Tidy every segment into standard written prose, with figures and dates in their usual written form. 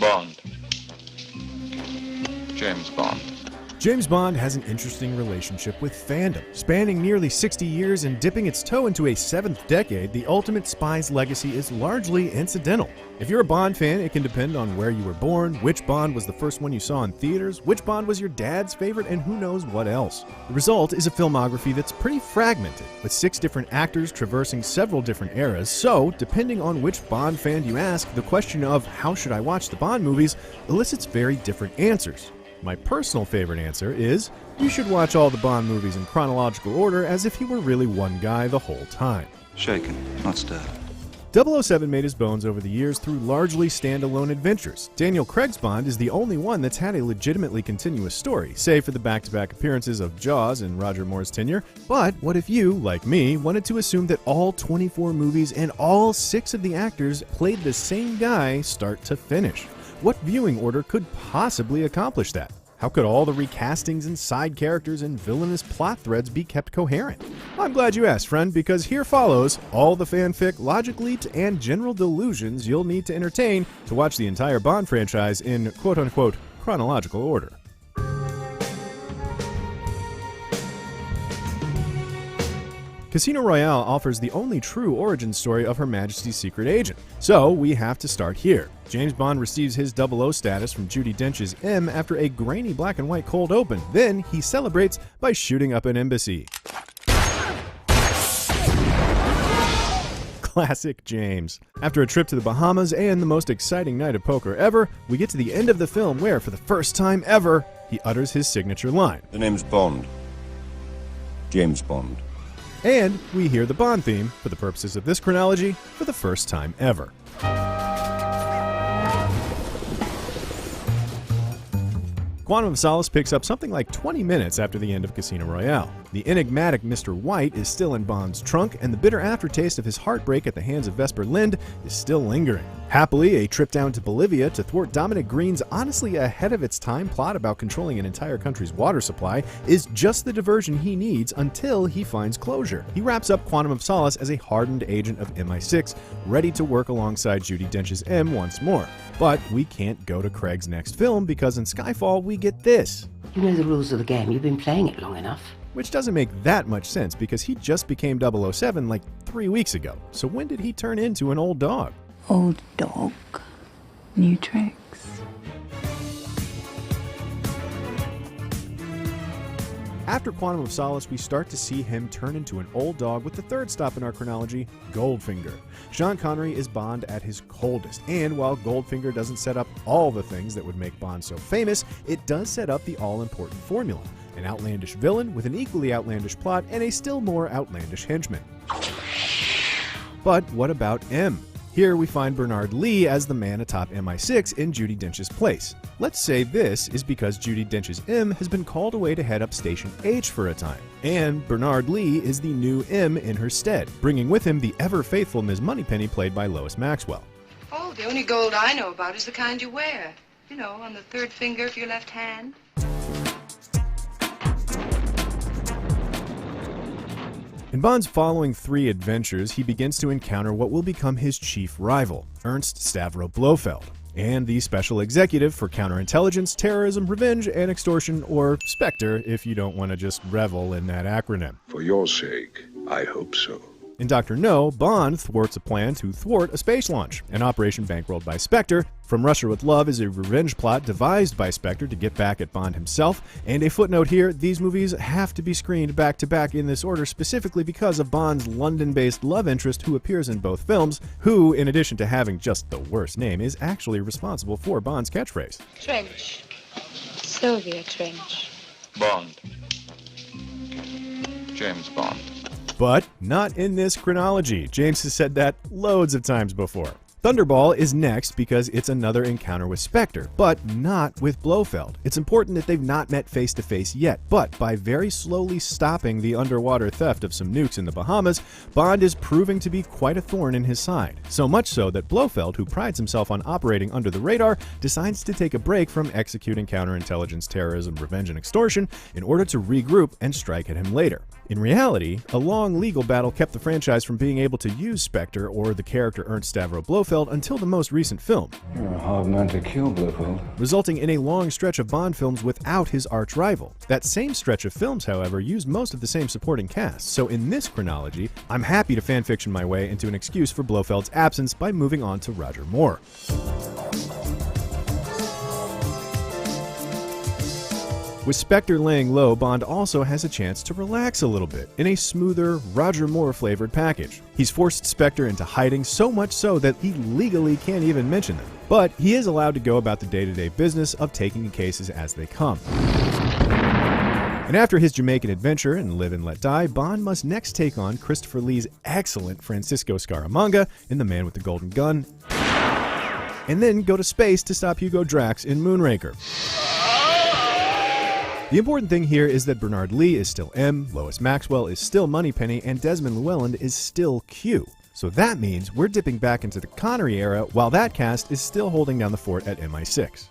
Bond. James Bond. James Bond has an interesting relationship with fandom. Spanning nearly 60 years and dipping its toe into a 7th decade, the ultimate spy's legacy is largely incidental. If you're a Bond fan, it can depend on where you were born, which Bond was the first one you saw in theaters, which Bond was your dad's favorite, and who knows what else. The result is a filmography that's pretty fragmented, with 6 different actors traversing several different eras, so depending on which Bond fan you ask, the question of how should I watch the Bond movies elicits very different answers. My personal favorite answer is, you should watch all the Bond movies in chronological order as if he were really one guy the whole time. Shaken, not stirred. 007 made his bones over the years through largely standalone adventures. Daniel Craig's Bond is the only one that's had a legitimately continuous story, save for the back-to-back appearances of Jaws in Roger Moore's tenure. But what if you, like me, wanted to assume that all 24 movies and all 6 of the actors played the same guy start to finish? What viewing order could possibly accomplish that? How could all the recastings and side characters and villainous plot threads be kept coherent? I'm glad you asked, friend, because here follows all the fanfic, logic leaks, and general delusions you'll need to entertain to watch the entire Bond franchise in quote-unquote chronological order. Casino Royale offers the only true origin story of Her Majesty's secret agent, so we have to start here. James Bond receives his 00 status from Judi Dench's M after a grainy black and white cold open. Then he celebrates by shooting up an embassy. Classic James. After a trip to the Bahamas and the most exciting night of poker ever, we get to the end of the film where, for the first time ever, he utters his signature line. The name's Bond. James Bond. And we hear the Bond theme, for the purposes of this chronology, for the first time ever. Quantum of Solace picks up something like 20 minutes after the end of Casino Royale. The enigmatic Mr. White is still in Bond's trunk, and the bitter aftertaste of his heartbreak at the hands of Vesper Lynd is still lingering. Happily, a trip down to Bolivia to thwart Dominic Green's honestly ahead of its time plot about controlling an entire country's water supply is just the diversion he needs until he finds closure. He wraps up Quantum of Solace as a hardened agent of MI6, ready to work alongside Judi Dench's M once more. But we can't go to Craig's next film because in Skyfall we get this. You know the rules of the game. You've been playing it long enough. Which doesn't make that much sense because he just became 007 like 3 weeks ago. So when did he turn into an old dog? Old dog, new tricks. After Quantum of Solace, we start to see him turn into an old dog with the third stop in our chronology, Goldfinger. Sean Connery is Bond at his coldest, and while Goldfinger doesn't set up all the things that would make Bond so famous, it does set up the all-important formula. An outlandish villain with an equally outlandish plot and a still more outlandish henchman. But what about M? Here we find Bernard Lee as the man atop MI6 in Judi Dench's place. Let's say this is because Judi Dench's M has been called away to head up Station H for a time, and Bernard Lee is the new M in her stead, bringing with him the ever-faithful Ms. Moneypenny played by Lois Maxwell. Oh, the only gold I know about is the kind you wear. You know, on the third finger of your left hand. In Bond's following 3 adventures, he begins to encounter what will become his chief rival, Ernst Stavro Blofeld, and the special executive for counterintelligence, terrorism, revenge, and extortion, or Spectre if you don't want to just revel in that acronym. For your sake, I hope so. In Dr. No, Bond thwarts a plan to thwart a space launch, an operation bankrolled by Spectre. From Russia with Love is a revenge plot devised by Spectre to get back at Bond himself. And a footnote here, these movies have to be screened back-to-back in this order specifically because of Bond's London-based love interest who appears in both films, who, in addition to having just the worst name, is actually responsible for Bond's catchphrase. Trench. Sylvia Trench. Bond. James Bond. But not in this chronology. James has said that loads of times before. Thunderball is next because it's another encounter with Spectre, but not with Blofeld. It's important that they've not met face-to-face yet, but by very slowly stopping the underwater theft of some nukes in the Bahamas, Bond is proving to be quite a thorn in his side. So much so that Blofeld, who prides himself on operating under the radar, decides to take a break from executing counterintelligence, terrorism, revenge, and extortion in order to regroup and strike at him later. In reality, a long legal battle kept the franchise from being able to use Spectre or the character Ernst Stavro Blofeld until the most recent film. You're a hard man to kill, Blofeld. Resulting in a long stretch of Bond films without his arch-rival. That same stretch of films, however, used most of the same supporting cast, so in this chronology, I'm happy to fanfiction my way into an excuse for Blofeld's absence by moving on to Roger Moore. With Spectre laying low, Bond also has a chance to relax a little bit in a smoother, Roger Moore-flavored package. He's forced Spectre into hiding, so much so that he legally can't even mention them. But he is allowed to go about the day-to-day business of taking cases as they come. And after his Jamaican adventure in Live and Let Die, Bond must next take on Christopher Lee's excellent Francisco Scaramanga in The Man with the Golden Gun, and then go to space to stop Hugo Drax in Moonraker. The important thing here is that Bernard Lee is still M, Lois Maxwell is still Moneypenny, and Desmond Llewellyn is still Q. So that means we're dipping back into the Connery era while that cast is still holding down the fort at MI6.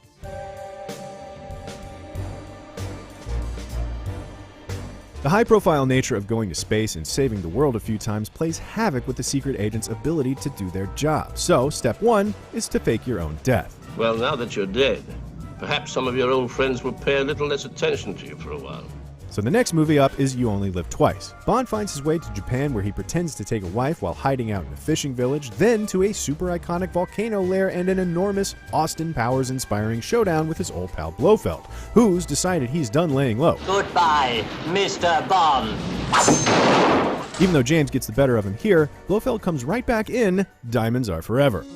The high-profile nature of going to space and saving the world a few times plays havoc with the secret agent's ability to do their job. So, step one is to fake your own death. Well, now that you're dead, perhaps some of your old friends will pay a little less attention to you for a while. So the next movie up is You Only Live Twice. Bond finds his way to Japan where he pretends to take a wife while hiding out in a fishing village, then to a super iconic volcano lair and an enormous Austin Powers-inspiring showdown with his old pal Blofeld, who's decided he's done laying low. Goodbye, Mr. Bond. Even though James gets the better of him here, Blofeld comes right back in Diamonds Are Forever.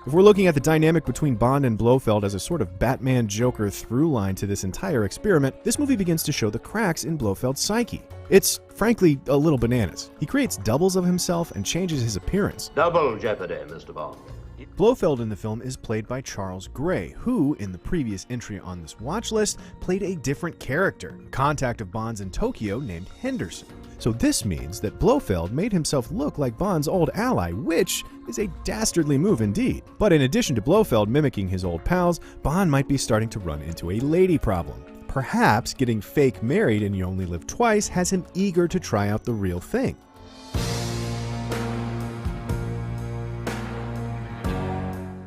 If we're looking at the dynamic between Bond and Blofeld as a sort of Batman-Joker through line to this entire experiment, this movie begins to show the cracks in Blofeld's psyche. It's, frankly, a little bananas. He creates doubles of himself and changes his appearance. Double jeopardy, Mr. Bond. Blofeld in the film is played by Charles Gray, who, in the previous entry on this watch list, played a different character, a contact of Bond's in Tokyo named Henderson. So this means that Blofeld made himself look like Bond's old ally, which is a dastardly move indeed. But in addition to Blofeld mimicking his old pals, Bond might be starting to run into a lady problem. Perhaps getting fake married in You Only Live Twice has him eager to try out the real thing.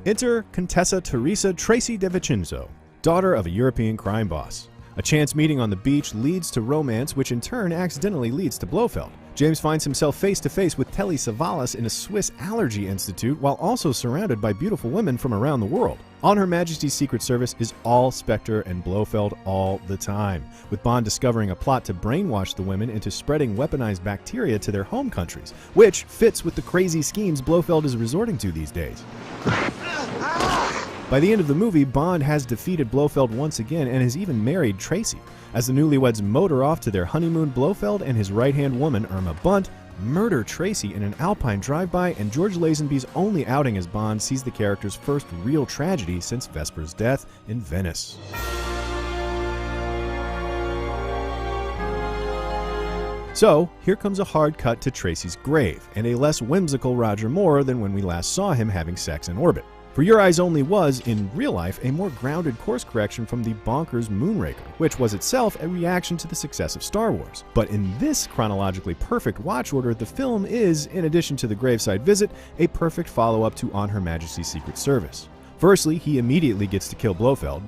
Enter Contessa Teresa Tracy de Vincenzo, daughter of a European crime boss. A chance meeting on the beach leads to romance, which in turn accidentally leads to Blofeld. James finds himself face to face with Telly Savalas in a Swiss allergy institute while also surrounded by beautiful women from around the world. On Her Majesty's Secret Service is all Spectre and Blofeld all the time, with Bond discovering a plot to brainwash the women into spreading weaponized bacteria to their home countries, which fits with the crazy schemes Blofeld is resorting to these days. By the end of the movie, Bond has defeated Blofeld once again and has even married Tracy. As the newlyweds motor off to their honeymoon, Blofeld and his right-hand woman, Irma Bunt, murder Tracy in an Alpine drive-by, and George Lazenby's only outing as Bond sees the character's first real tragedy since Vesper's death in Venice. So, here comes a hard cut to Tracy's grave, and a less whimsical Roger Moore than when we last saw him having sex in orbit. For Your Eyes Only was, in real life, a more grounded course correction from the bonkers Moonraker, which was itself a reaction to the success of Star Wars. But in this chronologically perfect watch order, the film is, in addition to the graveside visit, a perfect follow-up to On Her Majesty's Secret Service. Firstly, he immediately gets to kill Blofeld.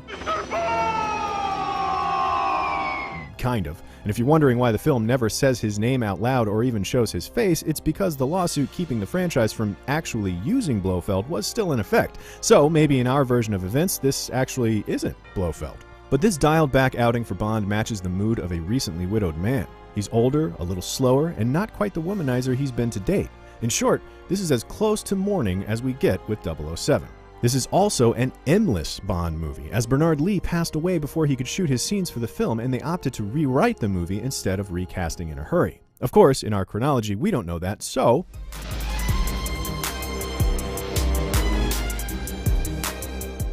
Kind of. And if you're wondering why the film never says his name out loud or even shows his face, it's because the lawsuit keeping the franchise from actually using Blofeld was still in effect. So maybe in our version of events, this actually isn't Blofeld. But this dialed-back outing for Bond matches the mood of a recently widowed man. He's older, a little slower, and not quite the womanizer he's been to date. In short, this is as close to mourning as we get with 007. This is also an endless Bond movie, as Bernard Lee passed away before he could shoot his scenes for the film, and they opted to rewrite the movie instead of recasting in a hurry. Of course, in our chronology, we don't know that, so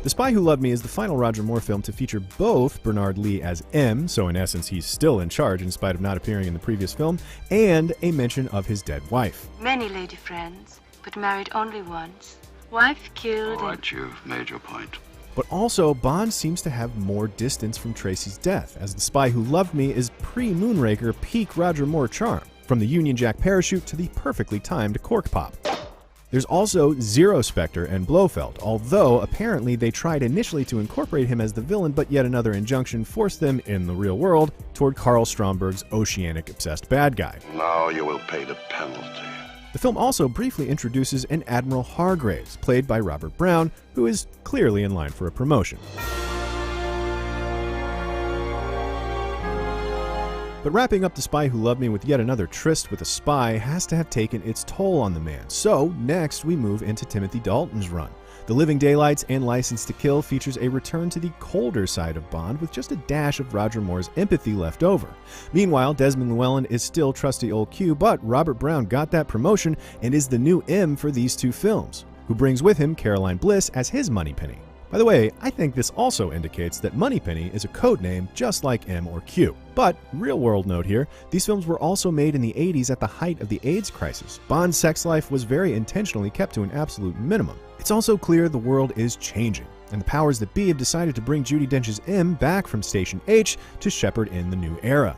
The Spy Who Loved Me is the final Roger Moore film to feature both Bernard Lee as M, so in essence he's still in charge in spite of not appearing in the previous film, and a mention of his dead wife. Many lady friends, but married only once. Wife killed. All right, you've made your point. But also, Bond seems to have more distance from Tracy's death, as The Spy Who Loved Me is pre-Moonraker peak Roger Moore charm, from the Union Jack parachute to the perfectly timed cork pop. There's also zero Spectre and Blofeld, although apparently they tried initially to incorporate him as the villain, but yet another injunction forced them, in the real world, toward Carl Stromberg's oceanic-obsessed bad guy. Now you will pay the penalty. The film also briefly introduces an Admiral Hargraves, played by Robert Brown, who is clearly in line for a promotion. But wrapping up The Spy Who Loved Me with yet another tryst with a spy has to have taken its toll on the man. So next we move into Timothy Dalton's run. The Living Daylights and License to Kill features a return to the colder side of Bond with just a dash of Roger Moore's empathy left over. Meanwhile, Desmond Llewellyn is still trusty old Q, but Robert Brown got that promotion and is the new M for these two films, who brings with him Caroline Bliss as his Moneypenny. By the way, I think this also indicates that Moneypenny is a code name just like M or Q. But, real world note here, these films were also made in the 80s at the height of the AIDS crisis. Bond's sex life was very intentionally kept to an absolute minimum. It's also clear the world is changing, and the powers that be have decided to bring Judi Dench's M back from Station H to shepherd in the new era.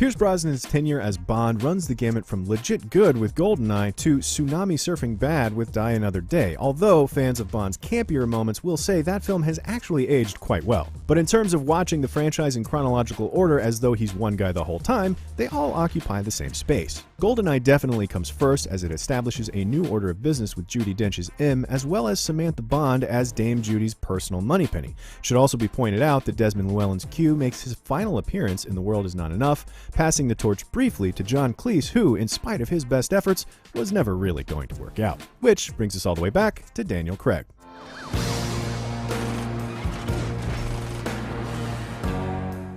Pierce Brosnan's tenure as Bond runs the gamut from legit good with GoldenEye to tsunami surfing bad with Die Another Day, although fans of Bond's campier moments will say that film has actually aged quite well. But in terms of watching the franchise in chronological order as though he's one guy the whole time, they all occupy the same space. GoldenEye definitely comes first as it establishes a new order of business with Judi Dench's M as well as Samantha Bond as Dame Judy's personal Moneypenny. It should also be pointed out that Desmond Llewellyn's Q makes his final appearance in The World Is Not Enough, passing the torch briefly to John Cleese, who, in spite of his best efforts, was never really going to work out. Which brings us all the way back to Daniel Craig.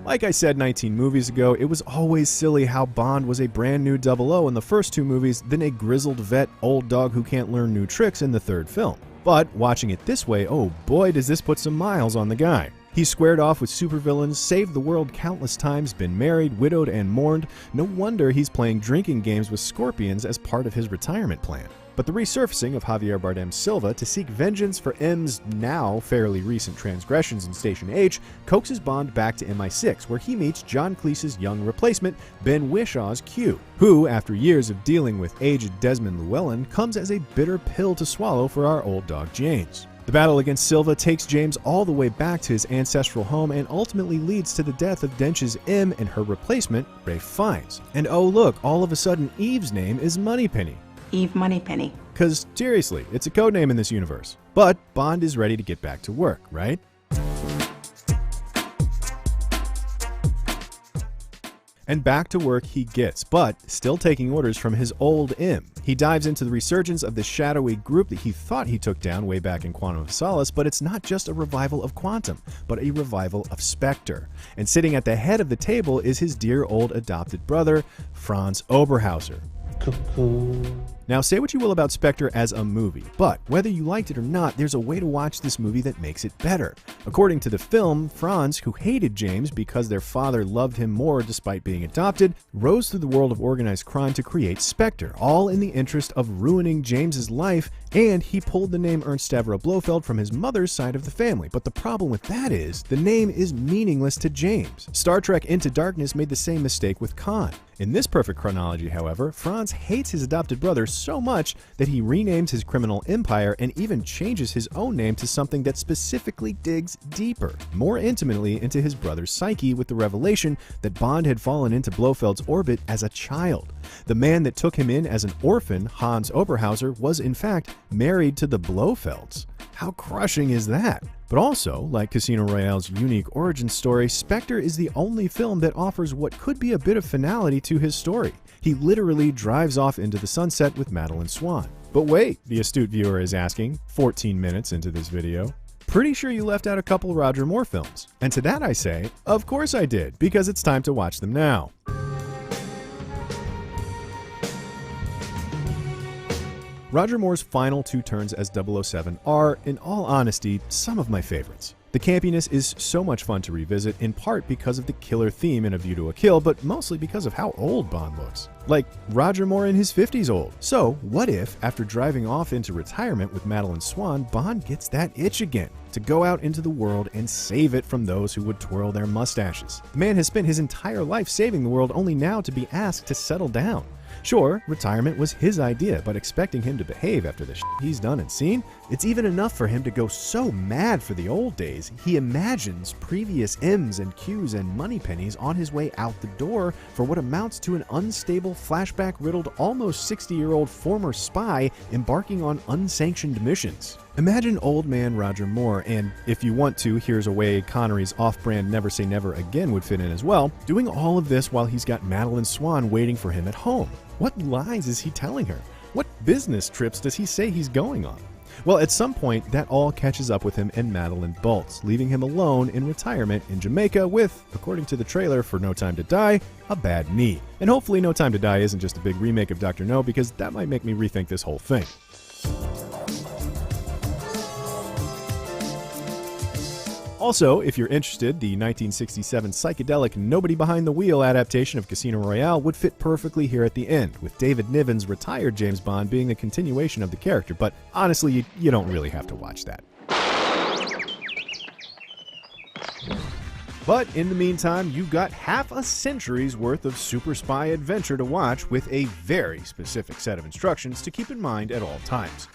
Like I said 19 movies ago, it was always silly how Bond was a brand new 00 in the first two movies, then a grizzled vet old dog who can't learn new tricks in the third film. But watching it this way, oh boy does this put some miles on the guy. He's squared off with supervillains, saved the world countless times, been married, widowed, and mourned. No wonder he's playing drinking games with scorpions as part of his retirement plan. But the resurfacing of Javier Bardem's Silva to seek vengeance for M's now fairly recent transgressions in Station H coaxes Bond back to MI6, where he meets John Cleese's young replacement, Ben Whishaw's Q, who, after years of dealing with aged Desmond Llewellyn, comes as a bitter pill to swallow for our old dog James. The battle against Silva takes James all the way back to his ancestral home and ultimately leads to the death of Dench's M and her replacement, Ralph Fiennes. And oh look, all of a sudden Eve's name is Moneypenny. Eve Moneypenny. Cause seriously, it's a codename in this universe. But Bond is ready to get back to work, right? And back to work he gets, but still taking orders from his old M. He dives into the resurgence of the shadowy group that he thought he took down way back in Quantum of Solace, but it's not just a revival of Quantum, but a revival of Spectre. And sitting at the head of the table is his dear old adopted brother, Franz Oberhauser. Now, say what you will about Spectre as a movie, but whether you liked it or not, there's a way to watch this movie that makes it better. According to the film, Franz, who hated James because their father loved him more despite being adopted, rose through the world of organized crime to create Spectre, all in the interest of ruining James's life, and he pulled the name Ernst Stavro Blofeld from his mother's side of the family. But the problem with that is, the name is meaningless to James. Star Trek Into Darkness made the same mistake with Khan. In this perfect chronology, however, Franz hates his adopted brother so much that he renames his criminal empire and even changes his own name to something that specifically digs deeper, more intimately into his brother's psyche, with the revelation that Bond had fallen into Blofeld's orbit as a child. The man that took him in as an orphan, Hans Oberhauser, was in fact married to the Blofelds. How crushing is that? But also, like Casino Royale's unique origin story, Spectre is the only film that offers what could be a bit of finality to his story. He literally drives off into the sunset with Madeline Swan. But wait, the astute viewer is asking, 14 minutes into this video. Pretty sure you left out a couple Roger Moore films. And to that I say, of course I did, because it's time to watch them now. Roger Moore's final two turns as 007 are, in all honesty, some of my favorites. The campiness is so much fun to revisit, in part because of the killer theme in A View to a Kill, but mostly because of how old Bond looks. Like Roger Moore in his 50s old. So, what if, after driving off into retirement with Madeline Swan, Bond gets that itch again to go out into the world and save it from those who would twirl their mustaches? The man has spent his entire life saving the world, only now to be asked to settle down. Sure, retirement was his idea, but expecting him to behave after the shit he's done and seen, it's even enough for him to go so mad for the old days, he imagines previous M's and Q's and money pennies on his way out the door for what amounts to an unstable, flashback-riddled, almost 60-year-old former spy embarking on unsanctioned missions. Imagine old man Roger Moore, and if you want to, here's a way Connery's off-brand Never Say Never Again would fit in as well, doing all of this while he's got Madeline Swan waiting for him at home. What lies is he telling her? What business trips does he say he's going on? Well, at some point, that all catches up with him and Madeline bolts, leaving him alone in retirement in Jamaica with, according to the trailer for No Time to Die, a bad knee. And hopefully No Time to Die isn't just a big remake of Dr. No, because that might make me rethink this whole thing. Also, if you're interested, the 1967 psychedelic Nobody Behind the Wheel adaptation of Casino Royale would fit perfectly here at the end, with David Niven's retired James Bond being a continuation of the character, but honestly, you don't really have to watch that. But in the meantime, you've got half a century's worth of super spy adventure to watch with a very specific set of instructions to keep in mind at all times.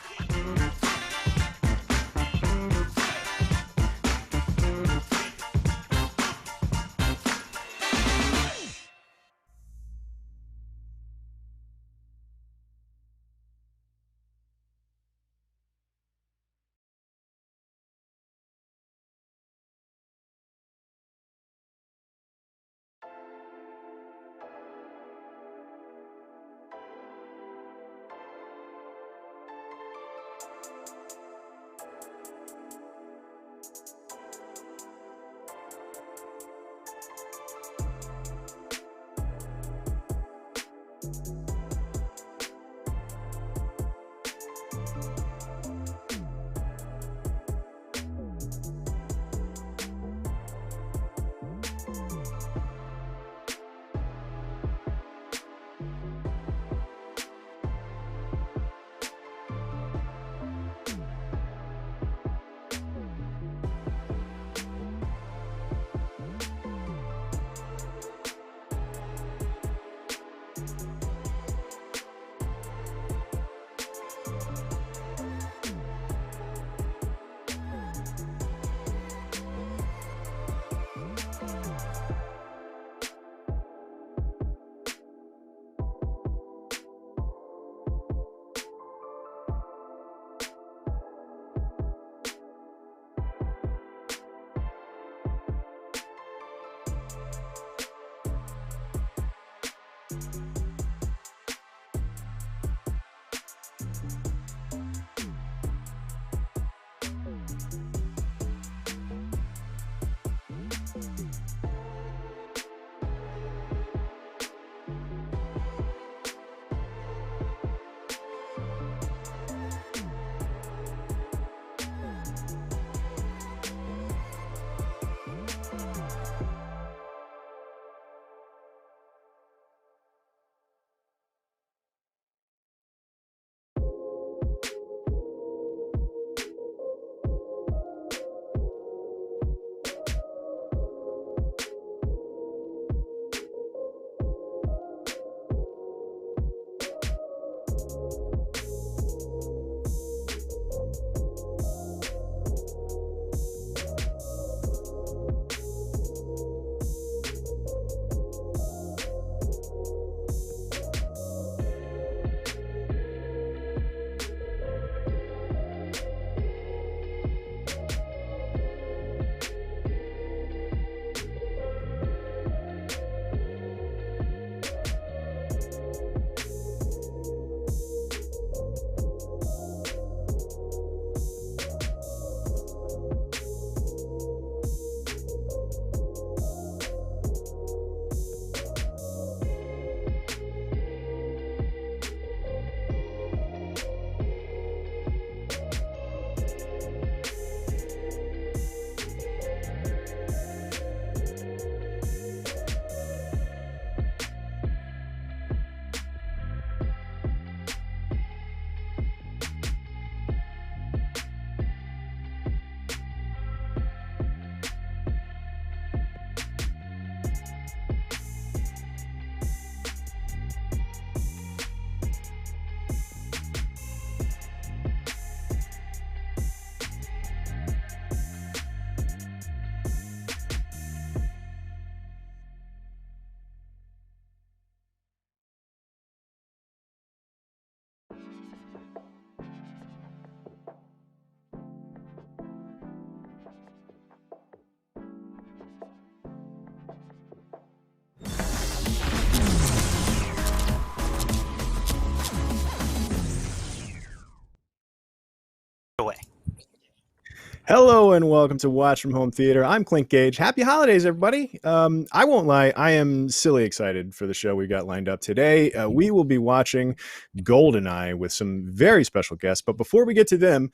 Hello and welcome to Watch from Home Theater. I'm Clint Gage. Happy holidays, everybody. I won't lie, I am silly excited for the show we got lined up today. We will be watching GoldenEye with some very special guests. But before we get to them,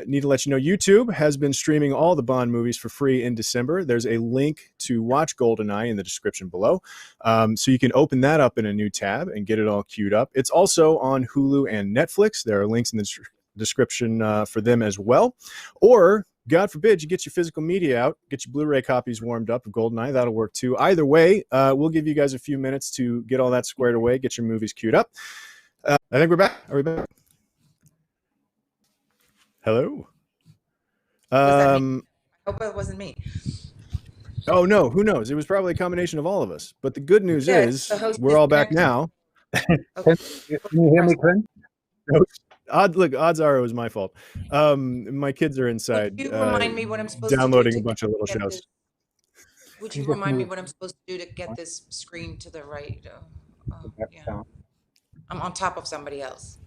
need to let you know YouTube has been streaming all the Bond movies for free in December. There's a link to watch GoldenEye in the description below. So you can open that up in a new tab and get it all queued up. It's also on Hulu and Netflix. There are links in the description for them as well. Or God forbid you get your physical media out, get your Blu-ray copies warmed up of GoldenEye. That'll work too. Either way, we'll give you guys a few minutes to get all that squared away, get your movies queued up. I think we're back. Are we back? Hello. I hope it wasn't me. Oh no, who knows? It was probably a combination of all of us. But the good news is we're all back now. Okay. Can you hear me, Clint? Odds are it was my fault. My kids are inside. Would you remind me what I'm supposed downloading to do a bunch of little shows. Would you remind me what I'm supposed to do to get this screen to the right? Yeah. I'm on top of somebody else.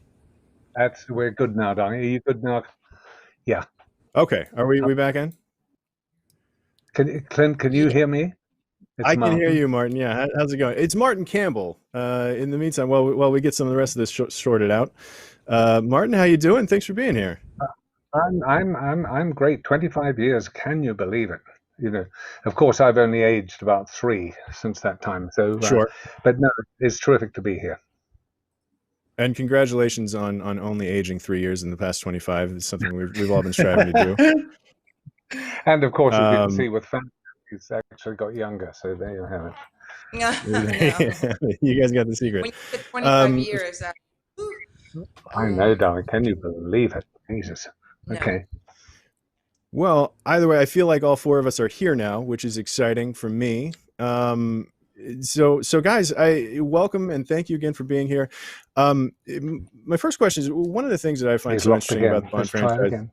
We're good now, darling. Are you good now? Yeah. Okay. Are we back in? Clint, can you hear me? I can hear you, Martin. Yeah. How's it going? It's Martin Campbell. In the meantime, while we get some of the rest of this sorted out, Martin, how you doing? Thanks for being here. I'm great. 25 years. Can you believe it? You know, of course, I've only aged about 3 since that time. So sure. But no, it's terrific to be here. And congratulations on only aging 3 years in the past 25. It's something we've all been striving to do. And of course, as you can see with Famke, he's actually got younger. So there you have it. You guys got the secret. When you get 25 years. I know, darling. Can you believe it? Jesus. No. Okay. Well, either way, I feel like all 4 of us are here now, which is exciting for me. So guys, I welcome and thank you again for being here. My first question is, one of the things that I find so interesting about the Bond franchise.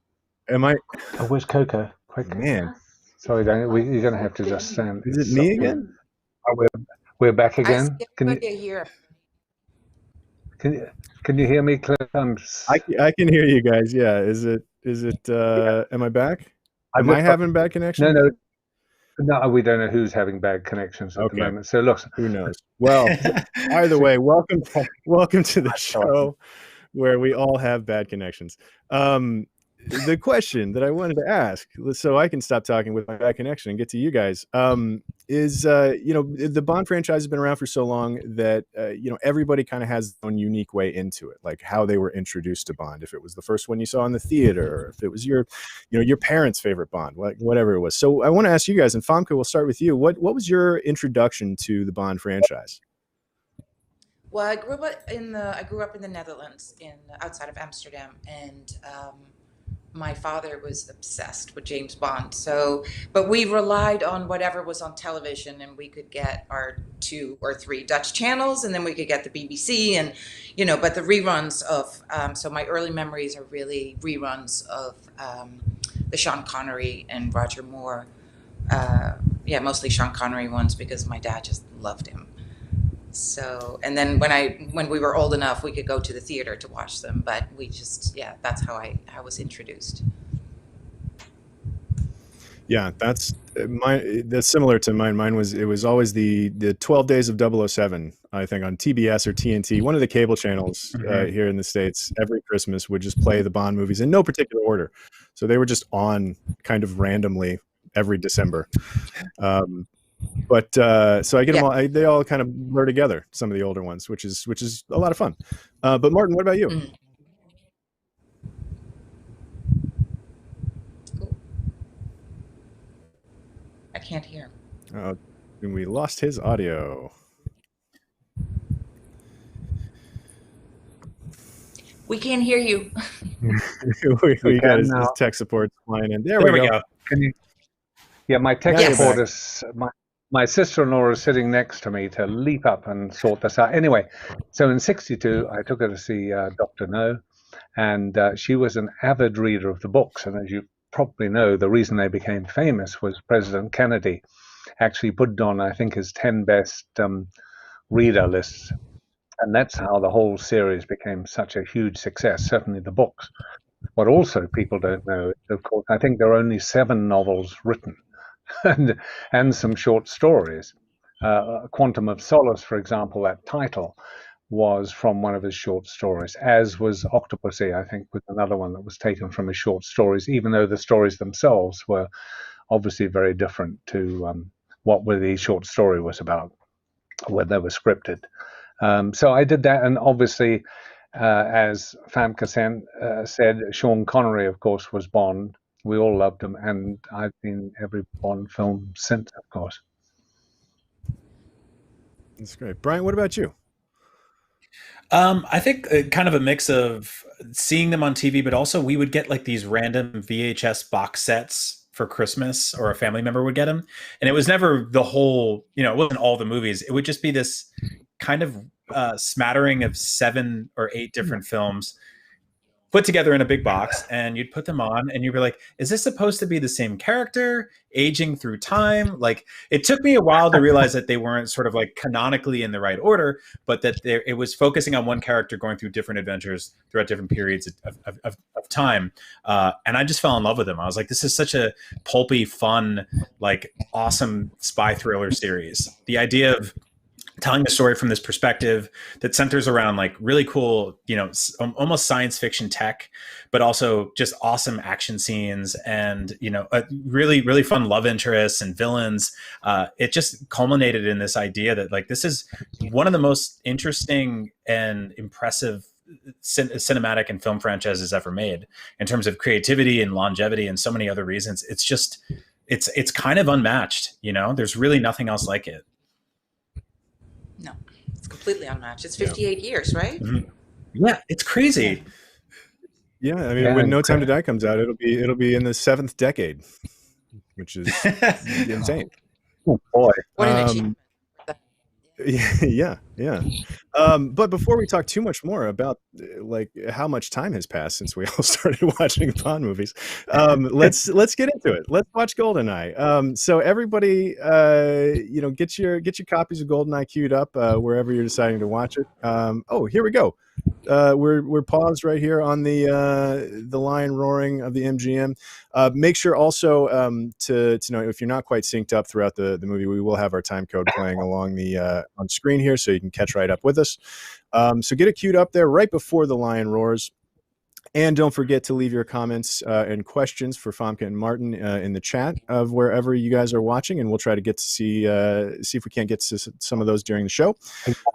Am I? Oh, where's Coco? Quick. Man. Sorry, Daniel. You're going to have to just stand. Is it me again? Oh, we're back again. Can you hear me, Clint? I can hear you guys. Yeah. Is it? Am I back? Am I having bad connection? No, we don't know who's having bad connections at the moment. So look, who knows? Well, either way, welcome to the show where we all have bad connections. The question that I wanted to ask, so I can stop talking with my bad connection and get to you guys, is the Bond franchise has been around for so long that everybody kind of has their own unique way into it, like how they were introduced to Bond. If it was the first one you saw in the theater, or if it was your parents' favorite Bond, whatever it was. So I want to ask you guys, and Famke, we'll start with you. What was your introduction to the Bond franchise? Well, I grew up in the Netherlands, outside of Amsterdam, and my father was obsessed with James Bond. But we relied on whatever was on television, and we could get our 2 or 3 Dutch channels, and then we could get the BBC, and but the reruns of. So my early memories are really reruns of the Sean Connery and Roger Moore. Mostly Sean Connery ones because my dad just loved him. So, and then when we were old enough, we could go to the theater to watch them, but we just, that's how I was introduced. Yeah, that's similar to mine. Mine was always the 12 Days of 007, I think, on TBS or TNT, one of the cable channels here in the States. Every Christmas would just play the Bond movies in no particular order. So they were just on kind of randomly every December. But so I get them all. They all kind of blur together. Some of the older ones, which is a lot of fun. But Martin, what about you? Cool. I can't hear. We lost his audio. We can't hear you. we got his tech support line in. There we go. Can you? Yeah, my tech support is my sister-in-law is sitting next to me to leap up and sort this out. Anyway, so in '62, I took her to see Dr. No, and she was an avid reader of the books. And as you probably know, the reason they became famous was President Kennedy actually put on, I think, his 10 best reader lists. And that's how the whole series became such a huge success, certainly the books. what also people don't know is, of course, I think there are only 7 novels written and some short stories. Quantum of Solace, for example, that title was from one of his short stories, as was Octopussy, I think, was another one that was taken from his short stories, even though the stories themselves were obviously very different to what the short story was about when they were scripted. So I did that, and obviously, as Famke said, Sean Connery, of course, was Bond. We all loved him, and I've been every Bond film since, of course. That's great. Brian, what about you? I think kind of a mix of seeing them on TV, but also we would get like these random VHS box sets for Christmas, or a family member would get them. And it was never the whole, it wasn't all the movies. It would just be this kind of smattering of 7 or 8 different films put together in a big box, and you'd put them on and you'd be like, is this supposed to be the same character aging through time? Like, it took me a while to realize that they weren't sort of like canonically in the right order, but that it was focusing on one character going through different adventures throughout different periods of time. And I just fell in love with them. I was like, this is such a pulpy, fun, like awesome spy thriller series. The idea of telling the story from this perspective that centers around like really cool, almost science fiction tech, but also just awesome action scenes and, a really, really fun love interests and villains. It just culminated in this idea that like, this is one of the most interesting and impressive cinematic and film franchises ever made in terms of creativity and longevity and so many other reasons. It's just, it's kind of unmatched, there's really nothing else like it. No, it's completely unmatched. It's 58 years, right? Mm-hmm. Yeah, it's crazy. Yeah, I mean, when No Time to Die comes out, it'll be in the 7th decade, which is insane. Oh boy, what an achievement! Yeah. But before we talk too much more about like how much time has passed since we all started watching Bond movies, let's get into it. Let's watch GoldenEye. So everybody, get your copies of GoldenEye queued up wherever you're deciding to watch it. Oh, here we go. We're paused right here on the lion roaring of the MGM. Make sure also to know if you're not quite synced up throughout the movie, we will have our time code playing along the on screen here, so you can catch right up with us. So get it queued up there right before the lion roars. And don't forget to leave your comments and questions for Famke and Martin in the chat of wherever you guys are watching, and we'll try to get to see if we can't get to some of those during the show.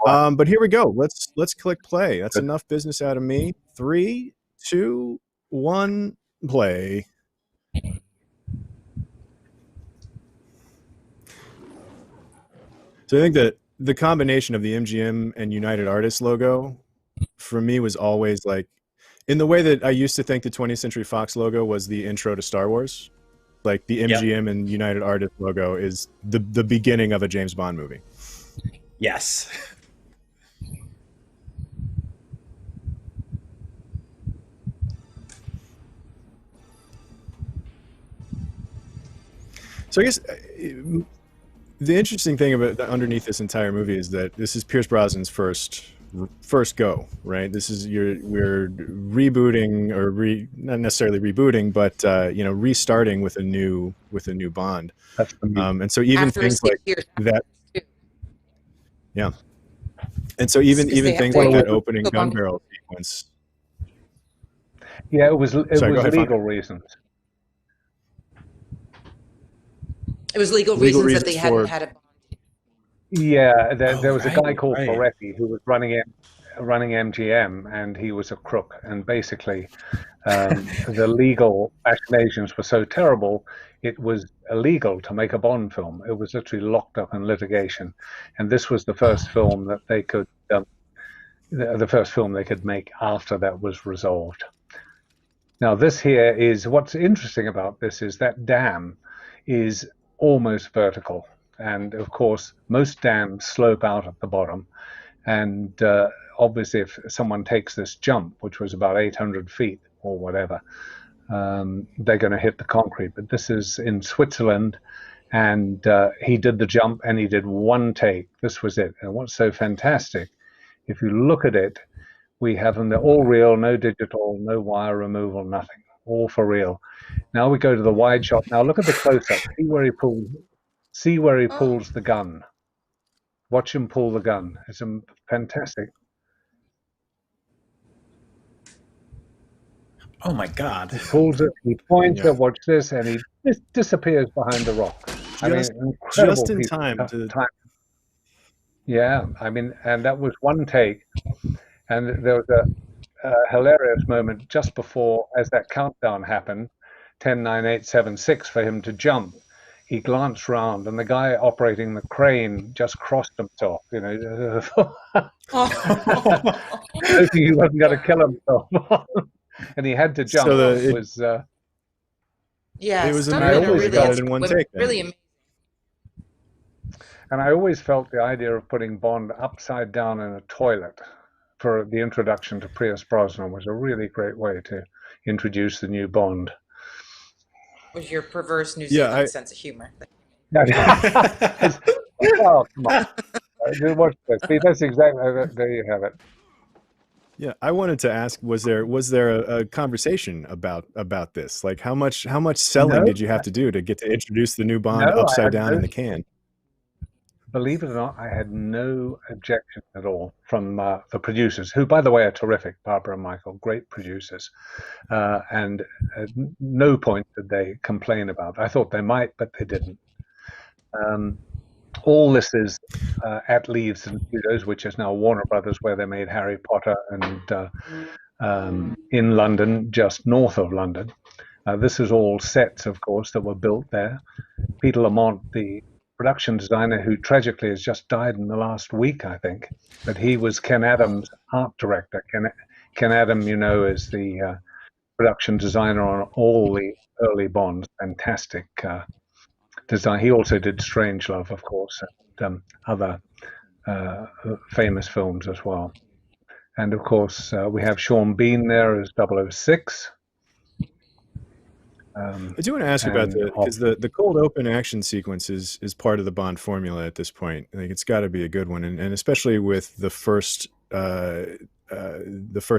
But here we go. Let's click play. That's enough business out of me. 3, 2, 1, play. So I think that the combination of the MGM and United Artists logo for me was always like, in the way that I used to think the 20th Century Fox logo was the intro to Star Wars, like the MGM and United Artists logo is the beginning of a James Bond movie. Yes. So I guess the interesting thing about underneath this entire movie is that this is Pierce Brosnan's first go, right? This is we're rebooting, or not necessarily rebooting, but restarting with a new Bond. And so even After things like that, yeah. And so even things like that opening gun barrel sequence. Yeah, it was legal reasons. It was legal reasons that they hadn't had a Bond. Yeah, there was a guy called Ferretti who was running MGM, and he was a crook. And basically, the legal machinations were so terrible, it was illegal to make a Bond film. It was literally locked up in litigation. And this was the first film that they could, the first film they could make after that was resolved. Now, this here is what's interesting about this is that dam is almost vertical. And of course, most dams slope out at the bottom. And obviously, if someone takes this jump, which was about 800 feet or whatever, they're going to hit the concrete. But this is in Switzerland, and he did the jump, and he did one take. This was it. And what's so fantastic, if you look at it, We have them. They're all real, no digital, no wire removal, nothing. All for real. Now we go to the wide shot. Now look at the close-up. See where he pulls. See where he pulls the gun. Watch him pull the gun. It's fantastic. Oh my God! He pulls it. He points it. Watch this, and he disappears behind the rock. Just in time. Yeah, I mean, and that was one take, and there was a hilarious moment just before, as that countdown happened, 10, 9, 8, 7, 6 for him to jump. He glanced round, and the guy operating the crane just crossed himself. You know, hoping he wasn't going to kill himself, and he had to jump. So it was it was amazing. In one take. Really amazing. And I always felt the idea of putting Bond upside down in a toilet for the introduction to Pierce Brosnan was a really great way to introduce the new Bond. Was your perverse New Zealand sense of humor? Oh, come on. Watch this. See, that's exactly, there you have it. Yeah, I wanted to ask: was there a conversation about this? Like, how much selling did you have to do to get to introduce the new Bond upside down in the can? Believe it or not, I had no objection at all from the producers, who, by the way, are terrific. Barbara and Michael, great producers, and at no point did they complain about it. I thought they might, but they didn't. All this is at Leeds and Studios, which is now Warner Brothers, where they made Harry Potter, and in London, just north of London. This is all sets, of course, that were built there. Peter Lamont, the production designer, who tragically has just died in the last week, I think, but he was Ken Adams' art director. Ken Adam, you know, is the production designer on all the early Bonds. Fantastic design. He also did Strangelove, of course, and other famous films as well. And of course, we have Sean Bean there as 006. I do want to ask about because the cold open action sequence is part of the Bond formula at this point. I think it's got to be a good one, and especially with the first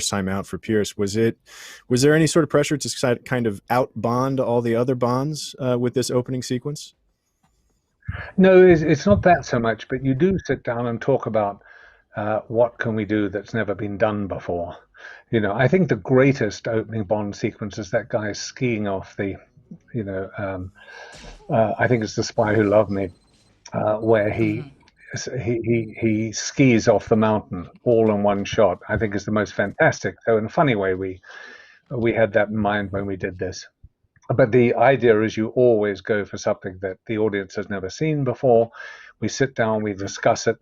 time out for Pierce. Was there any sort of pressure to kind of out Bond all the other Bonds with this opening sequence? No, it's not that so much, but you do sit down and talk about what can we do that's never been done before. You know, I think the greatest opening Bond sequence is that guy skiing off the, I think it's The Spy Who Loved Me, where he skis off the mountain all in one shot. I think is the most fantastic. So in a funny way, we had that in mind when we did this. But the idea is you always go for something that the audience has never seen before. We sit down, we discuss it.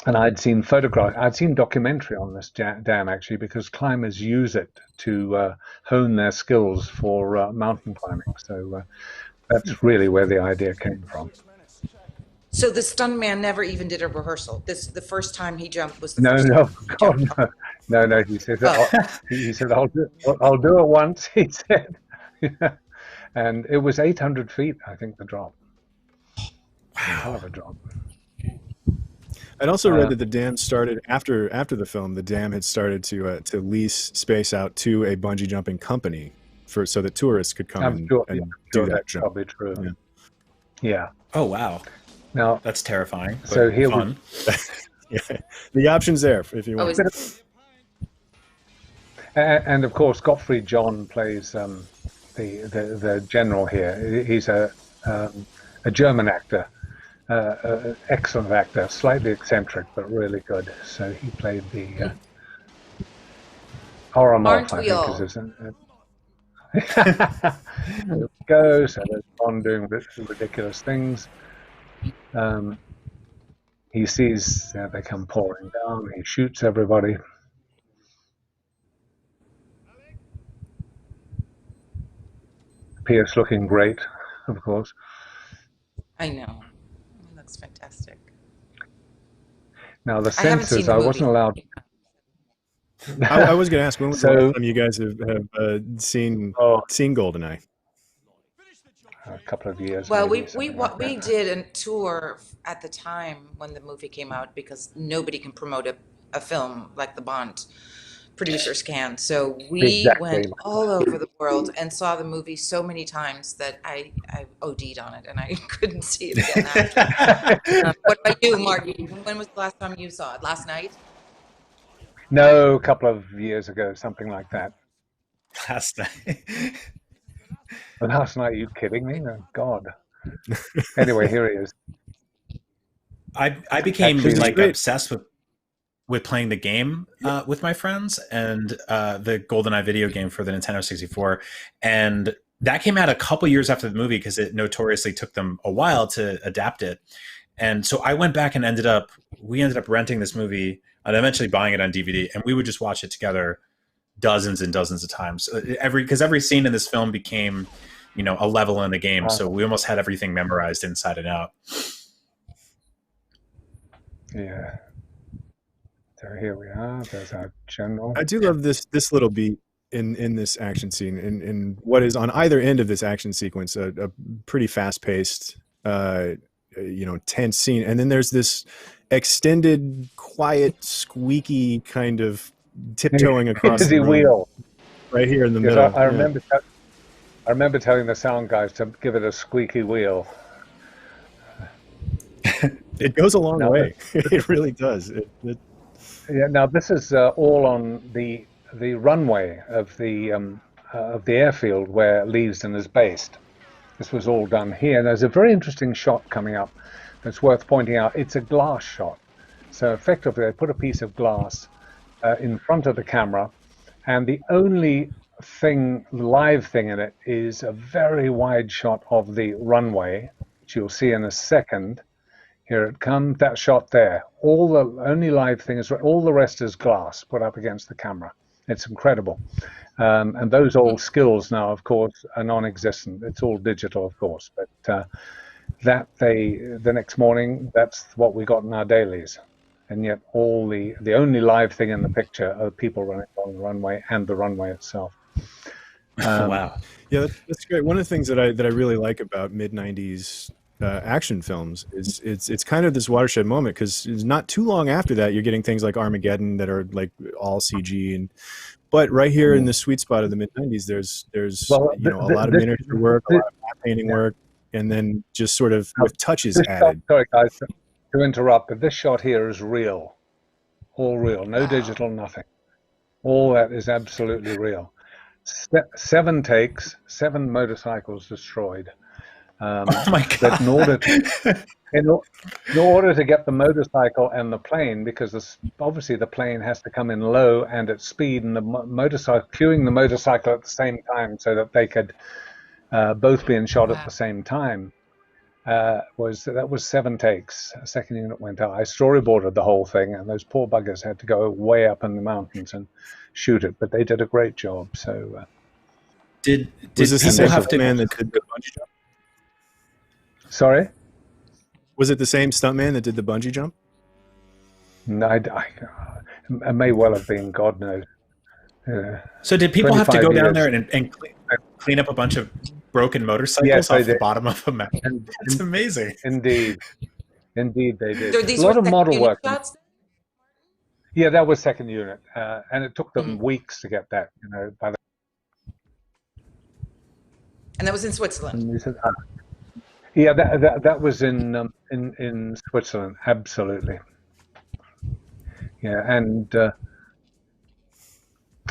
And I'd seen photographs, I'd seen documentary on this dam actually, because climbers use it to hone their skills for mountain climbing. So that's really where the idea came from. So the stuntman never even did a rehearsal. The first time he jumped was the first time. No. He said, he said, I'll do it once. He said, and it was 800 feet, I think, the drop. Wow, hell of a drop. I'd also read that the dam started after the film. The dam had started to lease space out to a bungee jumping company so that tourists could come and do that jump. Probably true. Yeah. Oh wow. Now that's terrifying. So here fun. The option's there if you want. And of course, Gottfried John plays the general here. He's a German actor. Excellent actor, slightly eccentric, but really good. So he played the Oromoff, I think is his name. There we go. So there's Bond doing ridiculous things. He sees they come pouring down. He shoots everybody. Pierce looking great, of course. I know. Looks fantastic. Now the censors, I wasn't allowed. I was going to ask, when was the last time you guys have seen GoldenEye? A couple of years. Well, we did a tour at the time when the movie came out, because nobody can promote a film like the Bond producers can. So we went all over the world and saw the movie so many times that I OD'd on it and I couldn't see it again after. What about you, Marty? When was the last time you saw it? Last night? No, a couple of years ago, something like that. Last night. Last night? Are you kidding me? Oh, God. Anyway, here he is. I became obsessed with playing the game with my friends and the GoldenEye video game for the Nintendo 64. And that came out a couple years after the movie because it notoriously took them a while to adapt it. And so I went back and we ended up renting this movie and eventually buying it on DVD, and we would just watch it together dozens and dozens of times. Because every scene in this film became, a level in the game. So we almost had everything memorized inside and out. Yeah. So here we are. There's our general. I do love this little beat in this action scene, in what is on either end of this action sequence, a pretty fast-paced, tense scene, and then there's this extended, quiet, squeaky kind of tiptoeing across the room, wheel right here in the middle. I remember telling the sound guys to give it a squeaky wheel. It goes a long way. It really does. Yeah. Now this is all on the runway of the airfield where Leavesden is based. This was all done here. There's a very interesting shot coming up that's worth pointing out. It's a glass shot. So effectively, they put a piece of glass in front of the camera, and the only live thing in it is a very wide shot of the runway, which you'll see in a second. Here it comes, that shot there. The only live thing is, all the rest is glass put up against the camera. It's incredible. And those old skills now, of course, are non-existent. It's all digital, of course. But the next morning, that's what we got in our dailies. And yet the only live thing in the picture are people running on the runway and the runway itself. Wow. Yeah, that's great. One of the things that I really like about mid-90s action films is it's kind of this watershed moment, because not too long after that you're getting things like Armageddon that are like all CG, but right here in the sweet spot of the mid-90s there's a lot of miniature work, a lot of matte painting work, and then just sort of with touches added. Sorry guys to interrupt, but this shot here is real, all real, no digital, nothing. All that is absolutely real. 7 takes, 7 motorcycles destroyed. Oh my God. But in order to get the motorcycle and the plane, because obviously the plane has to come in low and at speed, and the motorcycle cueing the motorcycle at the same time so that they could both be in shot at the same time. That was 7 takes. A second unit went out. I storyboarded the whole thing, and those poor buggers had to go way up in the mountains and shoot it, but they did a great job. So did this people have to man that did the bungee jump? Sorry? Was it the same stuntman that did the bungee jump? No, it may well have been, God knows. So did people have to go down there and clean up a bunch of broken motorcycles off the bottom of a mountain? It's amazing. Indeed they did. So these a lot were of model work. Shots? Yeah, that was second unit, and it took them weeks to get that. And that was in Switzerland. Yeah, that was in Switzerland, absolutely. Yeah, and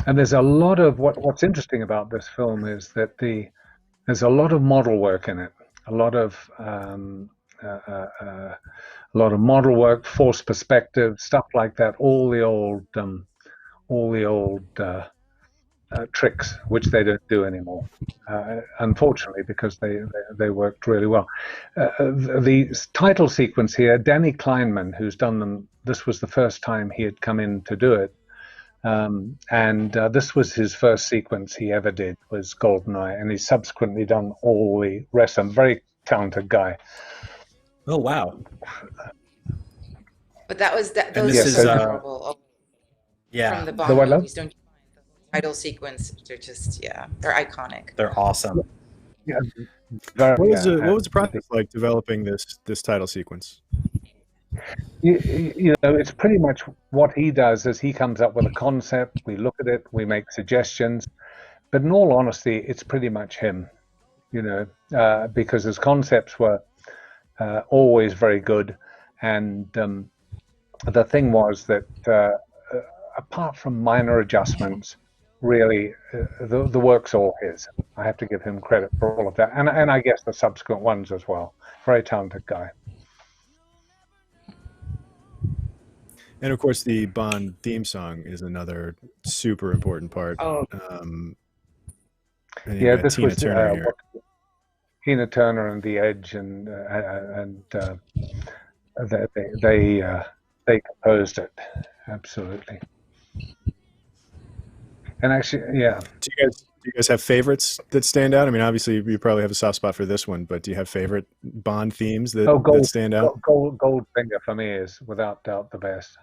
there's a lot of what's interesting about this film is that there's a lot of model work in it, a lot of model work, forced perspective, stuff like that. All the old tricks, which they don't do anymore, unfortunately, because they worked really well. The title sequence here, Danny Kleinman, who's done them, this was the first time he had come in to do it, and this was his first sequence he ever did, was GoldenEye, and he's subsequently done all the rest. I'm a very talented guy. Oh wow! But those are memorable. Yeah, from the Bond movies, don't you? Title sequence, they're just they're iconic. They're awesome. Yeah. What was the process like developing this title sequence? You know, it's pretty much what he does is he comes up with a concept, we look at it, we make suggestions, but in all honesty, it's pretty much him, you know, because his concepts were always very good. And the thing was that apart from minor adjustments, really, the work's all his. I have to give him credit for all of that, and I guess the subsequent ones as well. Very talented guy. And of course, the Bond theme song is another super important part. Oh, and Yeah, this Tina was Turner here. Tina Turner and The Edge, and they composed it, absolutely. And actually, yeah. Do you guys have favorites that stand out? I mean, obviously, you probably have a soft spot for this one, but do you have favorite Bond themes that, that stand out? Goldfinger for me is without doubt the best.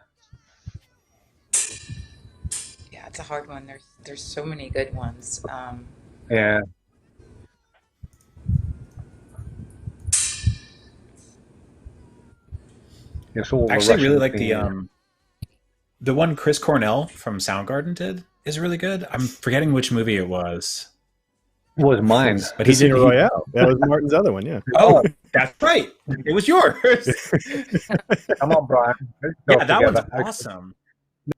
yeah, it's a hard one. There's so many good ones. Yeah. Yes, all I the actually really Russian like theme. the one Chris Cornell from Soundgarden did is really good. I'm forgetting which movie it was. It was mine. But he did Casino Royale. That was Martin's other one, yeah. Oh, that's right. It was yours. Come on, Brian. Let's go Yeah, that together. one's awesome.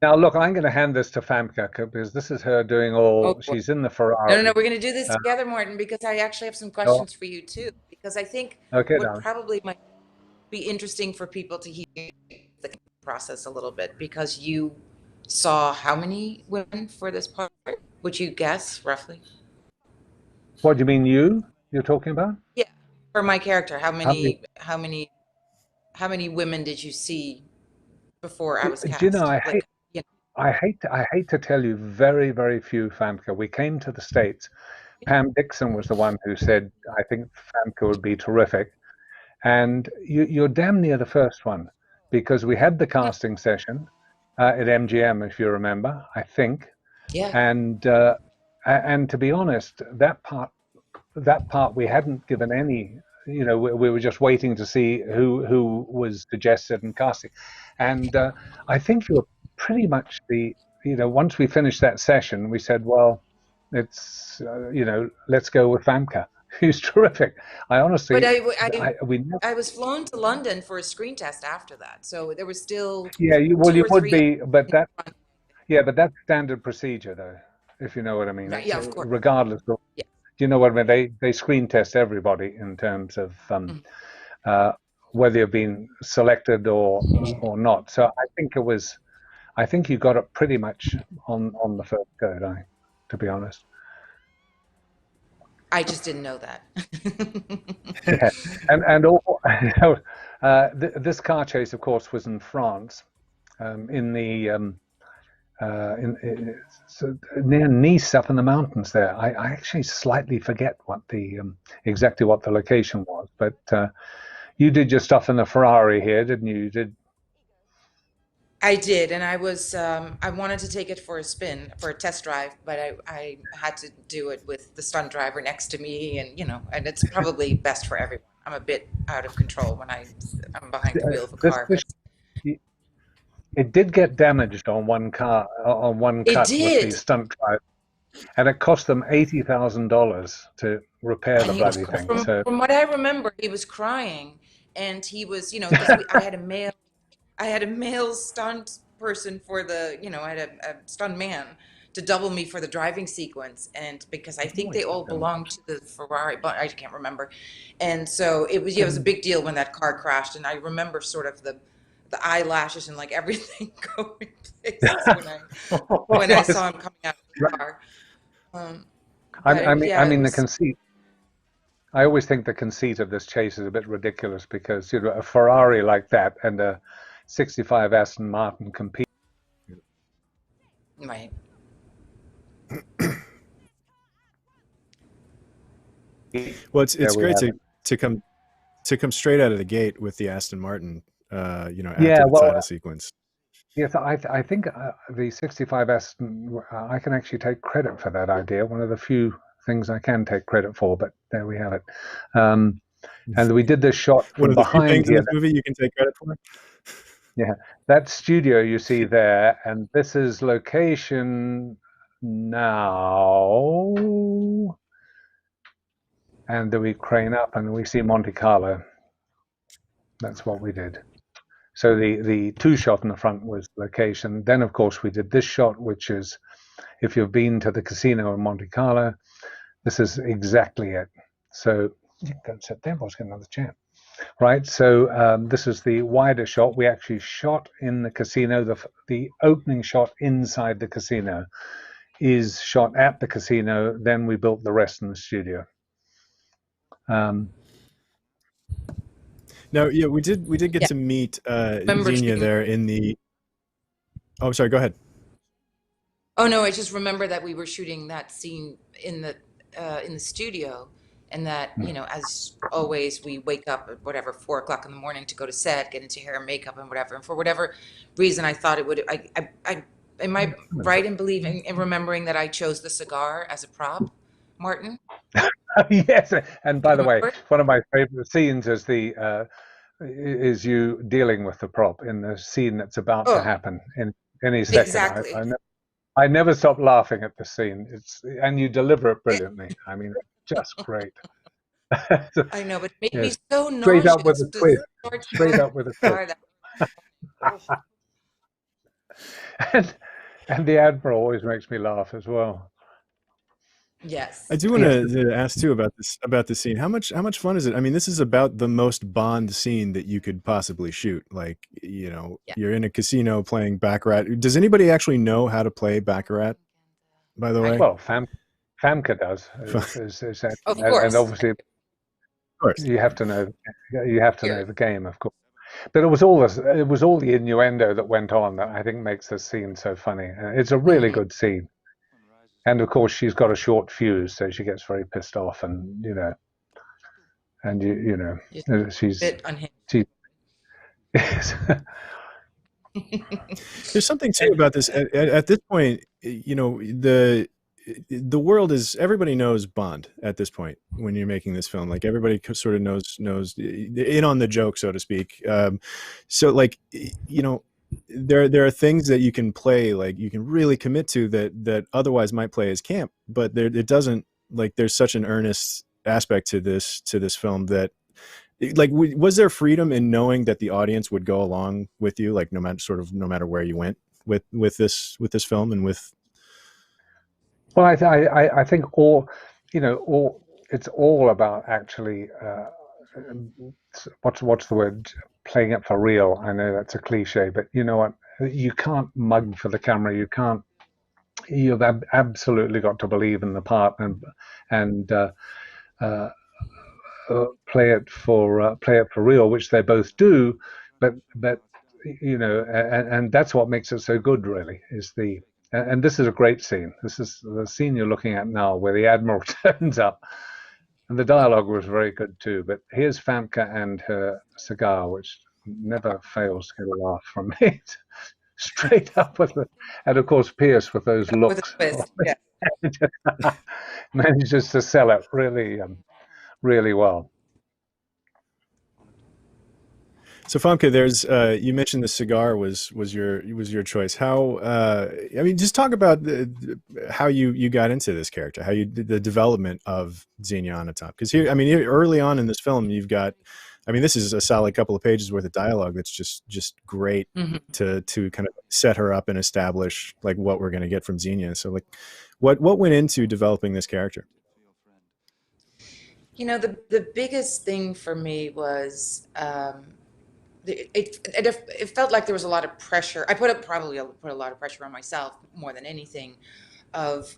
Now, look, I'm going to hand this to Famke because this is her doing all. Oh, She's in the Ferrari. no, we're going to do this together, Morton, because I actually have some questions for you too. Because I think Okay, what darling. probably might be interesting for people to hear the process a little bit, because you saw how many women for this part? Would you guess roughly? What do you mean? You're talking about? Yeah, for my character, how many- many women did you see before I was cast? Do you know, Like, I hate to tell you, very, very few, Famke. We came to the States. Pam Dixon was the one who said, I think Famke would be terrific. And you're damn near the first one, because we had the casting session at MGM, if you remember, I think. yeah. And to be honest, that part we hadn't given any. You know, we were just waiting to see who was suggested and casting. And I think you were pretty much once we finished that session, we said, well, it's let's go with Famke. Who's terrific. I honestly, But I was flown to London for a screen test after that, so there was still yeah, you or would three- be, but that's standard procedure, though, if you know what I mean. Yeah, of course. Regardless of, Yeah. do you know what I mean? They screen test everybody in terms of whether you've been selected or not. So I think you got it pretty much on the first go, to be honest. I just didn't know that. Yeah. And all, this car chase, of course, was in France, in the so near Nice, up in the mountains there. I actually slightly forget what exactly what the location was, but you did your stuff in the Ferrari here, didn't you? You did. I did, and I was I wanted to take it for a spin, for a test drive, but I had to do it with the stunt driver next to me, and and it's probably best for everyone. I'm a bit out of control when I'm behind the wheel of a car. It did get damaged on one car, on one cut with the stunt drive, and it cost them $80,000 to repair the bloody thing. From what I remember, he was crying, and he was, because I had a male stunt person for the, I had a stunt man to double me for the driving sequence. And because I think they all belonged to the Ferrari, but I can't remember. And so it was a big deal when that car crashed. And I remember sort of the eyelashes and like everything going places when I saw him coming out of the car. I mean, the conceit. I always think the conceit of this chase is a bit ridiculous, because a Ferrari like that and a 65 Aston Martin compete. Right. Well, it's great to come straight out of the gate with the Aston Martin, after the title sequence. Yes, I think the 65 Aston, I can actually take credit for that idea. One of the few things I can take credit for, but there we have it. And we did this shot One from of the few behind things in here. this movie you can take credit for. Yeah, that studio you see there, and this is location now. And then we crane up and we see Monte Carlo. That's what we did. So the two shot in the front was location. Then, of course, we did this shot, which is, if you've been to the casino in Monte Carlo, this is exactly it. So, don't sit there, boys, get another chair. Right, so this is the wider shot. We actually shot in the casino. The opening shot inside the casino is shot at the casino. Then we built the rest in the studio. Now, yeah, we did get to meet Xenia there in the. Oh, sorry. Go ahead. Oh no, I just remember that we were shooting that scene in the studio. And that, you know, as always, we wake up at whatever 4 o'clock in the morning to go to set, get into hair and makeup and whatever. And for whatever reason, I thought it would. Am I right in believing and remembering that I chose the cigar as a prop, Martin? Yes. And by the way, one of my favorite scenes is is you dealing with the prop in the scene that's about to happen in any second. Exactly. I never stop laughing at the scene. And you deliver it brilliantly. I mean, just great. I know, but it made me so nauseous. Straight up with a twist. Straight up with a twist. and the Admiral always makes me laugh as well. Yes. I do want to ask too about this scene. How much fun is it? I mean, this is about the most Bond scene that you could possibly shoot. Like, you know, you're in a casino playing Baccarat. Does anybody actually know how to play Baccarat, by the way? Well, Famke does. Of course. And obviously, of course, you have to know the game, of course. But it was all the innuendo that went on that I think makes this scene so funny. It's a really good scene. And of course, she's got a short fuse, so she gets very pissed off, and you know, she's a bit unhinged. There's something too about this. At this point, you know, the world is, everybody knows Bond at this point when you're making this film. Like, everybody sort of knows in on the joke, so to speak. So, like, you know, there are things that you can play, like you can really commit to that otherwise might play as camp, but it doesn't, like, there's such an earnest aspect to this film that, like, was there freedom in knowing that the audience would go along with you, like no matter where you went with this film and with. Well, I think it's all about actually what's the word, playing it for real. I know that's a cliche, but you know what? You can't mug for the camera. You've absolutely got to believe in the part and play it for real, which they both do. But you know, and that's what makes it so good, really, is and this is a great scene. This is the scene you're looking at now, where the Admiral turns up. And the dialogue was very good too. But here's Famke and her cigar, which never fails to get a laugh from me. Straight up with it. And of course, Pierce with those looks. Manages to sell it really, really well. So Famke, there's you mentioned the cigar was your choice. How I mean, just talk about how you got into this character, how you did the development of Xenia Onatopp. Because here, I mean, early on in this film, you've got, I mean, this is a solid couple of pages worth of dialogue that's just great to kind of set her up and establish like what we're going to get from Xenia. So like, what went into developing this character? You know, the biggest thing for me was. It felt like there was a lot of pressure. I put a lot of pressure on myself more than anything, of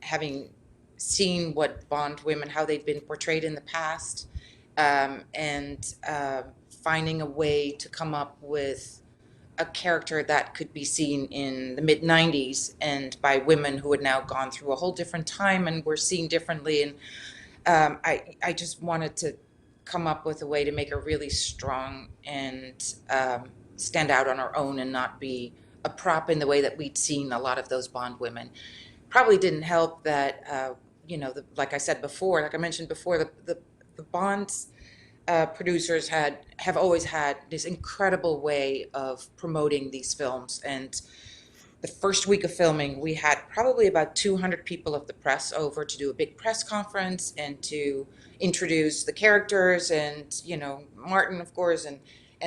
having seen what Bond women, how they've been portrayed in the past, and finding a way to come up with a character that could be seen in the mid-90s and by women who had now gone through a whole different time and were seen differently. And I just wanted to come up with a way to make her really strong and stand out on her own and not be a prop in the way that we'd seen a lot of those Bond women. Probably didn't help that, you know, like I said before, like I mentioned before, the Bonds producers have always had this incredible way of promoting these films. And the first week of filming, we had probably about 200 people of the press over to do a big press conference and to introduce the characters and, you know, Martin, of course, and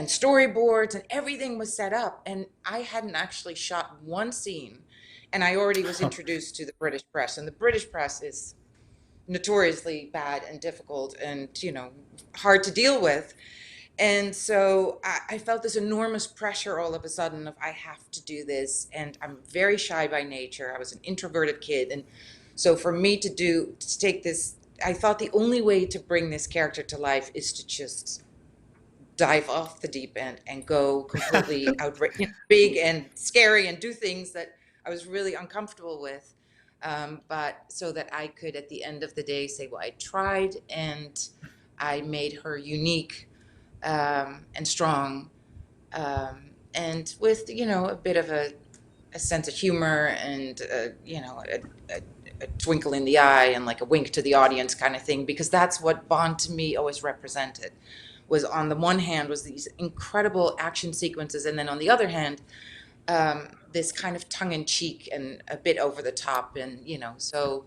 storyboards, and everything was set up. And I hadn't actually shot one scene, and I already was introduced to the British press. And the British press is notoriously bad and difficult and, you know, hard to deal with. And so I felt this enormous pressure all of a sudden of, I have to do this. And I'm very shy by nature. I was an introverted kid. And so for me to take this, I thought the only way to bring this character to life is to just dive off the deep end and go completely outrageous, big and scary, and do things that I was really uncomfortable with. But so that I could, at the end of the day, say, well, I tried, and I made her unique and strong, and with, you know, a bit of a sense of humor and, you know, a twinkle in the eye and like a wink to the audience kind of thing, because that's what Bond to me always represented. Was, on the one hand, was these incredible action sequences, and then on the other hand, this kind of tongue-in-cheek and a bit over the top, and, you know, so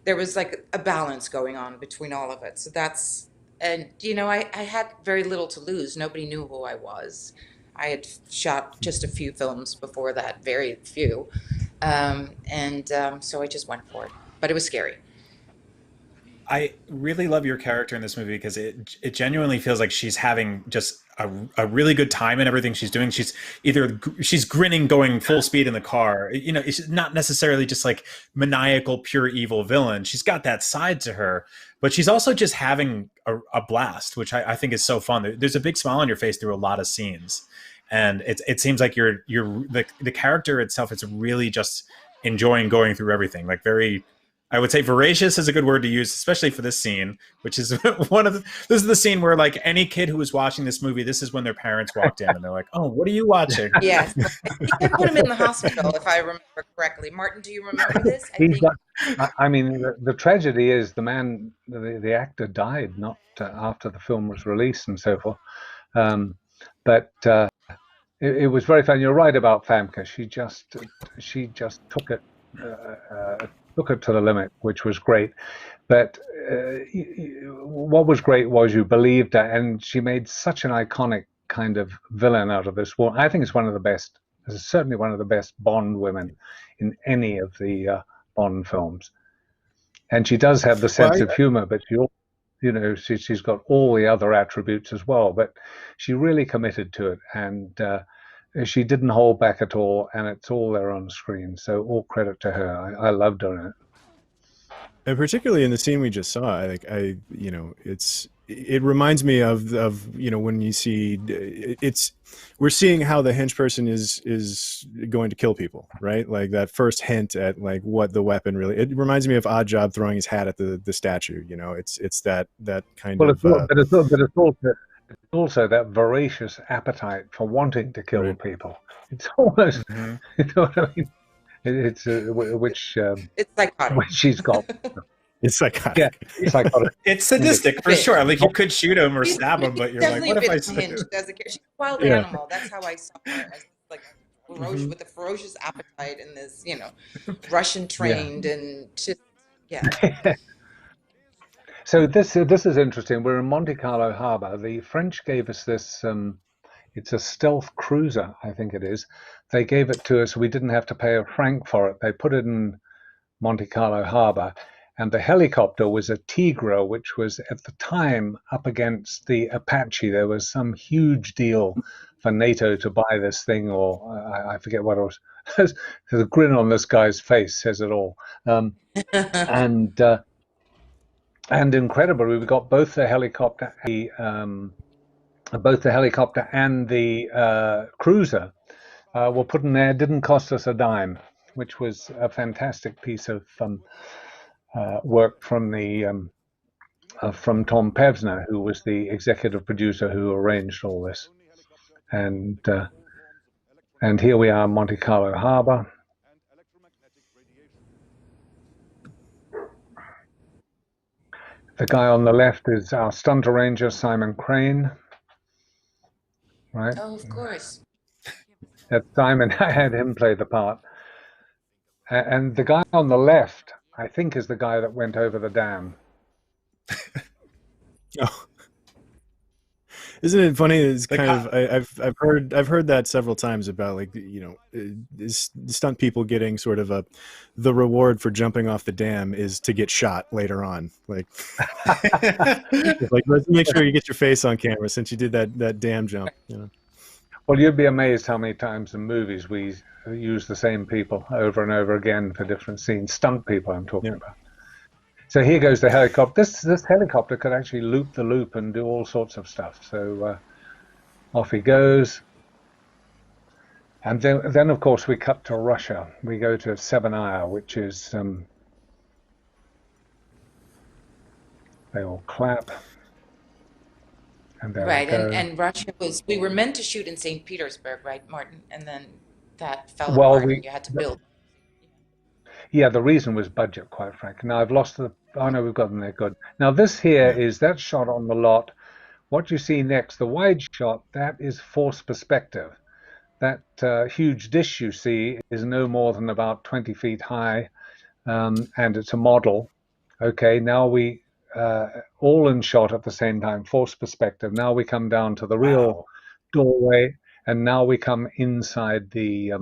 there was like a balance going on between all of it. So that's, and, you know, I had very little to lose. Nobody knew who I was. I had shot just a few films before that, very few, so I just went for it. But it was scary. I really love your character in this movie because it genuinely feels like she's having just a really good time in everything she's doing. She's grinning, going full speed in the car. You know, it's not necessarily just like maniacal, pure evil villain. She's got that side to her, but she's also just having a blast, which I think is so fun. There's a big smile on your face through a lot of scenes, and it seems like the character itself is really just enjoying going through everything. Like, very, I would say voracious is a good word to use, especially for this scene, which is this is the scene where, like, any kid who was watching this movie, this is when their parents walked in and they're like, oh, what are you watching? Yes. They put him in the hospital, if I remember correctly. Martin, do you remember this? I mean, the tragedy is the actor died not after the film was released and so forth. But it was very fun. You're right about Famke. She just took it to the limit, which was great. But what was great was you believed her, and she made such an iconic kind of villain out of this. Well, I think it's one of the best. It's certainly one of the best Bond women in any of the Bond films. And she does have the sense of humor, but she's got all the other attributes as well. But she really committed to it, and she didn't hold back at all, and it's all there on the screen. So all credit to her. I loved her in it. And particularly in the scene we just saw, it reminds me of when you see we're seeing how the henchperson is going to kill people, right? Like that first hint at like what the weapon really. It reminds me of Oddjob throwing his hat at the statue. You know, it's that kind of. But it's also that voracious appetite for wanting to kill people. It's almost, you know what I mean? It's it's psychotic. Which she's got. It's psychotic. Yeah, it's psychotic. It's sadistic for sure. Like, you could shoot him or stab him, but you're like, what if I She's a wild animal. That's how I saw her, as like with a ferocious appetite, and this, you know, Russian trained and just So this is interesting. We're in Monte Carlo Harbor. The French gave us this. It's a stealth cruiser, I think it is. They gave it to us. We didn't have to pay a franc for it. They put it in Monte Carlo Harbor. And the helicopter was a Tigre, which was at the time up against the Apache. There was some huge deal for NATO to buy this thing, or I forget what it was. The grin on this guy's face says it all. And incredibly, we got both the helicopter, and the cruiser were put in there. Didn't cost us a dime, which was a fantastic piece of work from from Tom Pevsner, who was the executive producer who arranged all this. And here we are in Monte Carlo Harbor. The guy on the left is our stunt arranger, Simon Crane. Right? Oh, of course. Simon, I had him play the part. And the guy on the left, I think, is the guy that went over the dam. Oh. Isn't it funny? It's kind of I've heard that several times about, like, you know, stunt people getting sort of the reward for jumping off the dam is to get shot later on. Like, like, let's make sure you get your face on camera since you did that dam jump. You know. Well, you'd be amazed how many times in movies we use the same people over and over again for different scenes. Stunt people, I'm talking about. So here goes the helicopter. This helicopter could actually loop the loop and do all sorts of stuff. So off he goes. And then of course, we cut to Russia. We go to Severnaya, which is... they all clap. And right, and Russia was... We were meant to shoot in St. Petersburg, right, Martin? And then that fell apart and you had to build. Yeah, the reason was budget, quite frankly. Now I've lost the... Oh, no, we've got them there. Good. Now this here is that shot on the lot. What you see next, the wide shot, that is forced perspective. That huge dish you see is no more than about 20 feet high, and it's a model. Okay, now we... all in shot at the same time, forced perspective. Now we come down to the real doorway, and now we come inside the...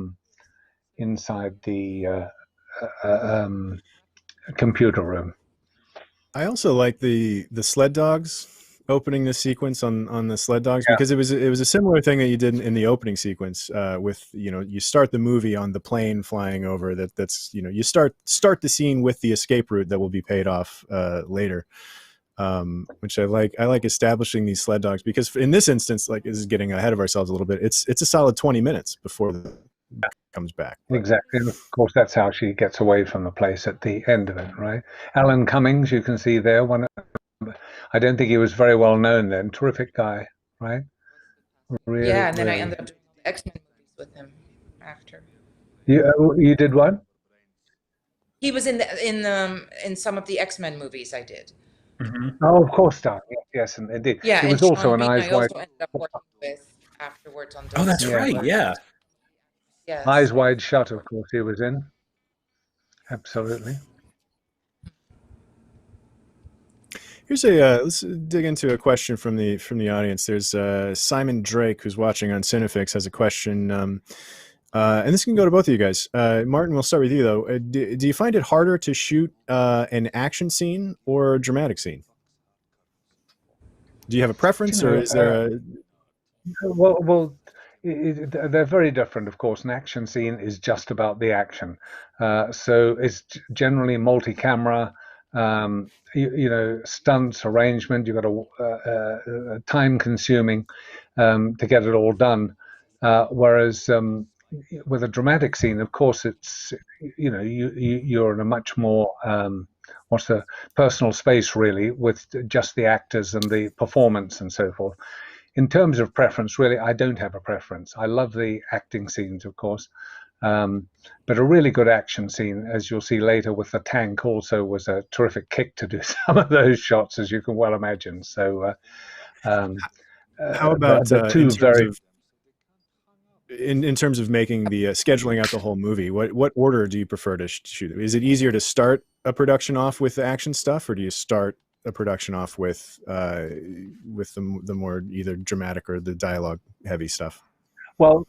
computer room. I also like the sled dogs opening the sequence on the sled dogs, because it was a similar thing that you did in the opening sequence with, you know, you start the movie on the plane flying over that's you know, you start the scene with the escape route that will be paid off later, which I like establishing these sled dogs, because in this instance, like, this is getting ahead of ourselves a little bit, it's a solid 20 minutes before comes back. Exactly. And of course, that's how she gets away from the place at the end of it, right? Alan Cummings, you can see there. I don't think he was very well known then. Terrific guy, right? Really, yeah, and then I ended up doing X-Men movies with him after. You did what? He was in some of the X-Men movies I did. Mm-hmm. Oh, of course, Don. Yes, and indeed. Yeah, he was and also an Eyes I Wide. also ended up working with afterwards on. Oh, that's right. Yeah. Yes. Eyes Wide Shut, of course, he was in. Absolutely. Here's let's dig into a question from the audience. There's Simon Drake, who's watching on Cinefix, has a question, and this can go to both of you guys. Martin, we'll start with you though. Do you find it harder to shoot an action scene or a dramatic scene? Do you have a preference, or is there a... Well, they're very different, of course. An action scene is just about the action, so it's generally multi-camera. You know, stunts, arrangement. You've got a time-consuming to get it all done. Whereas with a dramatic scene, of course, it's, you know, you're in a much more what's the personal space, really, with just the actors and the performance and so forth. In terms of preference, really, I don't have a preference. I love the acting scenes, of course. But a really good action scene, as you'll see later with the tank, also was a terrific kick to do some of those shots, as you can well imagine. So how about in terms of making the scheduling out the whole movie, what order do you prefer to shoot? Is it easier to start a production off with the action stuff, or do you start a production off with the more either dramatic or the dialogue heavy stuff? Well,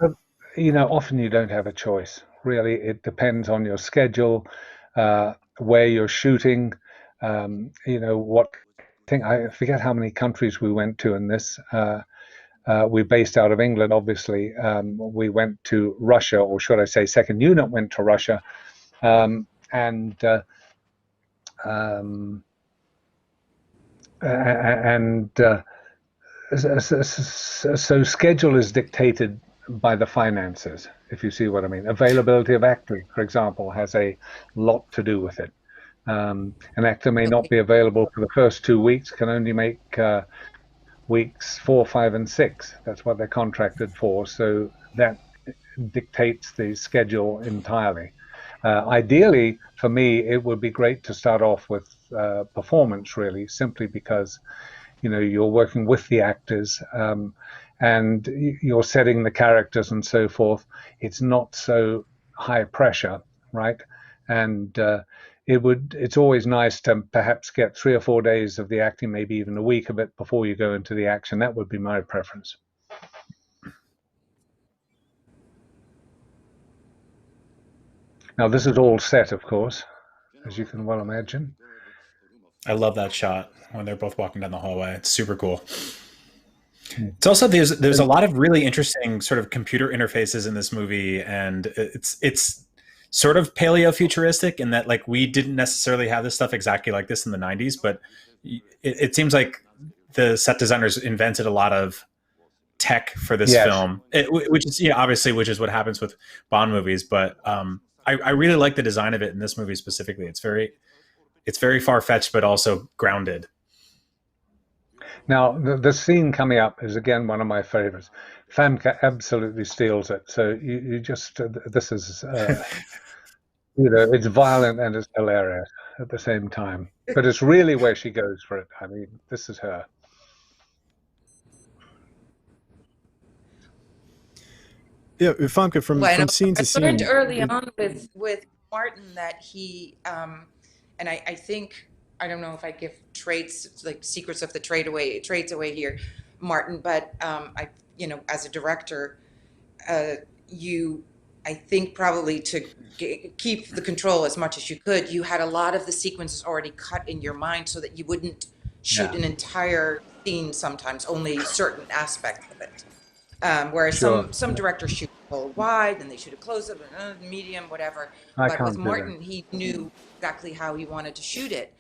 you know, often you don't have a choice. Really, it depends on your schedule, where you're shooting. You know, what thing? I forget how many countries we went to in this. We're based out of England, obviously. We went to Russia, or should I say, second unit went to Russia, so schedule is dictated by the finances, if you see what I mean. Availability of actors, for example, has a lot to do with it. An actor may not be available for the first 2 weeks, can only make weeks 4, 5, and 6. That's what they're contracted for. So that dictates the schedule entirely. Ideally, for me, it would be great to start off with performance, really, simply because, you know, you're working with the actors, and you're setting the characters and so forth. It's not so high pressure, right? And it's always nice to perhaps get 3 or 4 days of the acting, maybe even a week of it before you go into the action. That would be my preference. Now, this is all set, of course, as you can well imagine. I love that shot when they're both walking down the hallway. It's super cool. It's also there's a lot of really interesting sort of computer interfaces in this movie, and it's sort of paleo-futuristic in that, like, we didn't necessarily have this stuff exactly like this in the 90s, but it seems like the set designers invented a lot of tech for this film, which is, yeah, obviously, which is what happens with Bond movies. But I really like the design of it in this movie specifically. It's very far-fetched, but also grounded. Now, the scene coming up is, again, one of my favorites. Famke absolutely steals it. So you just, this is, you know, it's violent and it's hilarious at the same time. But it's really where she goes for it. I mean, this is her. Yeah, Famke, from scene to scene. I learned early on with Martin that he, and I think, I don't know if I give traits, like secrets of the traits away here, Martin, but you know, as a director, I think probably to keep the control as much as you could, you had a lot of the sequences already cut in your mind so that you wouldn't shoot an entire scene sometimes, only certain aspects of it. Whereas some directors shoot whole wide, and they shoot a close-up, medium, whatever. But with Martin, he knew exactly how he wanted to shoot it.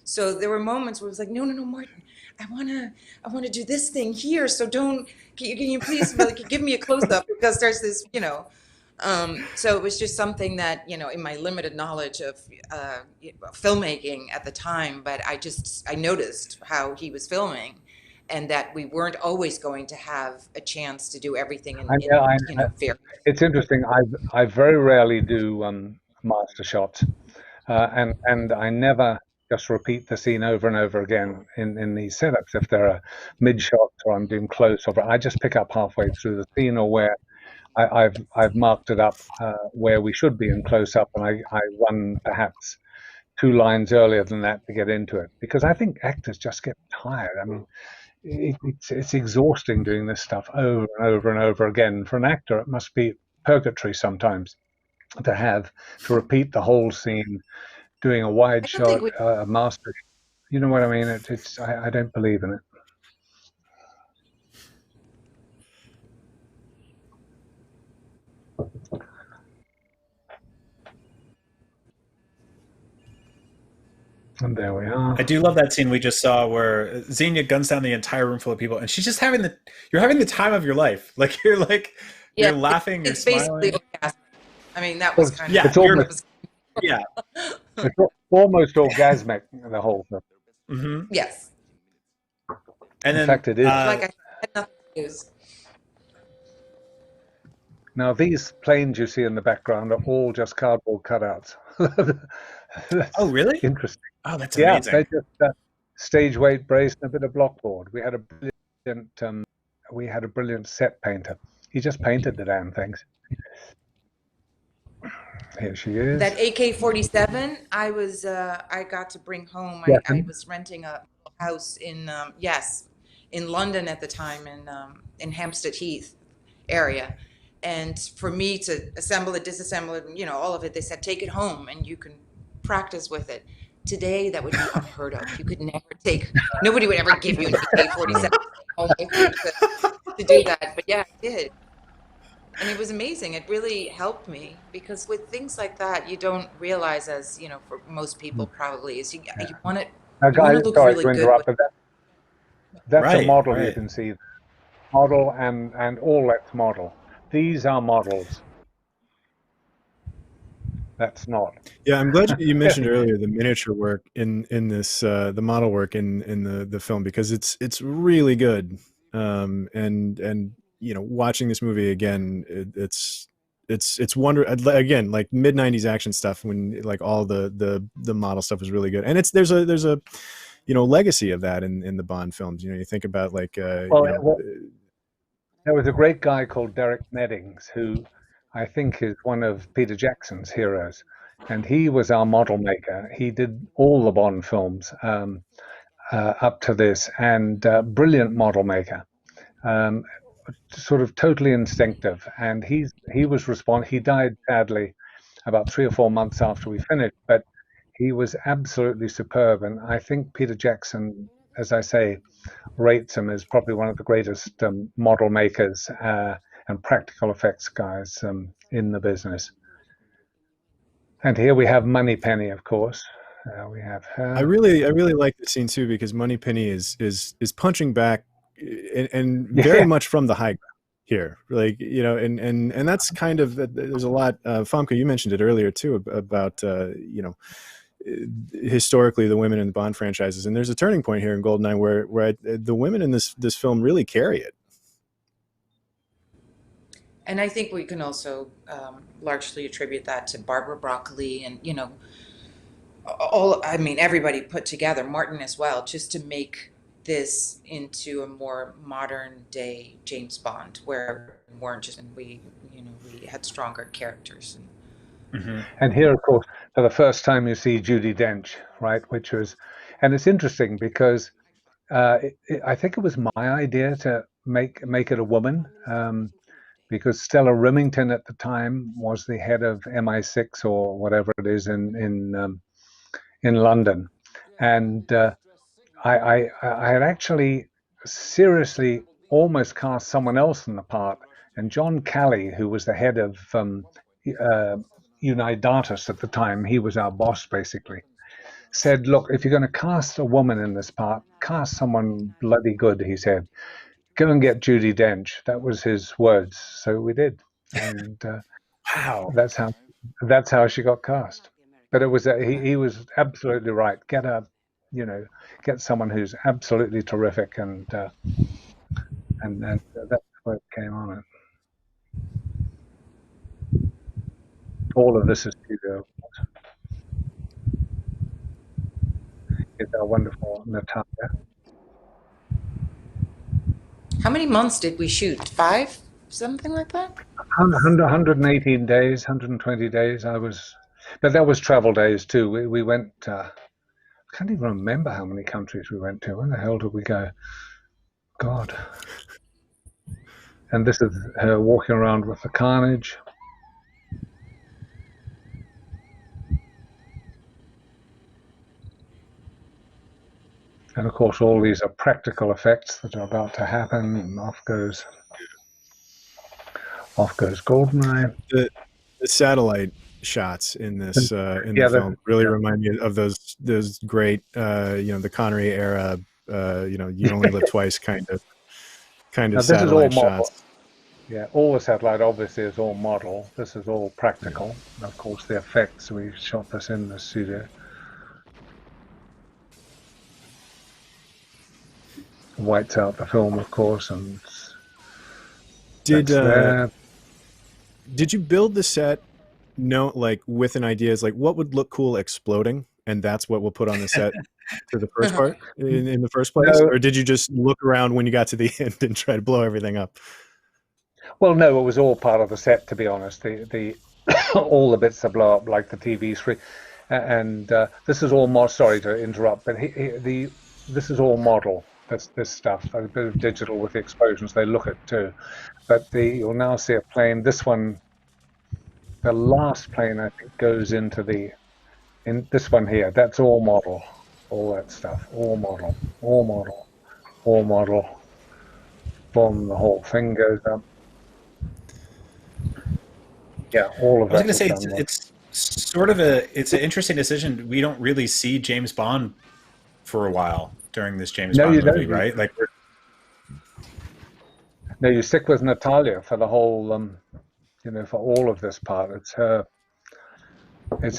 So there were moments where it was like, no, Martin, I wanna do this thing here. So can you please give me a close-up, because there's this, you know. So it was just something that, you know, in my limited knowledge of filmmaking at the time, but I noticed how he was filming, and that we weren't always going to have a chance to do everything fair. It's interesting. I very rarely do master shots, and I never just repeat the scene over and over again in these setups. If there are mid shots or I'm doing close over, I just pick up halfway through the scene, or where I've marked it up where we should be in close up, and I run perhaps 2 lines earlier than that to get into it, because I think actors just get tired. I mean, it's exhausting doing this stuff over and over and over again. For an actor, it must be purgatory sometimes to repeat the whole scene, doing a wide shot, a master. You know what I mean? I don't believe in it. And there we are. I do love that scene we just saw where Xenia guns down the entire room full of people, and she's just having the time of your life. Like, you're laughing, you're smiling. Basically orgasmic. I mean, that was kind of... It's almost orgasmic, the whole thing. Mm-hmm. Yes. And in fact, it is. Like I had nothing to use. Now, these planes you see in the background are all just cardboard cutouts. Oh, really? Interesting. Oh, that's amazing. Yeah, they just stage weight brace and a bit of blockboard. We had a brilliant set painter. He just painted the damn things. Here she is. That AK-47, I got to bring home. I was renting a house in London at the time, in Hampstead Heath area. And for me to assemble it, disassemble it, and, you know, all of it, they said, take it home and you can practice with it. Today, that would be unheard of. You could never nobody would ever give you an AK-47 to do that. But yeah, I did. And it was amazing. It really helped me, because with things like that, you don't realize, as, you know, for most people probably, is you want it. Now, guys, look sorry really to interrupt, but that's right, a model right. You can see. Model and all that's model. These are models. That's not. Yeah, I'm glad you mentioned earlier the miniature work in this, the model work in the film, because it's really good. And you know, watching this movie again, it's wonder again, like mid 90s action stuff when like all the model stuff is really good. And there's a legacy of that in the Bond films. You think about like there was a great guy called Derek Neddings who I think is one of Peter Jackson's heroes, and he was our model maker. He did all the Bond films up to this, and brilliant model maker, sort of totally instinctive. And he died sadly about 3 or 4 months after we finished, but he was absolutely superb. And I think Peter Jackson, as I say, rates him as probably one of the greatest model makers and practical effects guys in the business. And here we have Moneypenny, of course. We have her. I really like this scene too, because Moneypenny is punching back and very much from the high ground here, like and that's kind of, there's a lot. Famke, you mentioned it earlier too about historically the women in the Bond franchises, and there's a turning point here in GoldenEye where the women in this film really carry it. And I think we can also largely attribute that to Barbara Broccoli and everybody put together, Martin as well, just to make this into a more modern day James Bond, where we weren't just, we had stronger characters. And here, of course, for the first time you see Judi Dench, right? And it's interesting because I think it was my idea to make it a woman, because Stella Remington at the time was the head of MI6 or whatever it is in London, and I had actually seriously almost cast someone else in the part, and John Calley, who was the head of Unidatus at the time, he was our boss basically, said, look, if you're going to cast a woman in this part, cast someone bloody good, he said. Go and get Judi Dench. That was his words. So we did, and wow, that's how she got cast. But it was he was absolutely right. Get someone who's absolutely terrific, and that's where it came on. All of this is studio. It's our wonderful Natalia. How many months did we shoot? 5? Something like that? 118 days, 120 days. But that was travel days too. We went, I can't even remember how many countries we went to. Where the hell did we go? God. And this is her walking around with the carnage. And of course, all these are practical effects that are about to happen. And off goes GoldenEye. The satellite shots in this the film really remind me of those great the Connery era you only live twice kind of satellite shots. Yeah, all the satellite obviously is all model. This is all practical. And of course, the effects, we shot this in the studio. Whites out the film, of course, and did you build the set with an idea as like what would look cool exploding, and that's what we'll put on the set for the first part in the first place? No. Or did you just look around when you got to the end and try to blow everything up? Well, no, it was all part of the set, to be honest. The all the bits that blow up, like the TV screen, and this is all sorry to interrupt, but this is all model. This stuff, a bit of digital with the explosions they look at too. But you'll now see a plane. This one, the last plane, I think, goes into in this one here. That's all model, all that stuff, all model. Boom, the whole thing goes up. Yeah, all of that. I was going to say it's sort of it's an interesting decision. We don't really see James Bond for a while during this James Bond movie, right? Like, no, you stick with Natalia for the whole, for all of this part. It's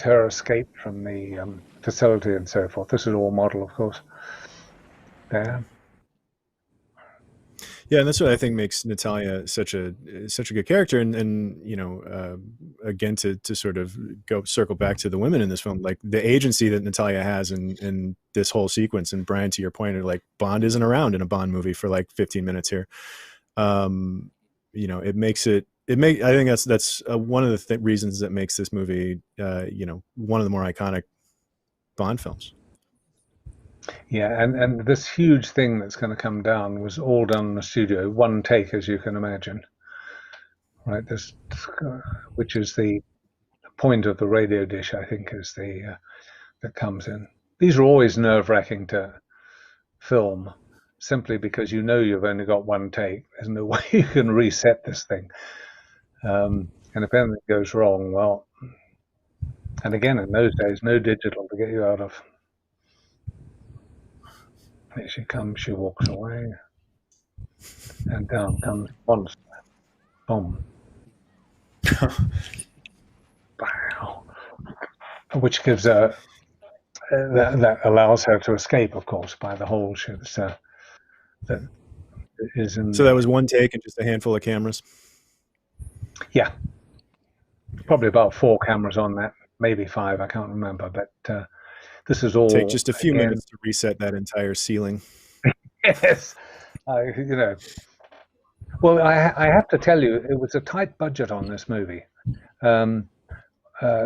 her escape from the facility and so forth. This is all model, of course. There. Yeah, and that's what I think makes Natalia such a good character. And again, to sort of circle back to the women in this film, like the agency that Natalia has in this whole sequence. And Brian, to your point, like Bond isn't around in a Bond movie for like 15 minutes here. It makes it. I think that's one of the reasons that makes this movie, one of the more iconic Bond films. Yeah, and this huge thing that's going to come down was all done in the studio, one take, as you can imagine. Right, this, which is the point of the radio dish, I think, is that comes in. These are always nerve-wracking to film, simply because you've only got one take. There's no way you can reset this thing. And if anything goes wrong, well, and again, in those days, no digital to get you out of. Here she comes, she walks away, and down comes monster. Boom. Wow. Which gives her, that allows her to escape, of course, by the hole that is in. So that was one take and just a handful of cameras? Yeah. Probably about 4 cameras on that, maybe 5, I can't remember, but this is all. Take just a few minutes to reset that entire ceiling. Yes. Well, I have to tell you, it was a tight budget on this movie,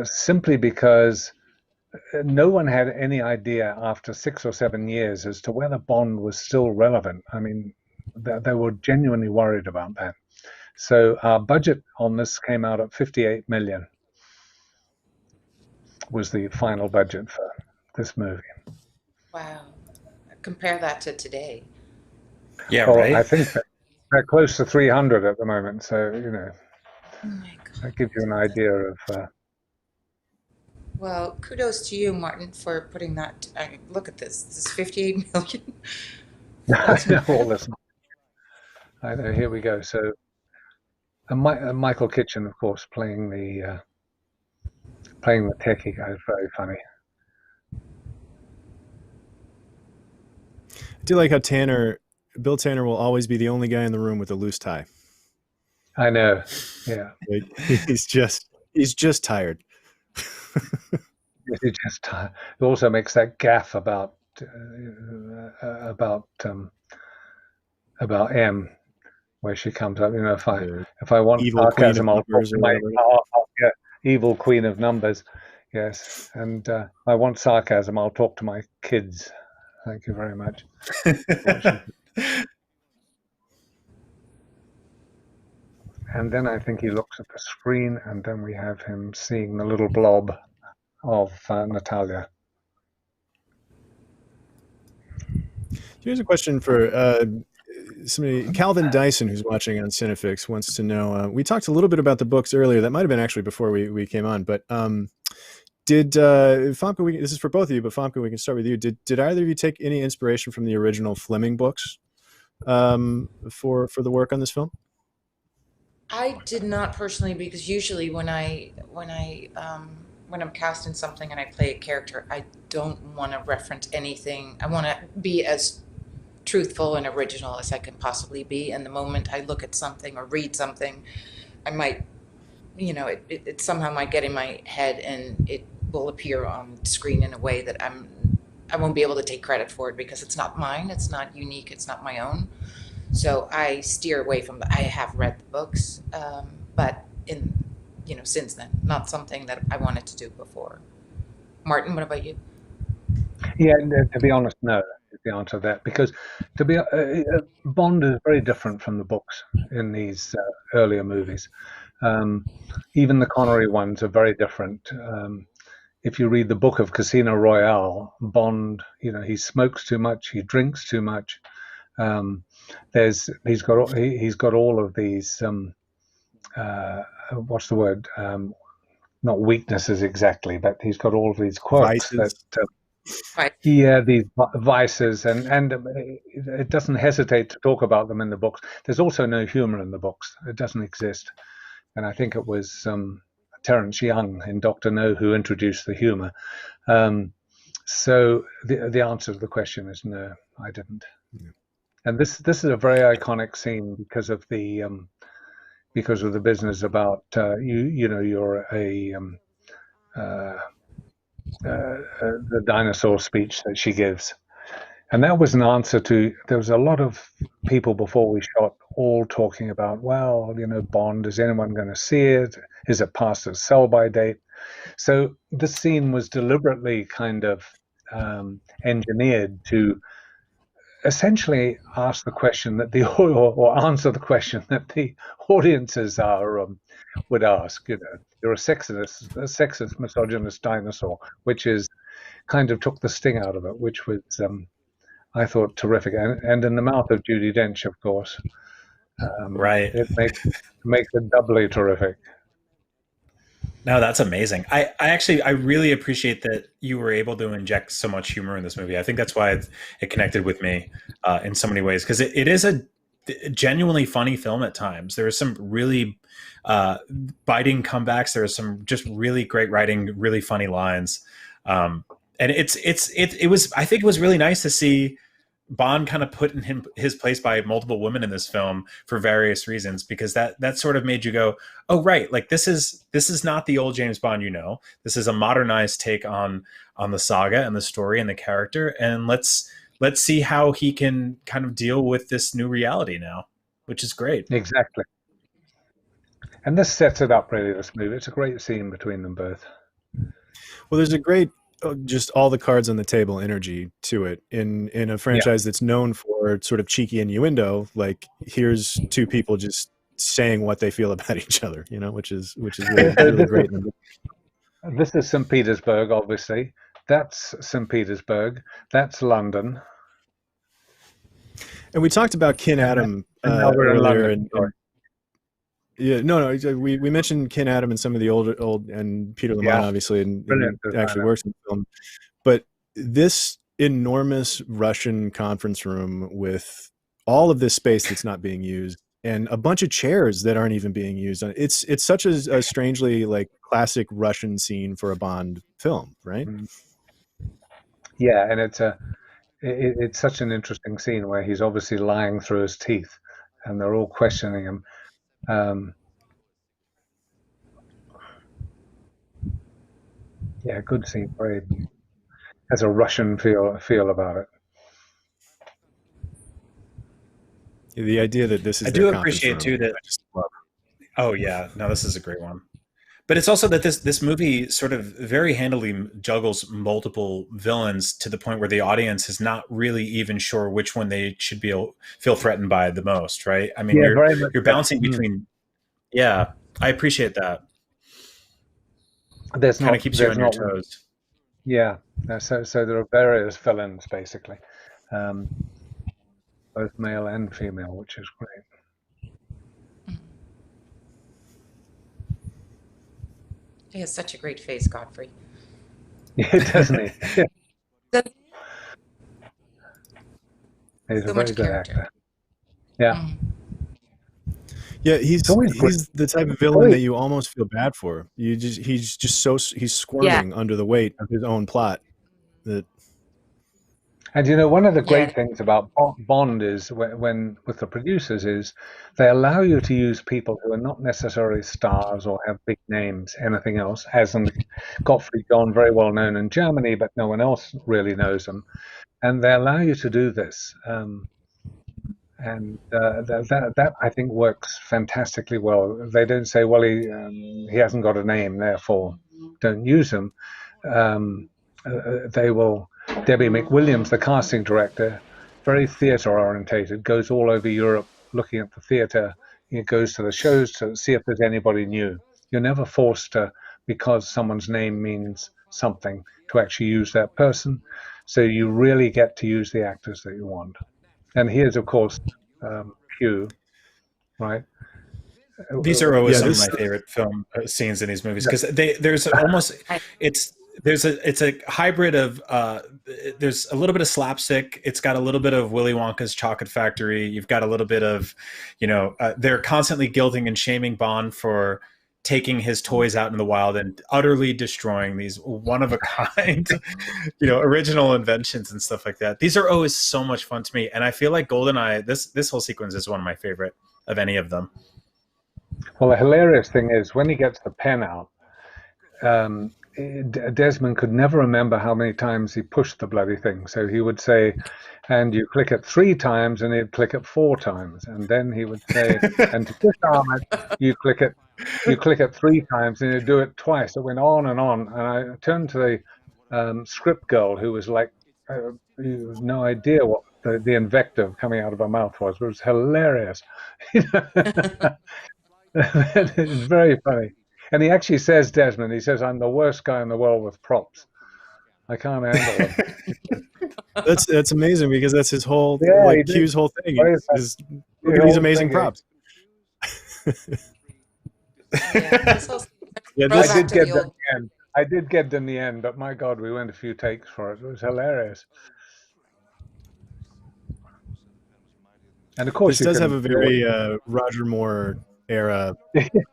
simply because no one had any idea after 6 or 7 years as to whether Bond was still relevant. I mean, they were genuinely worried about that. So our budget on this came out at 58 million. Was the final budget for this movie. Wow. Compare that to today. Yeah, well, right. I think they're close to 300 at the moment, so Oh my God. that gives you an idea of. Well, kudos to you, Martin, for putting that. Look at this. This is 58 million. I know all this. I know. Here we go. So, Michael Kitchen, of course, playing the techie guy is very funny. I do like how Bill Tanner will always be the only guy in the room with a loose tie. I know. Yeah. Like, he's just tired. He's just tired. He also makes that gaffe about M, where she comes up. If I want sarcasm, I'll talk to my evil queen of numbers. Yes, and I want sarcasm, I'll talk to my kids. Thank you very much. And then I think he looks at the screen, and then we have him seeing the little blob of Natalia. Here's a question for somebody. Calvin Dyson, who's watching on Cinefix, wants to know, we talked a little bit about the books earlier. That might have been actually before we came on, but did Famke, this is for both of you, but Famke, we can start with you. Did either of you take any inspiration from the original Fleming books for the work on this film? I did not personally, because usually when I'm cast in something and I play a character, I don't want to reference anything. I want to be as truthful and original as I can possibly be. And the moment I look at something or read something, I might, it somehow might get in my head and it will appear on screen in a way that I won't be able to take credit for it because it's not mine, it's not unique, it's not my own. So I steer away from I have read the books, but since then, not something that I wanted to do before. Martin, what about you? Yeah, to be honest, no is the answer to that, because Bond is very different from the books in these earlier movies. Even the Connery ones are very different. If you read the book of Casino Royale, Bond, he smokes too much, he drinks too much. He's got all of these what's the word? Not weaknesses exactly, but he's got all of these quirks these vices, and it doesn't hesitate to talk about them in the books. There's also no humor in the books; it doesn't exist. And I think it was Terence Young in Dr. No who introduced the humor. So the answer to the question is no, I didn't. And this is a very iconic scene because of the business about you're the dinosaur speech that she gives. And that was an answer to, there was a lot of people before we shot all talking about, well, Bond, is anyone going to see it? Is it past its sell-by date? So this scene was deliberately kind of engineered to essentially ask the question that or answer the question that the audiences would ask. You're a sexist, misogynist dinosaur, which is kind of took the sting out of it, which was I thought terrific, and in the mouth of Judi Dench, of course. Right. It makes it doubly terrific. No, that's amazing. I really appreciate that you were able to inject so much humor in this movie. I think that's why it connected with me in so many ways, because it is a genuinely funny film at times. There are some really biting comebacks. There are some just really great writing, really funny lines, and it was. I think it was really nice to see Bond kind of put in his place by multiple women in this film for various reasons, because that sort of made you go, oh right, like this is not the old James Bond, this is a modernized take on the saga and the story and the character, and let's see how he can kind of deal with this new reality now, which is great. Exactly. And this sets it up really, this movie. It's a great scene between them both. Well, there's a great just all the cards on the table energy to it in a franchise that's known for sort of cheeky innuendo. Like, here's two people just saying what they feel about each other, which is really great. This is St. Petersburg, obviously. That's St. Petersburg. That's London. And we talked about Ken Adam earlier. We mentioned Ken Adam and some of the old and Peter Lamont, obviously, and actually works in film. But this enormous Russian conference room with all of this space that's not being used and a bunch of chairs that aren't even being used. It's such a strangely like classic Russian scene for a Bond film, right? Yeah, and it's such an interesting scene where he's obviously lying through his teeth, and they're all questioning him. Yeah, good scene. Very has a Russian feel about it. The idea that this is I do appreciate too that. Oh yeah, no, this is a great one. But it's also that this movie sort of very handily juggles multiple villains to the point where the audience is not really even sure which one they should feel threatened by the most, right? I mean, you're bouncing between. Yeah, I appreciate that. Kind of keeps you on your toes. Yeah, so there are various villains basically, both male and female, which is great. He has such a great face, Godfrey. Yeah, doesn't he? He's so a much very good character. actor. Yeah. Yeah, he's the type of villain that you almost feel bad for. He's squirming under the weight of his own plot. And one of the great things about Bond is when with the producers is they allow you to use people who are not necessarily stars or have big names, anything else, as in Gottfried John, very well known in Germany, but no one else really knows him. And they allow you to do this. And that I think works fantastically well. They don't say, well, he hasn't got a name, therefore don't use him. They will. Debbie McWilliams, the casting director, very theatre orientated, goes all over Europe looking at the theatre. He goes to the shows to see if there's anybody new. You're never forced to, because someone's name means something, to actually use that person. So you really get to use the actors that you want. And here's, of course, Hugh, right? These are always some of my favorite film scenes in these movies, because there's almost it's a hybrid of there's a little bit of slapstick. It's got a little bit of Willy Wonka's Chocolate Factory. You've got a little bit of, they're constantly guilting and shaming Bond for taking his toys out in the wild and utterly destroying these one-of-a-kind, original inventions and stuff like that. These are always so much fun to me, and I feel like GoldenEye, this whole sequence is one of my favorite of any of them. Well, the hilarious thing is when he gets the pen out, Desmond could never remember how many times he pushed the bloody thing. So he would say, and you click it 3 times, and he'd click it 4 times. And then he would say, and to disarm it, you click it 3 times, and he'd do it twice. It went on. And I turned to the script girl, who was like, you have no idea what the invective coming out of her mouth was. It was hilarious. It's very funny. And he actually says, Desmond, he says, I'm the worst guy in the world with props. I can't handle them. That's amazing, because that's his whole, Q's whole thing. Is look at these amazing props. I did get it in the end, but my God, we went a few takes for it. It was hilarious. And of course, this does have a very Roger Moore era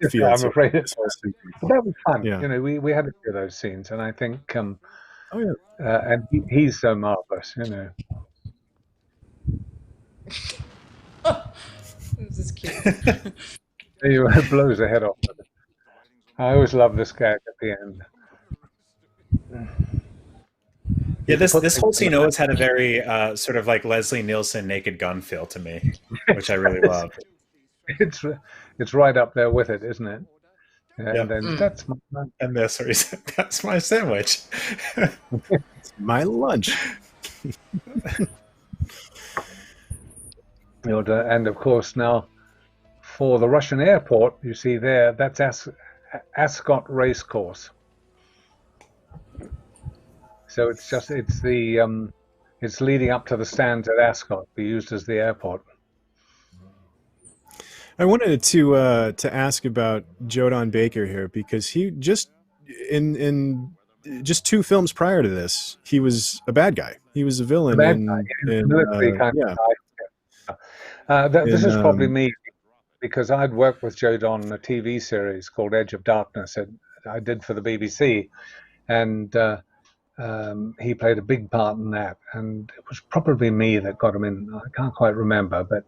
feel. I'm afraid it's that was fun. Yeah. We had a few of those scenes, and I think and he's so marvelous, This is cute. He blows the head off. I always love this gag at the end. Yeah, this whole scene always had a very sort of like Leslie Nielsen Naked Gun feel to me, which I really love. It's right up there with it, isn't it? And then that's my and that's my sandwich. It's my lunch. And of course now, for the Russian airport, you see there, that's Ascot Racecourse. So it's leading up to the stands at Ascot, be used as the airport. I wanted to ask about Jodan Baker here, because he just in just 2 films prior to this, he was a bad guy. He was a villain. This is probably me, because I'd worked with Jodan on a TV series called Edge of Darkness that I did for the BBC, and he played a big part in that. And it was probably me that got him in. I can't quite remember, but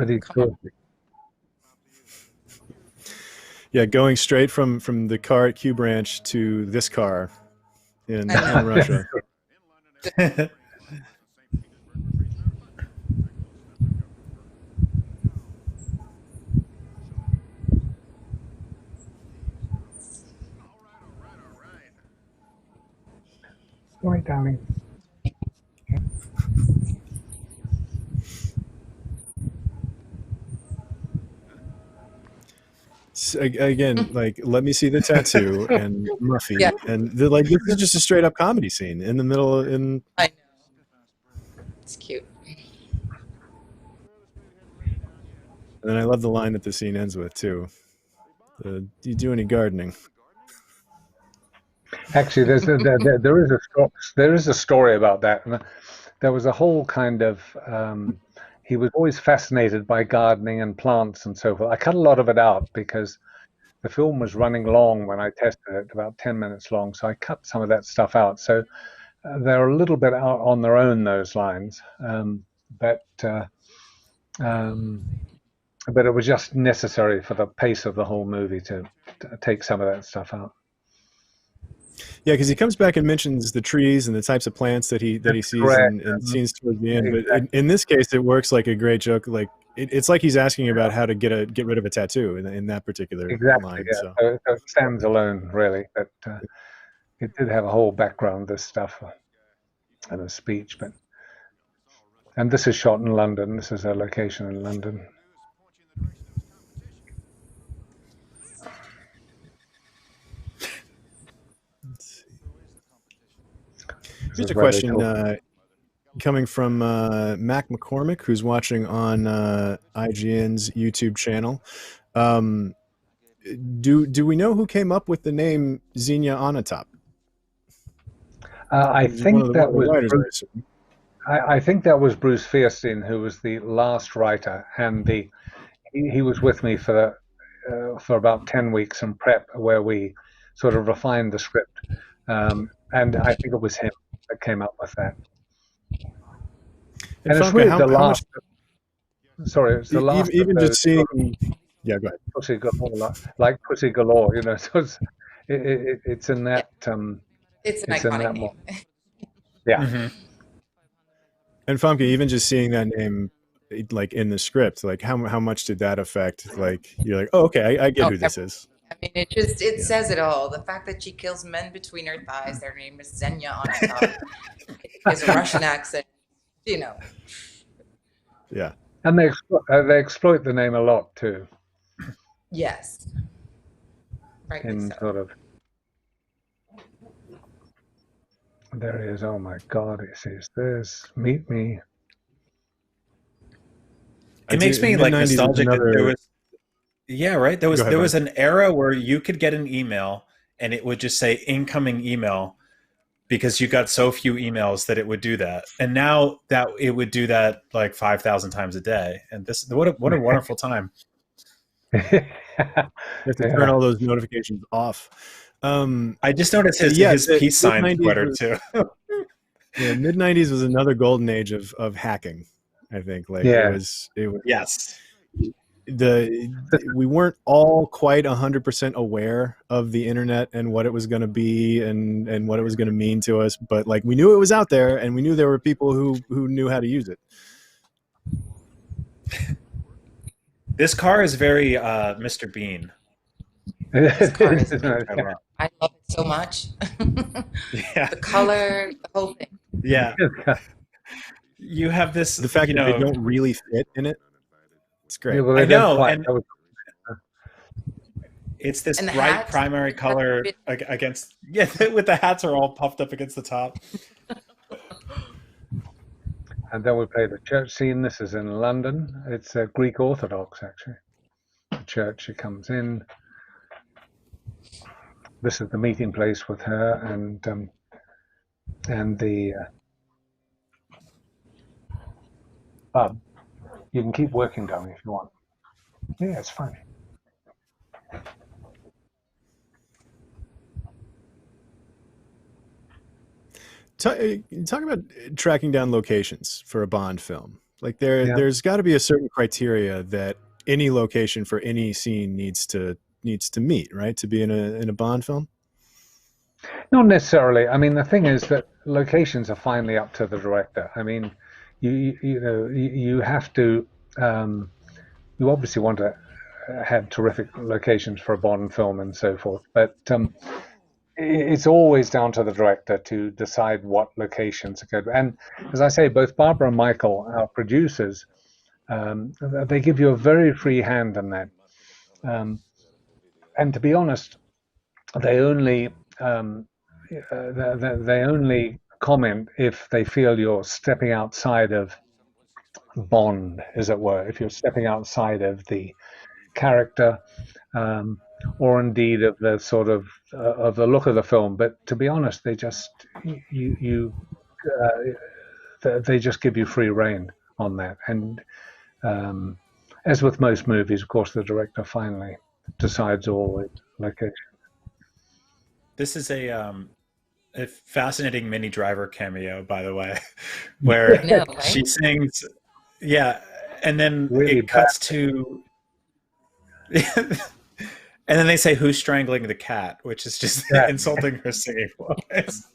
he's good. Yeah, going straight from the car at Q Branch to this car in Russia. Sorry, darling. Again, like, let me see the tattoo and Muffy, and this is just a straight up comedy scene in the middle. I know, it's cute. And then I love the line that the scene ends with too. Do you do any gardening? Actually, there is a story about that, and there was a whole kind of. He was always fascinated by gardening and plants and so forth. I cut a lot of it out because the film was running long when I tested it, about 10 minutes long. So I cut some of that stuff out. So they're a little bit out on their own, those lines. But it was just necessary for the pace of the whole movie to take some of that stuff out. Yeah, because he comes back and mentions the trees and the types of plants that he sees in scenes towards the end. But in this case, it works like a great joke. Like it's like he's asking about how to get rid of a tattoo in that particular line. Yeah. So it stands alone, really. But it did have a whole background, this stuff, and a speech. And this is shot in London. This is a location in London. Here's a question coming from Mac McCormick, who's watching on IGN's YouTube channel. Do we know who came up with the name Xenia Onatopp? I think that was Bruce Fierstein, who was the last writer, and he was with me for about 10 weeks in prep, where we sort of refined the script, and I think it was him that came up with that. And it's really the last. Sorry, it's the last. Even just seeing. Yeah, go ahead. Pussy galore, like Pussy Galore, you know. So it's in that. It's an iconic name. Yeah. Mm-hmm. And Famke, even just seeing that name, like in the script, like how much did that affect? Like you're like, oh, okay, I get who this is. I mean, it says it all. The fact that she kills men between her thighs. Their name is Xenia on the top. It's a Russian accent, you know. Yeah. And they exploit the name a lot too. Yes. Right. In sort of. There he is. Oh my God! He says, "There's meet me." It makes me like nostalgic. There was, yeah, right. There was an era where you could get an email and it would just say incoming email, because you got so few emails that it would do that. And now that it would do that like 5,000 times a day. And this, what a wonderful time. You have to turn all those notifications off. I just noticed his peace sign sweater too. Yeah, mid-90s was another golden age of hacking. I think it was yes. We weren't all quite 100% aware of the internet and what it was going to be and what it was going to mean to us, but like we knew it was out there and we knew there were people who knew how to use it. This car is very Mr. Bean. I love it so much. Yeah. The color, the whole thing. Yeah. You have this. The fact that they don't really fit in it. It's great. Yeah, well, I know. And it's this bright primary color against. Yeah, with the hats are all puffed up against the top. And then we play the church scene. This is in London. It's a Greek Orthodox, actually. The church, she comes in. This is the meeting place with her and the pub. You can keep working, darling, if you want. Yeah, it's fine. Talk about tracking down locations for a Bond film. Like there's got to be a certain criteria that any location for any scene needs to meet, right? To be in a Bond film. Not necessarily. I mean, the thing is that locations are finally up to the director. I mean, you have to. You obviously want to have terrific locations for a Bond film and so forth, but it's always down to the director to decide what locations are good. And as I say, both Barbara and Michael, our producers, they give you a very free hand on that. And to be honest, they only comment if they feel you're stepping outside of Bond, as it were. If you're stepping outside of the character, or indeed of the sort of the look of the film. But to be honest, they just they just give you free rein on that. And as with most movies, of course, the director finally decides all the locations. This is a fascinating Minnie Driver cameo, by then where she sings, and then really it cuts to, and then they say, "Who's strangling the cat?" which is just insulting her singing voice.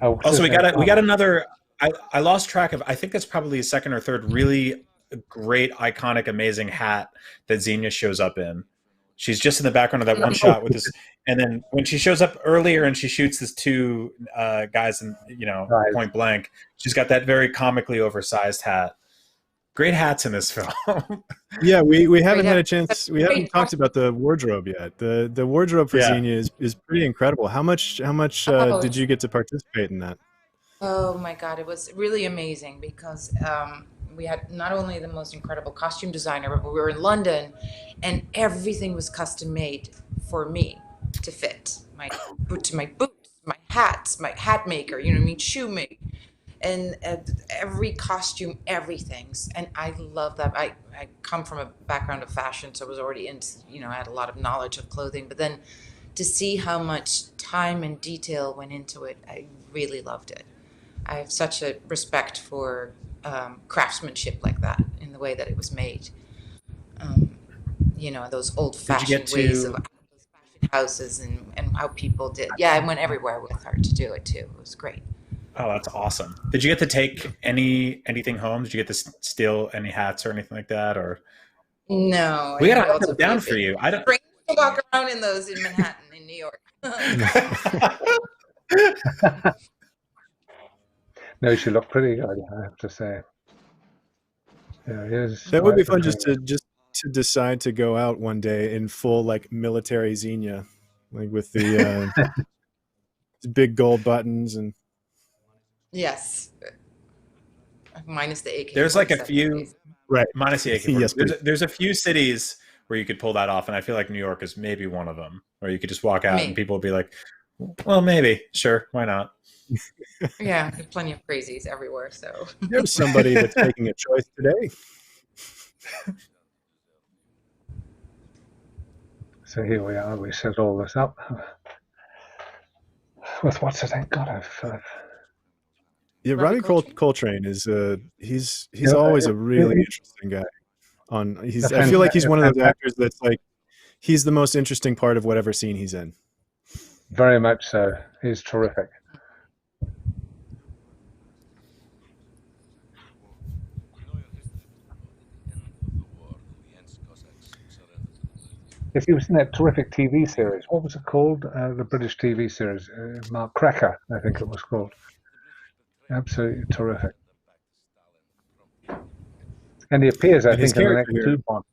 Also, we got another. I lost track of. I think it's probably a second or third really great, iconic, amazing hat that Xenia shows up in. She's just in the background of that one shot with this, and then when she shows up earlier and she shoots these two guys in point blank, she's got that very comically oversized hat. Great hats in this film. Yeah, we haven't had a chance. We haven't talked about the wardrobe yet. The wardrobe for Xenia is pretty incredible. How much did you get to participate in that? Oh my God, it was really amazing because we had not only the most incredible costume designer, but we were in London and everything was custom made for me to fit. My boots, my hats, my hat maker, shoe make. and every costume, everything's, and I love that. I come from a background of fashion, so I was already into, I had a lot of knowledge of clothing, but then to see how much time and detail went into it, I really loved it. I have such a respect for craftsmanship like that in the way that it was made. Those old-fashioned ways of fashion houses and how people did. Yeah, I went everywhere with her to do it too. It was great. Oh, that's awesome. Did you get to take anything home? Did you get to steal any hats or anything like that? Or no, we gotta hunt them down for you. I don't walk around in those in Manhattan, in New York. No, she looked pretty good, I have to say. Yeah, that would be fun just to decide to go out one day in full like military Xenia, like with the big gold buttons and. Yes. Minus the AK. There's like a few, right? Minus the AK. Yes, there's a few cities where you could pull that off, and I feel like New York is maybe one of them, where you could just walk out and people will be like, "Well, maybe, sure, why not?" Yeah, there's plenty of crazies everywhere. So there's somebody that's making a choice today. So here we are. We set all this up with what's it? Thank God, I've yeah, Robbie Coltrane is he's always a really interesting guy. I feel like he's one of those actors that's like he's the most interesting part of whatever scene he's in. Very much so. He's terrific. If he was in that terrific TV series, what was it called? The British TV series, Mark Cracker, I think it was called. Absolutely terrific. And he appears, I think, in the next two Bond.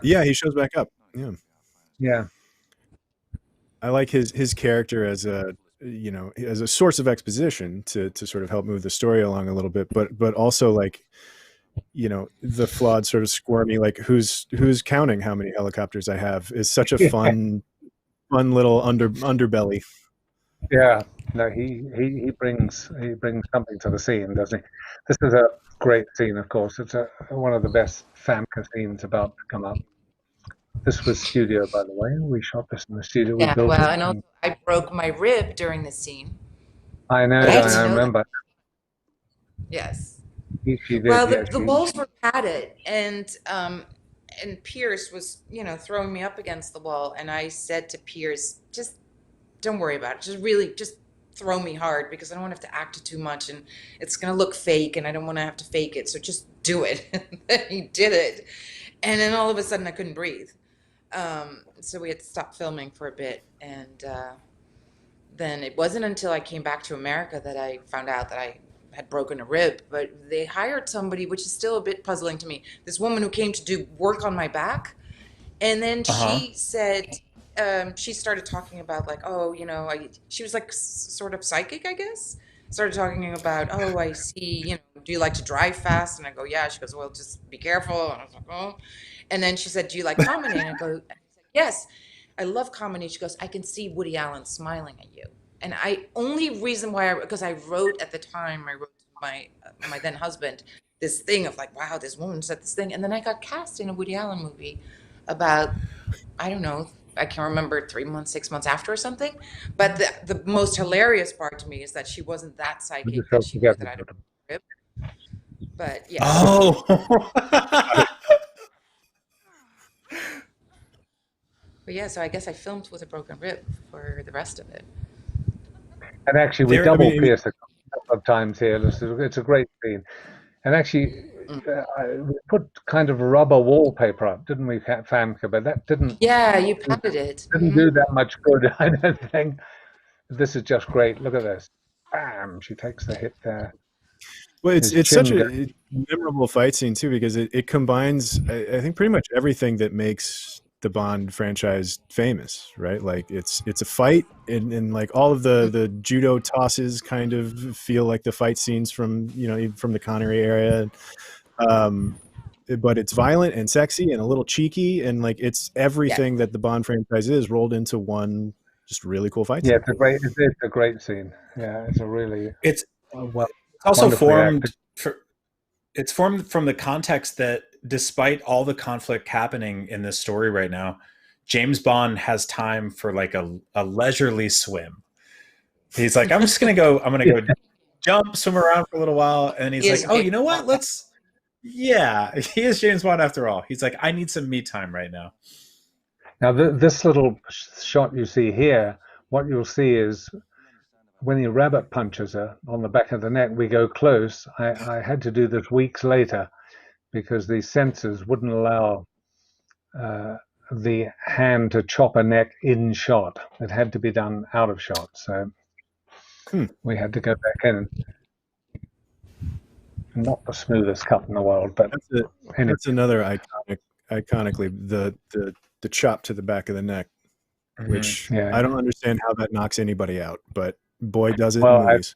Yeah, he shows back up. Yeah. Yeah. I like his character as a as a source of exposition to sort of help move the story along a little bit, but also like the flawed sort of squirmy like who's counting how many helicopters I have is such a fun little underbelly. Yeah, no, he brings something to the scene, doesn't he? This is a great scene, of course. It's one of the best Famke scenes about to come up. This was studio, by the way. We shot this in the studio. Yeah, well, and also I broke my rib during the scene. I know. I remember. Yes. She did, well, the walls were padded, and Pierce was, throwing me up against the wall, and I said to Pierce, just don't worry about it. Just throw me hard because I don't want to have to act it too much, and it's going to look fake, and I don't want to have to fake it. So just do it. And then he did it, and then all of a sudden I couldn't breathe. So we had to stop filming for a bit, and then it wasn't until I came back to America that I found out that I had broken a rib. But they hired somebody, which is still a bit puzzling to me, this woman who came to do work on my back, and then she said she started talking about like, she was like sort of psychic, I guess. Started talking about, I see, do you like to drive fast? And I go, yeah. She goes, well, just be careful. And I was like, oh. And then she said, do you like comedy? And I said, yes, I love comedy. She goes, I can see Woody Allen smiling at you. And only reason why, because I wrote at the time, I wrote to my then husband this thing of like, wow, this woman said this thing. And then I got cast in a Woody Allen movie about, I don't know, I can't remember, 3 months, 6 months after or something. But the most hilarious part to me is that she wasn't that psychic that she knew that I had a rib. But yeah. Oh. But yeah, so I guess I filmed with a broken rib for the rest of it. And actually, we double pierced a couple of times here. It's a great scene. And actually, we put kind of rubber wallpaper up, didn't we, Famke? But that didn't. Yeah, you padded it. Didn't do that much good, I don't think. This is just great. Look at this. Bam! She takes the hit there. Well, it's such a memorable fight scene too, because it combines, I think, pretty much everything that makes the Bond franchise famous, right? Like it's a fight, and like all of the judo tosses kind of feel like the fight scenes from the Connery era, but it's violent and sexy and a little cheeky, and like it's everything that the Bond franchise is rolled into one just really cool fight scene. Yeah, it's a great scene. Yeah, it's a really well, it's also wonderfully formed acted. it's formed from the context that despite all the conflict happening in this story right now, James Bond has time for like a leisurely swim. He's like, I'm going to go jump, swim around for a little while. And he's like, oh, you know what? He is James Bond after all. He's like, I need some me time right now. Now, this little shot you see here, what you'll see is when he rabbit punches her on the back of the neck, we go close. I had to do this weeks later because the sensors wouldn't allow the hand to chop a neck in shot. It had to be done out of shot. So we had to go back in. Not the smoothest cut in the world, but that's another iconically the chop to the back of the neck, which I don't understand how that knocks anybody out, but boy does it in movies.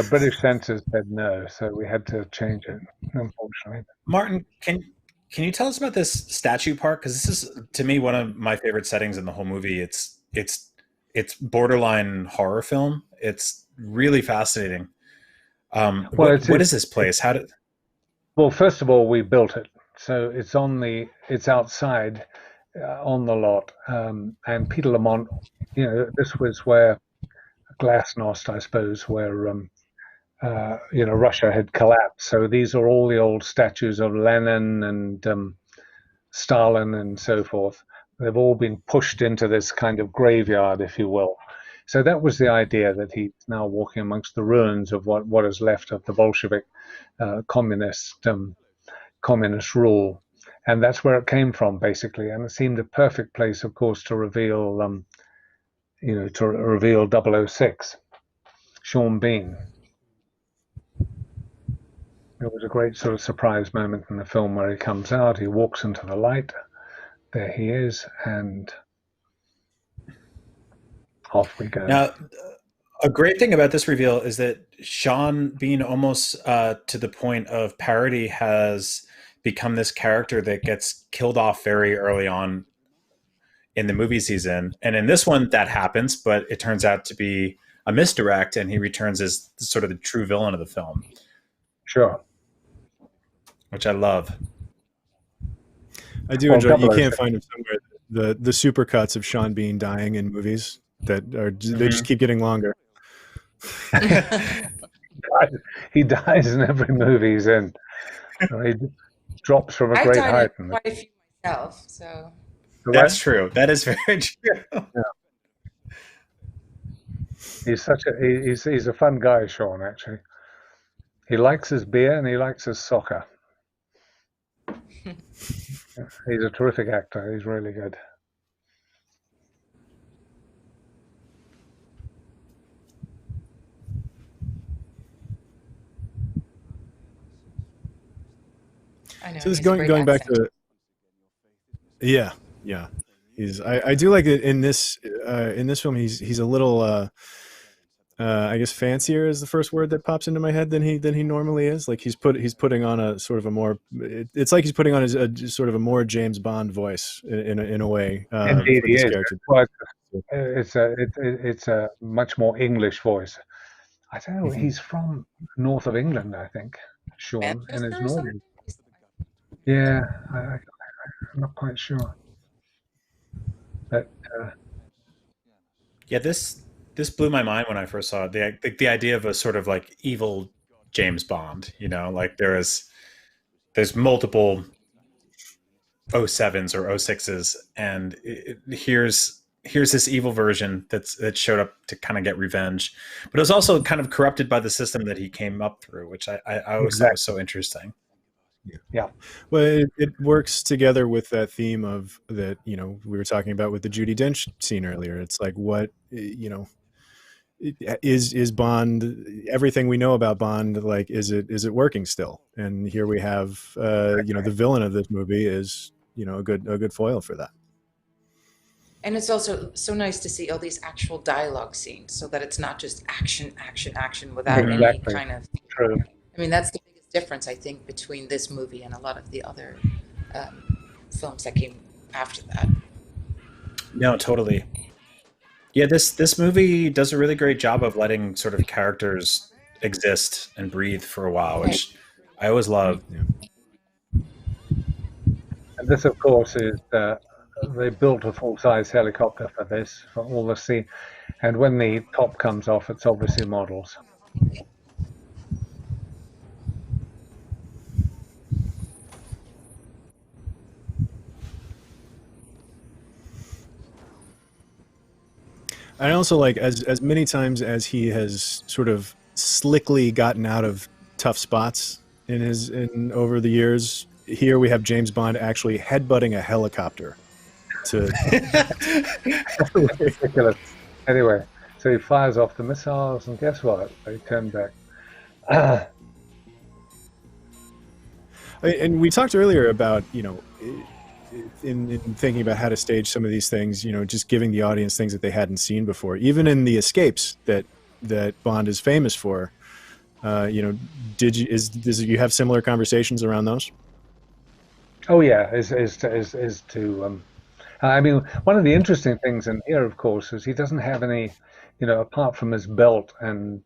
British censors said no, so we had to change it, unfortunately. Martin, can you tell us about this statue part? Because this is, to me, one of my favorite settings in the whole movie. It's borderline horror film. It's really fascinating. What is this place? Well, first of all, we built it, so it's outside on the lot, and Peter Lamont. This was where Glasnost, I suppose, where Russia had collapsed. So these are all the old statues of Lenin and Stalin and so forth. They've all been pushed into this kind of graveyard, if you will. So that was the idea, that he's now walking amongst the ruins of what is left of the Bolshevik communist rule, and that's where it came from, basically. And it seemed a perfect place, of course, to reveal, reveal 006, Sean Bean. It was a great sort of surprise moment in the film where he comes out, he walks into the light, there he is, and off we go. Now, a great thing about this reveal is that Sean Bean, almost to the point of parody, has become this character that gets killed off very early on in the movie season. And in this one, that happens, but it turns out to be a misdirect, and he returns as sort of the true villain of the film. Sure. Which I love. I do enjoy. You can't find him somewhere. The supercuts of Sean Bean dying in movies that are they just keep getting longer. He dies in every movie he's in. He drops from a great height. I've died quite a few myself, so. That's true. That is very true. Yeah. He's a fun guy, Sean. Actually, he likes his beer and he likes his soccer. He's a terrific actor. He's really good. I know. So this going back to, yeah. I do like it in this film. He's a little I guess fancier is the first word that pops into my head than he normally is. Like he's putting on a sort of a more, it's like he's putting on a sort of a more James Bond voice in a way. Indeed, he is. Well, it's a much more English voice. I don't know. He's from north of England, I think. Sean, and it's northern. Yeah, I'm not quite sure. But yeah, this blew my mind when I first saw it. The idea of a sort of like evil James Bond, like there's multiple 07s or 06s, and here's this evil version that showed up to kind of get revenge, but it was also kind of corrupted by the system that he came up through, which I always thought was so interesting. Yeah. Well, it works together with that theme of that, we were talking about with the Judi Dench scene earlier. It's like, what, is Bond, everything we know about Bond, like, is it working still? And here we have, the villain of this movie is, a good foil for that. And it's also so nice to see all these actual dialogue scenes, so that it's not just action without any kind of. True. I mean, that's the biggest difference, I think, between this movie and a lot of the other films that came after that. No, totally. Yeah, this movie does a really great job of letting sort of characters exist and breathe for a while, which I always loved. And this, of course, is they built a full-size helicopter for this, for all the scene. And when the top comes off, it's obviously models. I also like, as many times as he has sort of slickly gotten out of tough spots in over the years, here we have James Bond actually headbutting a helicopter. Ridiculous. Anyway, so he fires off the missiles, and guess what? They turn back. And we talked earlier about, you know, in thinking about how to stage some of these things, you know, just giving the audience things that they hadn't seen before. Even in the escapes that Bond is famous for, you know, did you have similar conversations around those? Oh yeah, is to I mean, one of the interesting things in here, of course, is he doesn't have any, you know, apart from his belt and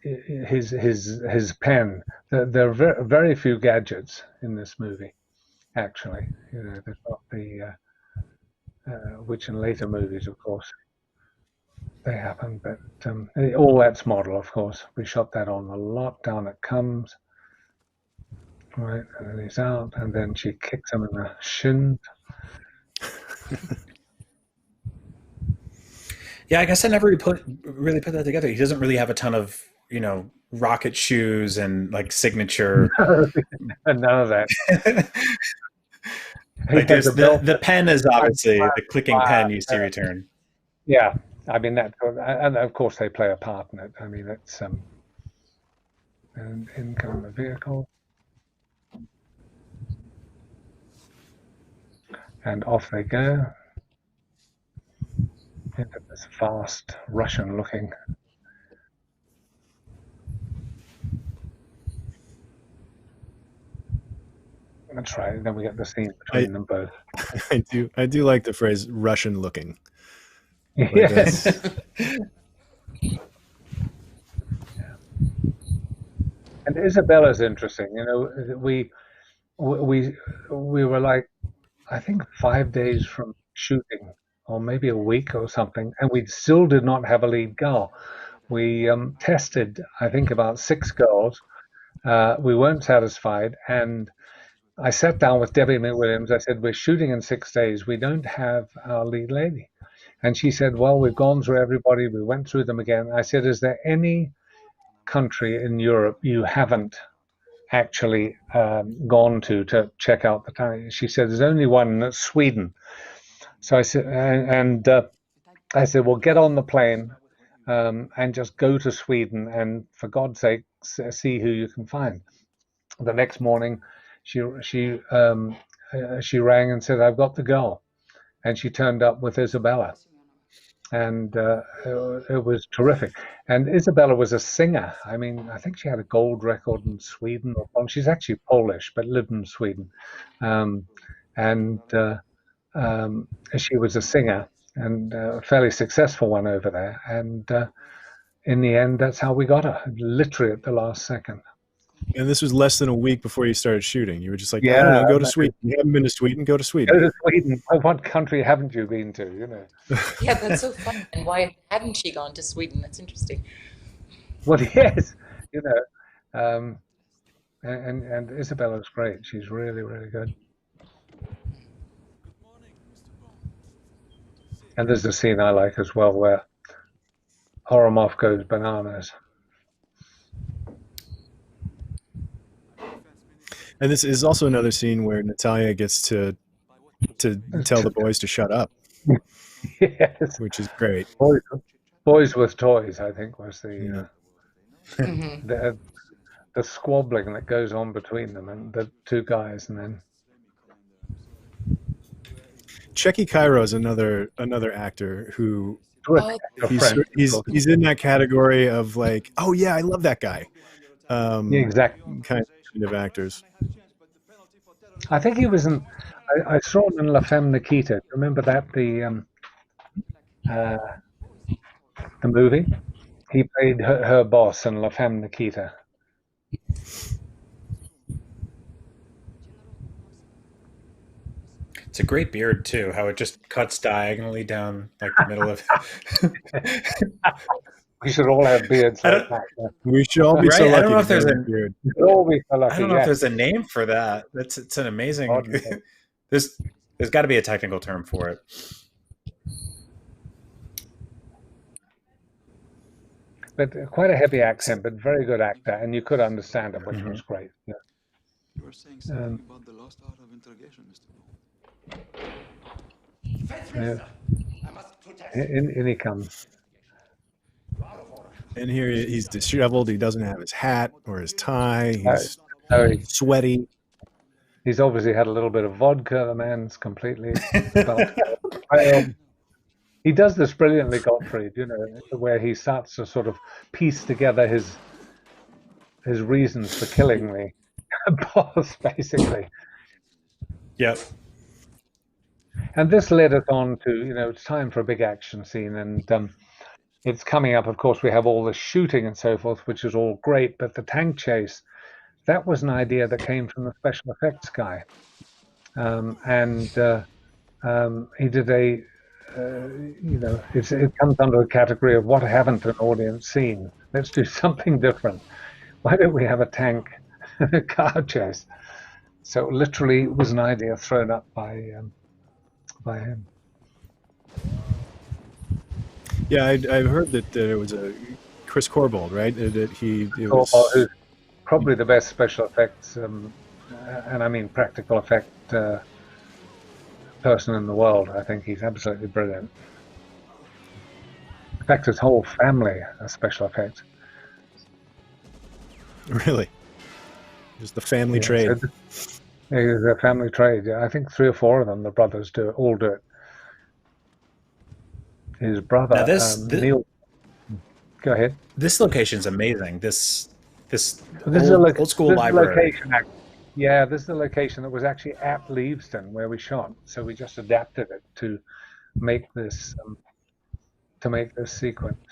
his pen. There are very few gadgets in this movie. Actually, you know, there's not the which in later movies, of course, they happen. But all that's model, of course. We shot that on the lot. Down it comes, right, and then he's out, and then she kicks him in the shin. Yeah, I guess I never really put that together. He doesn't really have a ton of, you know, rocket shoes and like signature. None of that. Like there's the pen is obviously the clicking pen you see return. Yeah, I mean that, and of course they play a part in it. I mean it's and in come the vehicle, and off they go into this fast Russian-looking. That's right. Then we get the scene between them both. I do like the phrase "Russian looking." Like Yes. And Isabella's interesting. You know, we were like, I think 5 days from shooting, or maybe a week or something, and we still did not have a lead girl. We tested, I think, about 6 girls. We weren't satisfied, and I sat down with Debbie McWilliams. I said, we're shooting in 6 days. We don't have our lead lady. And she said, well, we've gone through everybody. We went through them again. I said, is there any country in Europe you haven't actually gone to check out the time? She said, there's only one, and that's Sweden. So I said, I said, well, get on the plane and just go to Sweden and, for God's sake, see who you can find. The next morning, she rang and said, I've got the girl. And she turned up with Isabella. And it was terrific. And Isabella was a singer. I mean, I think she had a gold record in Sweden. She's actually Polish, but lived in Sweden. She was a singer, and a fairly successful one over there. And in the end, that's how we got her, literally at the last second. And this was less than a week before you started shooting. You were just like, yeah, I don't know, go to Sweden. You haven't been to Sweden? Go to Sweden. Go to Sweden. What country haven't you been to, you know? Yeah, that's so fun. And why hadn't she gone to Sweden? That's interesting. Well, yes, you know. And Isabella's great. She's really, really good. And there's a scene I like as well where Oromov goes bananas. And this is also another scene where Natalia gets to tell the boys to shut up. Yes. Which is great. Boys with toys, I think, was the the squabbling that goes on between them and the two guys, and then Checky Cairo is another actor who he's in that category of like, oh yeah, I love that guy. Exactly. Kind of actors. I think he was in. I saw him in La Femme Nikita. Remember that the movie? He played her boss in La Femme Nikita. It's a great beard too. How it just cuts diagonally down like the middle of. We should all have beards like that. We should all be Right? so lucky. I don't know if there's a beard. We should all be so lucky. I don't know if there's a name for that. It's an amazing. there's got to be a technical term for it. But quite a heavy accent, but very good actor, and you could understand him, which was great. Yeah. You were saying something about the lost art of interrogation, Mr. Yeah. In he comes. And here he's disheveled. He doesn't have his hat or his tie. He's sweaty. He's obviously had a little bit of vodka. The man's completely. He does this brilliantly, Gottfried, where he starts to sort of piece together his reasons for killing the boss, basically. Yep. And this led us on to, it's time for a big action scene, and it's coming up. Of course, we have all the shooting and so forth, which is all great, but the tank chase, that was an idea that came from the special effects guy. He did it comes under the category of what haven't an audience seen. Let's do something different. Why don't we have a tank car chase? So literally it was an idea thrown up by him. Yeah, I've heard that there was a Chris Corbold, right? That who's probably the best special effects, and I mean practical effect person in the world. I think he's absolutely brilliant. In fact, his whole family are special effects. Really? Just the family trade. It's a family trade. Yeah, I think 3 or 4 of them, the brothers all do it. His brother, Neil. Go ahead. This location's amazing. This old school library. Yeah, this is the location that was actually at Leavesden where we shot. So we just adapted it to make this sequence.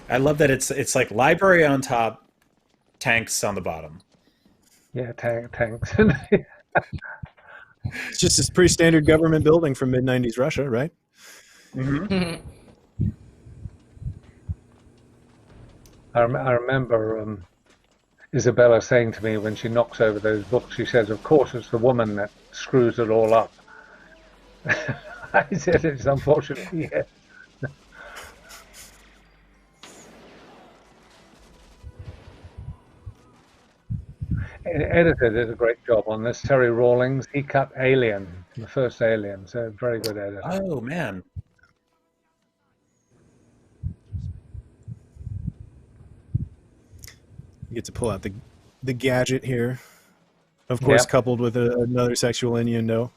I love that it's like library on top, tanks on the bottom. Yeah, tanks. It's just this pretty standard government building from mid-90s Russia, right? Mm-hmm. I remember Isabella saying to me when she knocks over those books, she says, of course it's the woman that screws it all up. I said, it's unfortunately, yes. Editor did a great job on this. Terry Rawlings, he cut Alien, the first Alien, so very good editor. Oh, man. You get to pull out the gadget here, of course, coupled with another sexual innuendo.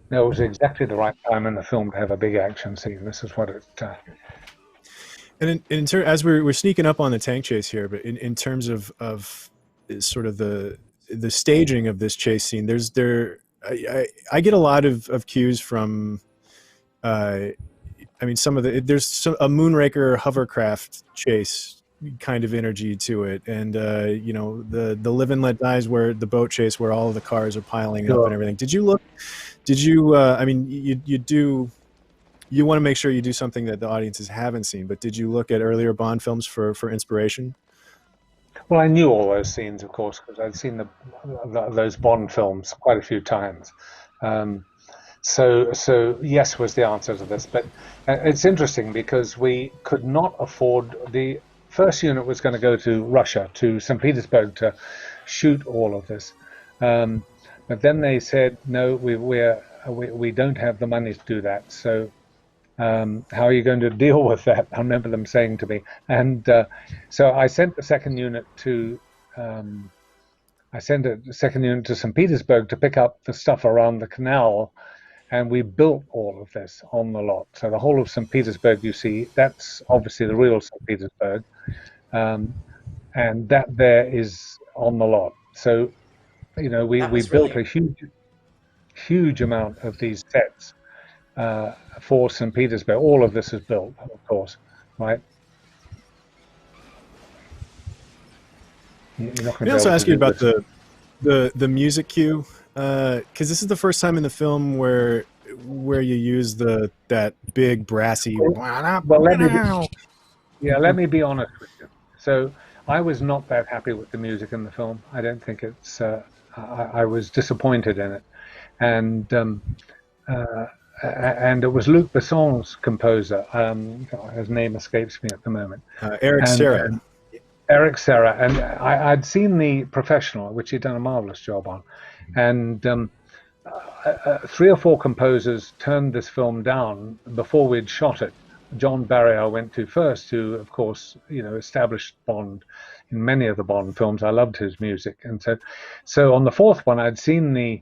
No, it was exactly the right time in the film to have a big action scene. This is what it. And as we're sneaking up on the tank chase here, but in terms of sort of the staging of this chase scene, I get a lot of cues from. I mean, there's a Moonraker hovercraft chase kind of energy to it, and the Live and Let Dies, where the boat chase, where all of the cars are piling up and everything. Did you I mean, you want to make sure you do something that the audiences haven't seen, but did you look at earlier Bond films for inspiration? Well, I knew all those scenes, of course, because I'd seen those Bond films quite a few times. So yes was the answer to this, but it's interesting because we could not afford. The first unit was going to go to Russia, to St. Petersburg, to shoot all of this, but then they said no, we don't have the money to do that. So how are you going to deal with that? I remember them saying to me, and so I sent the second unit to. I sent a second unit to St. Petersburg to pick up the stuff around the canal. And we built all of this on the lot. So the whole of St. Petersburg you see, that's obviously the real St. Petersburg. And that there is on the lot. So, you know, we built a huge amount of these sets for St. Petersburg. All of this is built, of course, right? You're not Can I also ask you about the music cue? Because this is the first time in the film where you use that big brassy. Well, let me be honest with you. So I was not that happy with the music in the film. I don't think it's. I was disappointed in it, and it was Luc Besson's composer. His name escapes me at the moment. Eric Serra. Eric Serra, and I'd seen The Professional, which he'd done a marvelous job on, and 3 or 4 composers turned this film down before we'd shot it. John Barry I went to first, who of course, you know, established Bond in many of the Bond films. I loved his music, and so on the 4th one, I'd seen the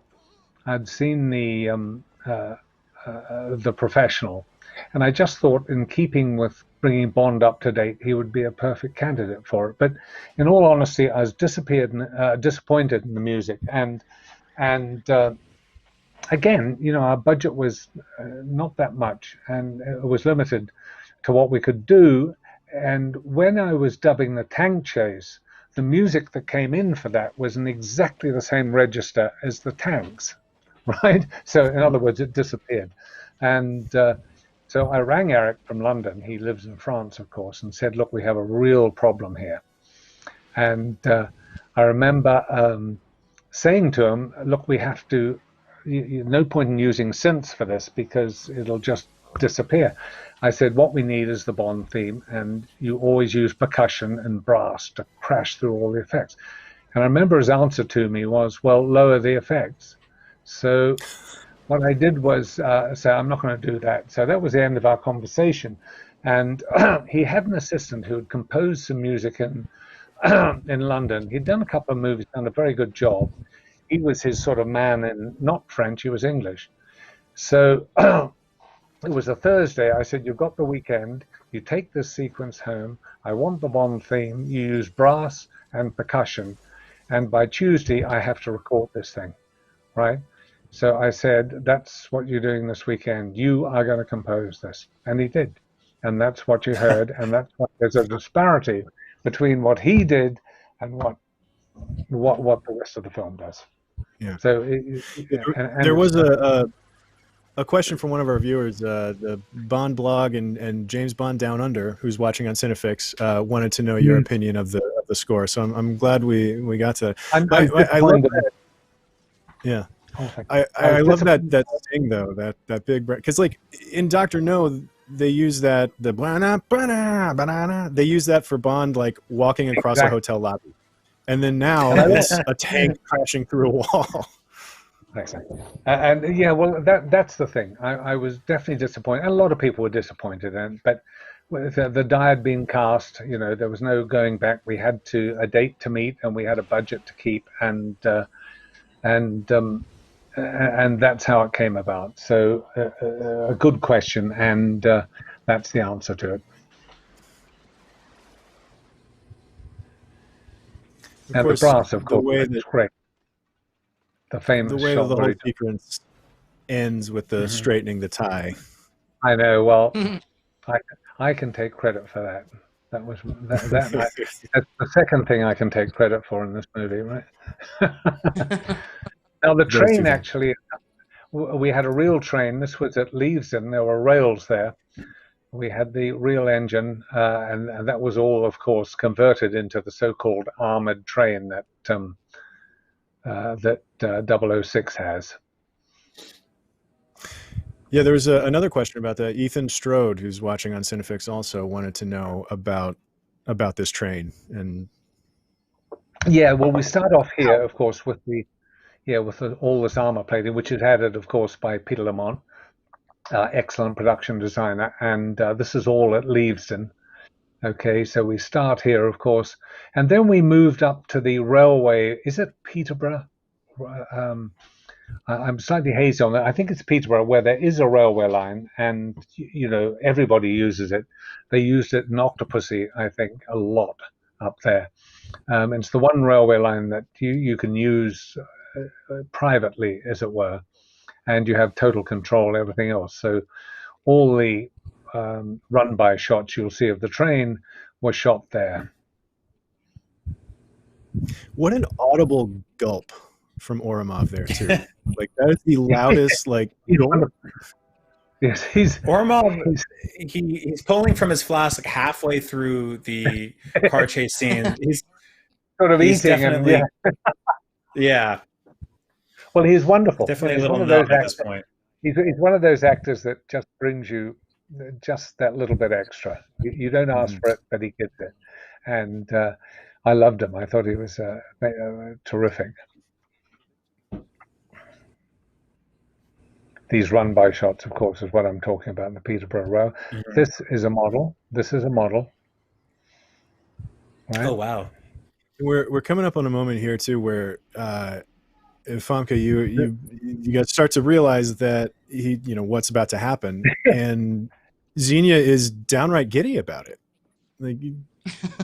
Professional, and I just thought, in keeping with bringing Bond up to date, he would be a perfect candidate for it. But in all honesty, I was disappointed in the music, and again, you know, our budget was not that much, and it was limited to what we could do. And when I was dubbing the tank chase, the music that came in for that was in exactly the same register as the tanks, right? So in other words, it disappeared. And so I rang Eric from London. He lives in France, of course, and said, look, we have a real problem here. And I remember saying to him, look, we have to, no point in using synths for this because it'll just disappear. I said, what we need is the Bond theme, and you always use percussion and brass to crash through all the effects. And I remember his answer to me was, well, lower the effects. So what I did was say, I'm not going to do that. So that was the end of our conversation. And he had an assistant who had composed some music in London. He'd done a couple of movies, done a very good job. He was his sort of man in not French, he was English. So it was a Thursday. I said, you've got the weekend. You take this sequence home. I want the Bond theme. You use brass and percussion. And by Tuesday, I have to record this thing, right? So I said, that's what you're doing this weekend. You are going to compose this. And he did. And that's what you heard. And that's what, there's a disparity between what he did and what the rest of the film does. Yeah. So there was a question from one of our viewers, the Bond blog and James Bond Down Under, who's watching on Cinefix, wanted to know your opinion of the score. So I'm glad we got to. I love that. Yeah. I love that sting though, that big, because like in Dr. No, they use that they use that for Bond, like walking across a hotel lobby, and then now it's a tank crashing through a wall. Exactly. And yeah, well, that's the thing. I was definitely disappointed. A lot of people were disappointed, but with the die had been cast, you know, there was no going back. We had a date to meet, and we had a budget to keep, and that's how it came about. So a good question, and that's the answer to it. And the brass, of course, is great. The famous the way the whole sequence ends with the straightening the tie. I know. Well, I can take credit for that. That's the second thing I can take credit for in this movie, right? Now the train, actually, we had a real train. This was at Leavesden. There were rails there. We had the real engine, and that was all, of course, converted into the so-called armored train that 006 has. Yeah, there was another question about that. Ethan Strode, who's watching on Cinefix, also wanted to know about this train. And yeah, well, we start off here, of course, with all this armor plating, which is added, of course, by Peter Lamont, excellent production designer, and this is all at Leavesden. Okay, so we start here, of course, and then we moved up to the railway. Is it Peterborough? I'm slightly hazy on that. I think it's Peterborough, where there is a railway line, and you know everybody uses it. They used it in Octopussy, I think, a lot. up there. It's the one railway line that you can use privately, as it were, and you have total control everything else. So all the run-by shots you'll see of the train were shot there. What an audible gulp from Ourumov there too. Like that is the loudest. Like yes, he's Ourumov. He's pulling from his flask like halfway through the car chase scene. He's sort of eating definitely, and yeah. Well, he's wonderful. Definitely He's a little one of those numb at this point. He's one of those actors that just brings you just that little bit extra. You don't ask for it, but he gets it. And I loved him. I thought he was terrific. These run-by shots, of course, is what I'm talking about in the Peterborough Row. This is a model. This is a model. Right? Oh, wow. We're coming up on a moment here too where Famke, you guys start to realize that what's about to happen, and Xenia is downright giddy about it, like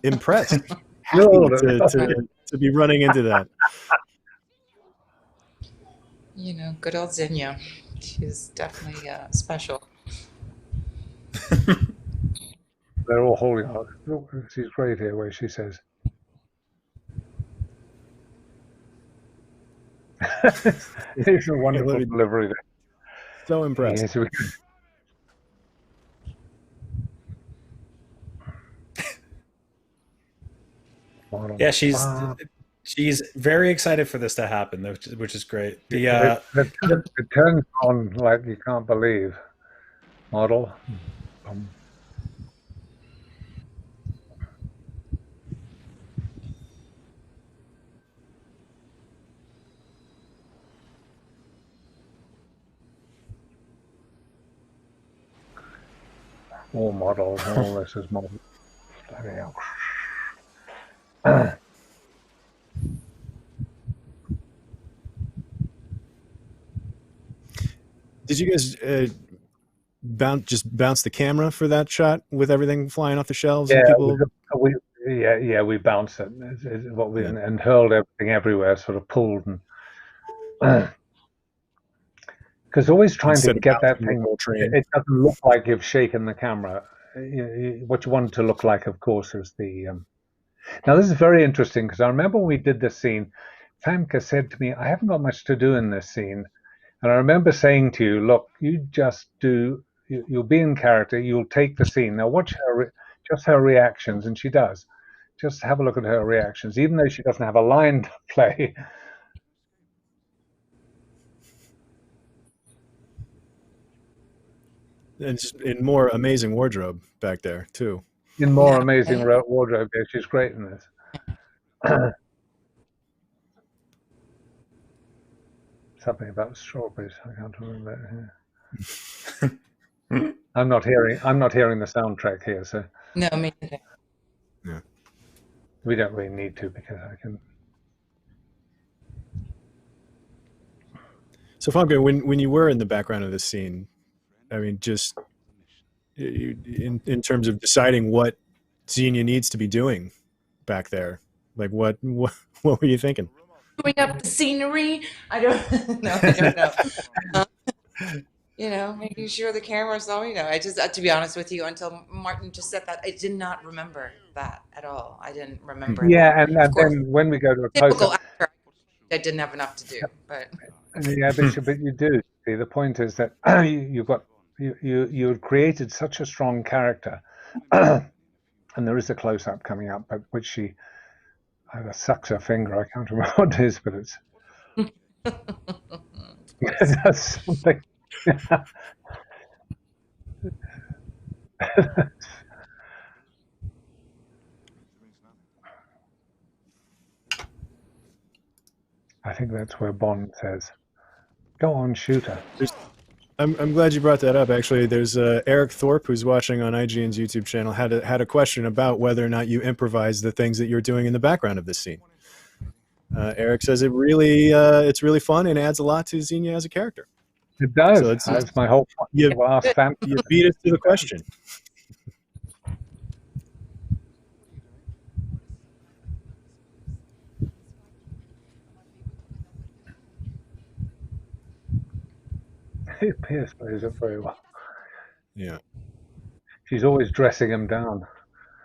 impressed, happy to be running into that. Good old Xenia. She's definitely special. They're all holding on. She's great here, where she says. It's a wonderful delivery there. So impressed. Yes, yeah, she's very excited for this to happen, which is great. It turns on like you can't believe. Model. All models, all this is model. Bloody hell. Did you guys bounce the camera for that shot with everything flying off the shelves? Yeah, and people... we bounced it. And hurled everything everywhere, sort of pulled and. Because always trying to get that thing, it doesn't look like you've shaken the camera. What you want it to look like, of course, is the. Now, this is very interesting because I remember when we did this scene, Famke said to me, I haven't got much to do in this scene. And I remember saying to you, look, you just do, you'll be in character, you'll take the scene. Now, watch just her reactions, and she does. Just have a look at her reactions, even though she doesn't have a line to play. And just in more amazing wardrobe back there too. In more amazing wardrobe, yeah, she's great in this. Something about strawberries. I can't remember. I'm not hearing the soundtrack here, so. No, me neither. Yeah. We don't really need to because I can. So Famke, when you were in the background of this scene, I mean, just in terms of deciding what Xenia needs to be doing back there, like what were you thinking? Putting up the scenery. I don't know. Making sure the camera's on. I just, to be honest with you, until Martin just said that, I did not remember that at all. I didn't remember. Yeah, and then when we go to a typical actor, I didn't have enough to do, but. Yeah, but you do. See, the point is that you had created such a strong character, and there is a close-up coming up, but which she either sucks her finger. I can't remember what it is, but it's that's something. I think that's where Bond says, "Go on, shoot her." I'm glad you brought that up. Actually, there's Eric Thorpe, who's watching on IGN's YouTube channel, had a question about whether or not you improvise the things that you're doing in the background of this scene. Eric says it's really fun and adds a lot to Xenia as a character. It does. So that's my whole point. You beat us to the question. Pierce plays it very well. Yeah. She's always dressing him down.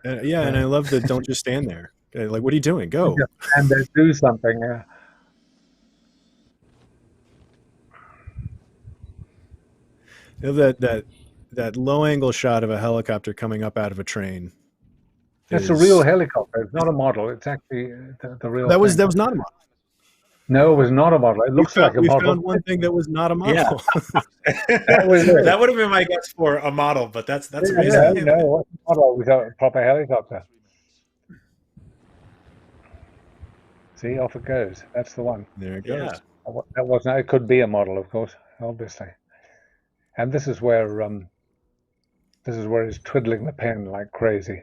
And I love the don't just stand there. Like, what are you doing? Go. And they do something. Yeah. You know, that low angle shot of a helicopter coming up out of a train. It's a real helicopter. It's not a model. It's actually the real. That was not a model. No, it was not a model. It looks like a model. We found one thing that was not a model. Yeah. That would have been my guess for a model, but that's amazing. No, what's a model without a proper helicopter? See, off it goes. That's the one. There it goes. Yeah. That wasn't. It could be a model, of course, obviously. And this is where he's twiddling the pen like crazy.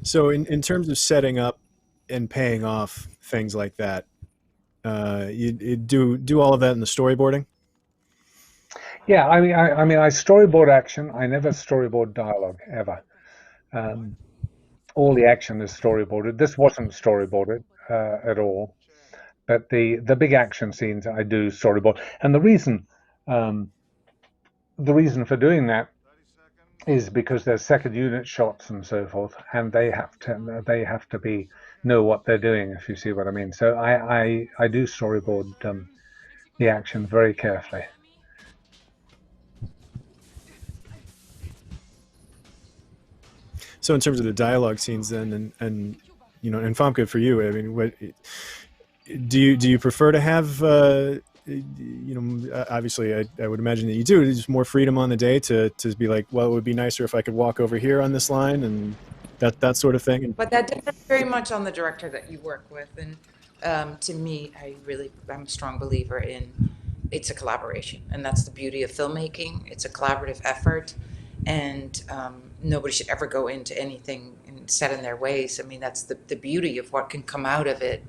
So in terms of setting up and paying off things like that, you do all of that in the storyboarding? Yeah, I mean, I storyboard action. I never storyboard dialogue ever. All the action is storyboarded. This wasn't storyboarded at all, but the big action scenes I do storyboard. And the reason for doing that is because there's second unit shots and so forth, and they have to know what they're doing, if you see what I mean. So I do storyboard the action very carefully. So in terms of the dialogue scenes, then, and you know, and Famke, for you, I mean, what do you prefer to have? You know, obviously, I would imagine that you do. There's more freedom on the day to be like, well, it would be nicer if I could walk over here on this line, and that sort of thing. But that depends very much on the director that you work with, and to me, I'm a strong believer in it's a collaboration, and that's the beauty of filmmaking. It's a collaborative effort, and nobody should ever go into anything set in their ways. I mean, that's the beauty of what can come out of it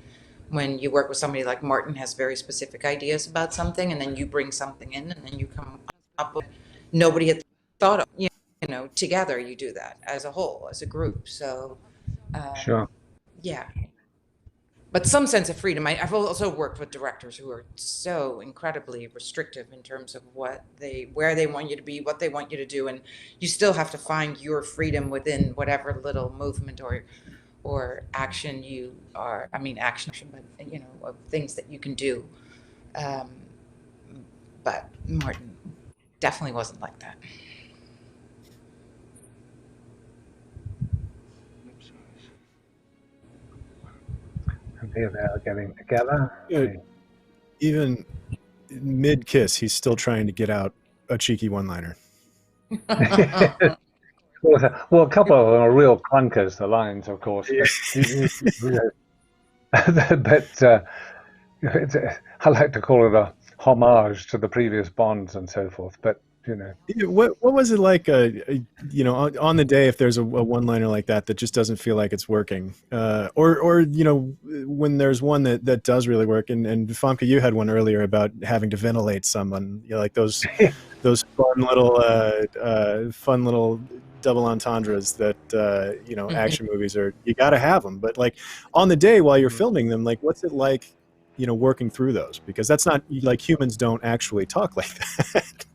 when you work with somebody like Martin has very specific ideas about something, and then you bring something in, and then you come up with nobody had thought of. You know, together you do that as a whole, as a group. So, sure. Yeah. But some sense of freedom. I've also worked with directors who are so incredibly restrictive in terms of where they want you to be, what they want you to do, and you still have to find your freedom within whatever little movement or action you are. I mean, action, but you know, of things that you can do. But Martin definitely wasn't like that. And here they are getting together. Yeah, even mid-kiss, he's still trying to get out a cheeky one-liner. Well, a couple of them are real clunkers, the lines, of course. But I like to call it a homage to the previous Bonds and so forth. But you know, what was it like? You know, on the day, if there's a one-liner like that just doesn't feel like it's working, or you know, when there's one that does really work. And Famke, you had one earlier about having to ventilate someone. You know, like those fun little double entendres that you know, action movies are. You got to have them. But like on the day while you're filming them, like what's it like? You know, working through those, because that's not like humans don't actually talk like that.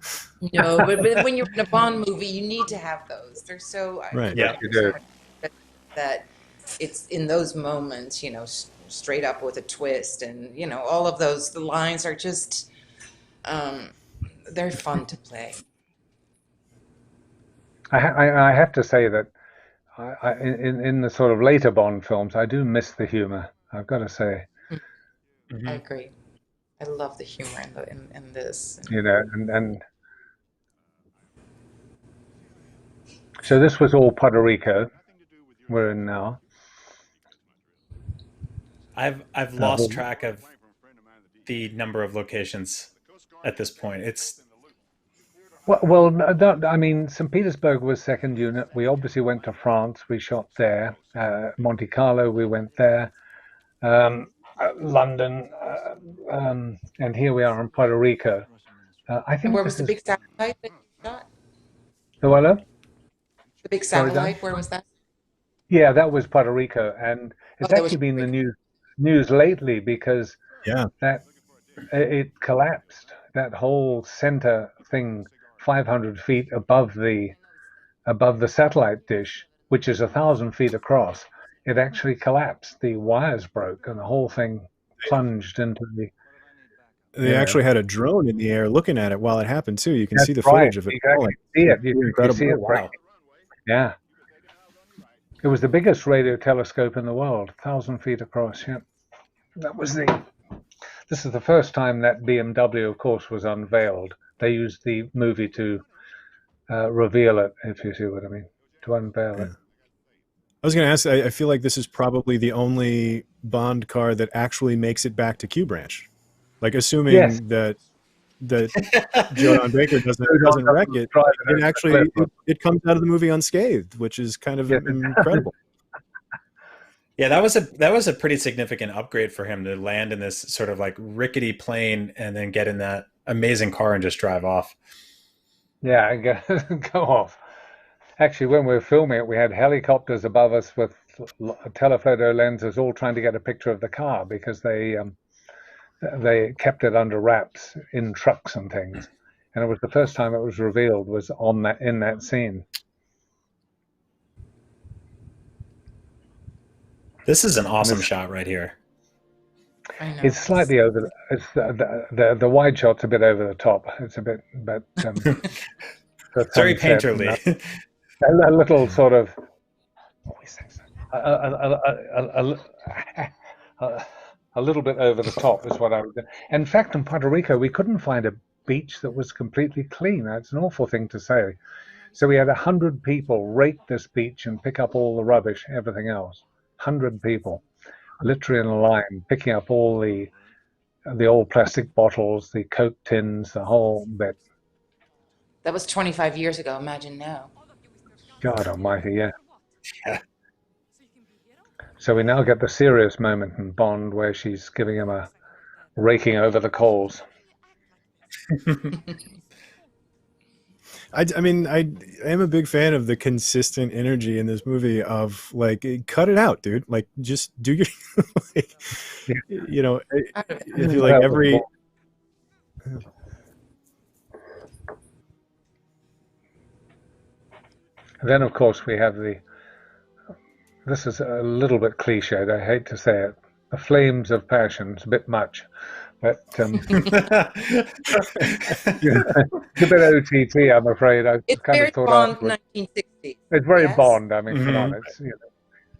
No, but when you're in a Bond movie, you need to have those. They're so right. Yeah, you do. That it's in those moments, you know, straight up with a twist, and you know, all of those. The lines are just, they're fun to play. I have to say that in the sort of later Bond films, I do miss the humor. I've got to say. Mm-hmm. I agree. I love the humor in this. You know, and so this was all Puerto Rico. We're in now. I've lost track of the number of locations at this point. It's well, I mean, St. Petersburg was second unit. We obviously went to France. We shot there. Monte Carlo, we went there. London, and here we are in Puerto Rico. I think. And where was the big satellite that you shot? The what? The big satellite. Where was that? Yeah, that was Puerto Rico, and it's actually been the news lately because that it collapsed. That whole center thing, 500 feet above the satellite dish, which is 1,000 feet across, it actually collapsed. The wires broke, and the whole thing plunged into the. They actually had a drone in the air looking at it while it happened too. You can see the right. footage of it. You can actually see it. You see it. Wow. Yeah. It was the biggest radio telescope in the world, 1,000 feet across. Yeah. That was This is the first time that BMW, of course, was unveiled. They used the movie to reveal it, if you see what I mean, to unveil it. I was going to ask, I feel like this is probably the only Bond car that actually makes it back to Q Branch. Like, assuming that Joe Don Baker doesn't wreck it, it actually it comes out of the movie unscathed, which is kind of incredible. Yeah, that was a pretty significant upgrade for him to land in this sort of like rickety plane and then get in that amazing car and just drive off. Yeah, go off. Actually, when we were filming it, we had helicopters above us with telephoto lenses, all trying to get a picture of the car because they kept it under wraps in trucks and things. And it was the first time it was revealed was in that scene. This is an awesome shot right here. It's slightly over. It's the wide shot's a bit over the top. It's a bit, but it's very painterly. A little sort of. A little bit over the top is what I would. In fact, in Puerto Rico, we couldn't find a beach that was completely clean. That's an awful thing to say. So we had 100 people rake this beach and pick up all the rubbish, everything else. 100 people, literally in a line, picking up all the old plastic bottles, the Coke tins, the whole bit. That was 25 years ago. Imagine now. God almighty, yeah. So we now get the serious moment in Bond where she's giving him a raking over the coals. I mean, I am a big fan of the consistent energy in this movie of like, cut it out, dude. Like, just do your, like, you know, I feel like every. Then, of course, we have this is a little bit cliched, I hate to say it, the flames of passion. It's a bit much, but it's a bit OTT, I'm afraid. It's very Bond 1960. It's very Bond, I mean, come on.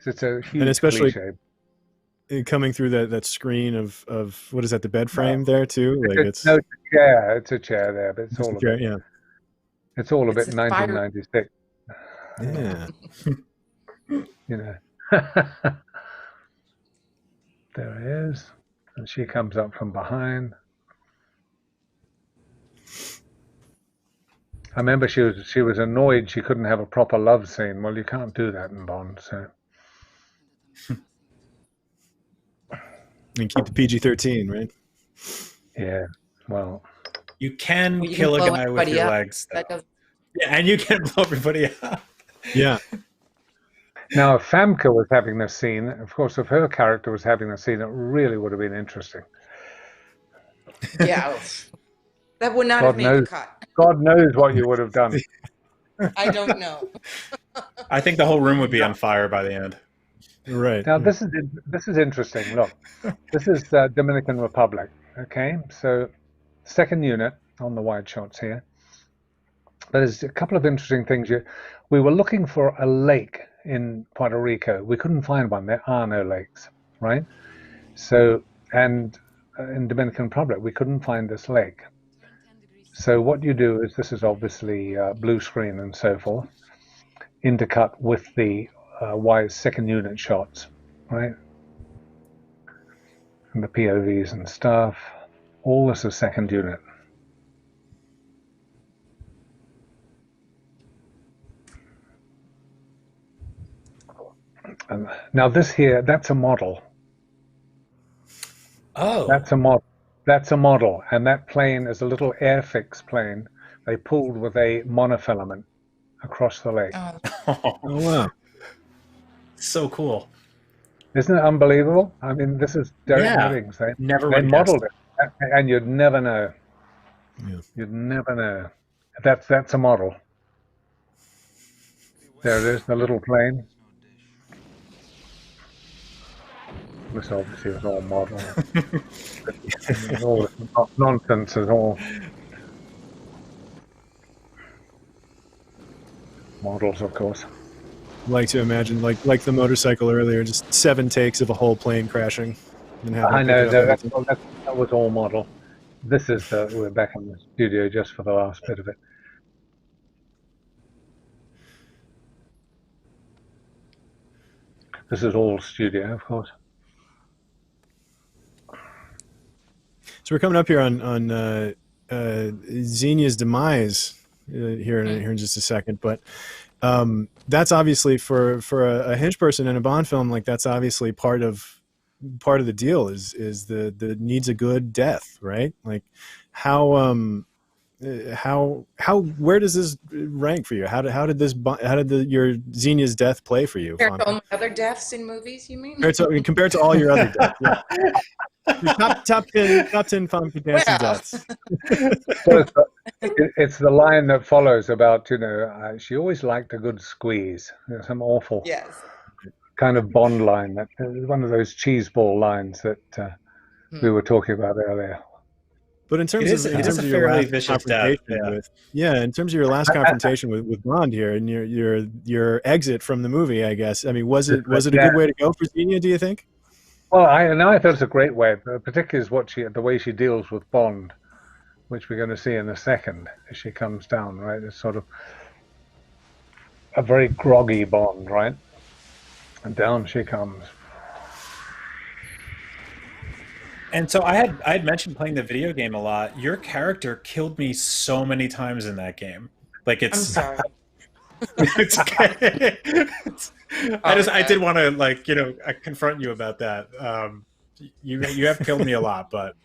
It's a huge and especially cliche. Coming through that screen of what is that, the bed frame there too? Like it's a chair there, but it's all a bit, it's all a bit 1996. Yeah. You know. There it is. And she comes up from behind. I remember she was annoyed she couldn't have a proper love scene. Well, you can't do that in Bond, so. And keep the PG-13, right? Yeah. Well, you can kill a guy with your legs. Yeah, and you can blow everybody up. Yeah. Now, if Famke was having this scene, of course, if her character was having the scene, it really would have been interesting. Yeah. That would not have made the cut. God knows what you would have done. I don't know. I think the whole room would be on fire by the end. Right. Now, this is interesting. Look, this is Dominican Republic, okay? So, second unit on the wide shots here. There's a couple of interesting things here. We were looking for a lake in Puerto Rico. We couldn't find one. There are no lakes, right? So, and in Dominican Republic, we couldn't find this lake. So what you do is, this is obviously blue screen and so forth, intercut with the wide second unit shots, right? And the POVs and stuff. All this is second unit. Now this here, that's a model. Oh. That's a model. That's a model, and that plane is a little Airfix plane. They pulled with a monofilament across the lake. Oh wow! So cool. Isn't it unbelievable? I mean, this is Derek Yeah. Muddings. They Never modeled it, and you'd never know. Yeah. You'd never know. That's a model. There it is, the little plane. This obviously was all model. All this nonsense is all models, of course. Like to imagine, like the motorcycle earlier, just 7 takes of a whole plane crashing. And have I know that was all model. This is we're back in the studio just for the last bit of it. This is all studio, of course. So we're coming up here on Xenia's demise here in just a second, but that's obviously for a hench person in a Bond film, like that's obviously part of the deal is the needs a good death, right? Like how where does this rank for you? How did your Xenia's death play for you? Compared to all my other deaths in movies, you mean? Compared to all your other deaths. Yeah. Your top 10 Famke Janssen deaths. It's the line that follows about, she always liked a good squeeze. Some awful kind of Bond line. That one of those cheeseball lines that we were talking about earlier. But in terms of your last confrontation in terms of your last confrontation with Bond here and your exit from the movie, I guess. I mean, was it a good way to go for Xenia, do you think? Well, I thought it's a great way, particularly is the way she deals with Bond, which we're going to see in a second as she comes down, right? It's sort of a very groggy Bond, right? And down she comes. And so I had mentioned playing the video game a lot. Your character killed me so many times in that game. Like I'm sorry. It's okay. I did want to confront you about that. You have killed me a lot, but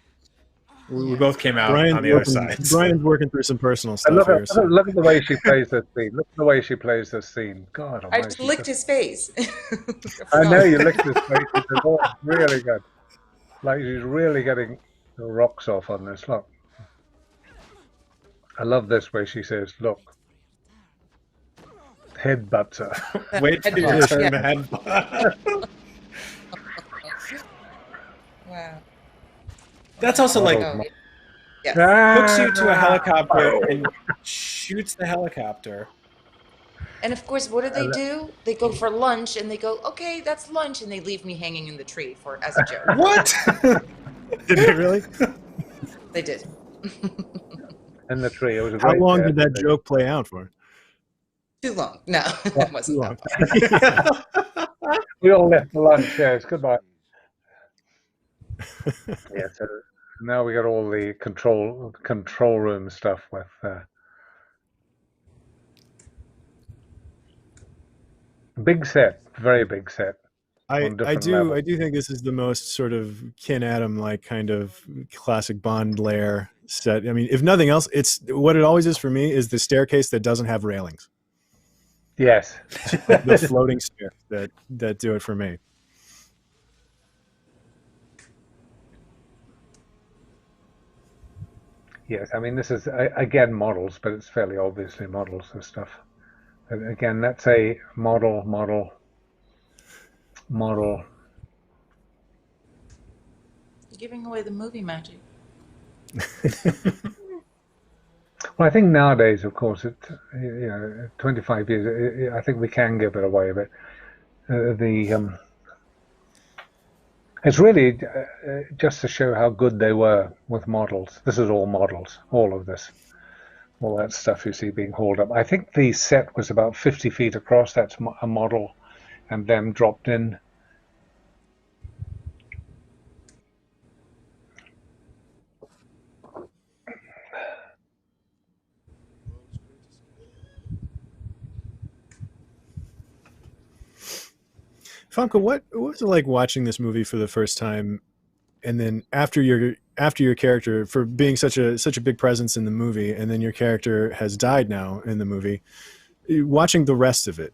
we both came out on the other side. Brian's working through some personal stuff here. Look at the way she plays this scene. Look at the way she plays this scene. God almighty. I just licked his face. I know you licked his face. It's all really good. Like she's really getting the rocks off on this. Look. I love this way she says, look. Headbutts her. Wait till you turn the headbutt. Wow. That's also hooks you to a helicopter and shoots the helicopter. And of course, what do? They go for lunch and they go, okay, that's lunch, and they leave me hanging in the tree as a joke. What? Did they really? They did. In the tree. It was a How long did that joke play out for? Too long. No, it wasn't long. We all left for lunch. Yes, goodbye. Yeah, so now we got all the control room stuff with big set, very big set. I do think this is the most sort of Ken Adam like kind of classic Bond lair set. I mean, if nothing else, it's what it always is for me is the staircase that doesn't have railings. Yes. The floating stairs that do it for me. Yes, I mean this is again models, but it's fairly obviously models and stuff. And again, that's a model. You're giving away the movie magic. Well, I think nowadays, of course, 25 years, I think we can give it away. But it's really just to show how good they were with models. This is all models, all of this. All that stuff you see being hauled up. I think the set was about 50 feet across. That's a model, and them dropped in. Famke, what was it like watching this movie for the first time, and then after your character, for being such a big presence in the movie, and then your character has died now in the movie, watching the rest of it,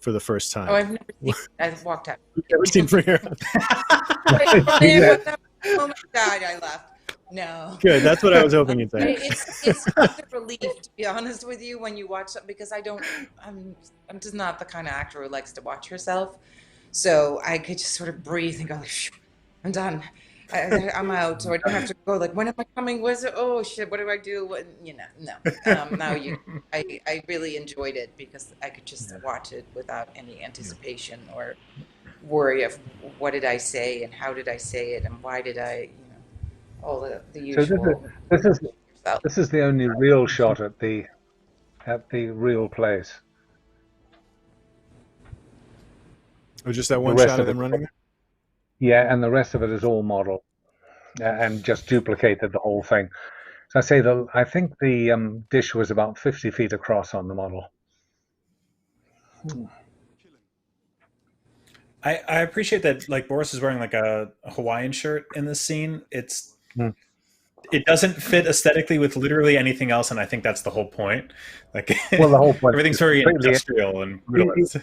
for the first time. Oh, I've never seen it. I've walked out. You've never seen Freehold? Oh my God, I left. No. Good. That's what I was hoping you'd say. It's such a relief, to be honest with you, when you watch something, because I'm just not the kind of actor who likes to watch herself. So I could just sort of breathe and go, I'm done. I'm out. So I don't have to go like, when am I coming? Was it? Oh shit! What do I do? What, no. I really enjoyed it because I could just watch it without any anticipation or worry of what did I say and how did I say it and why did I, all the usual. So this is the only real shot at the real place. Oh, just that one shot of them running? Yeah, and the rest of it is all model, and just duplicated the whole thing. So I think the dish was about 50 feet across on the model. I appreciate that. Like Boris is wearing like a Hawaiian shirt in this scene. It doesn't fit aesthetically with literally anything else, and I think that's the whole point. Like, well, the whole point. Everything's very industrial and brutalist.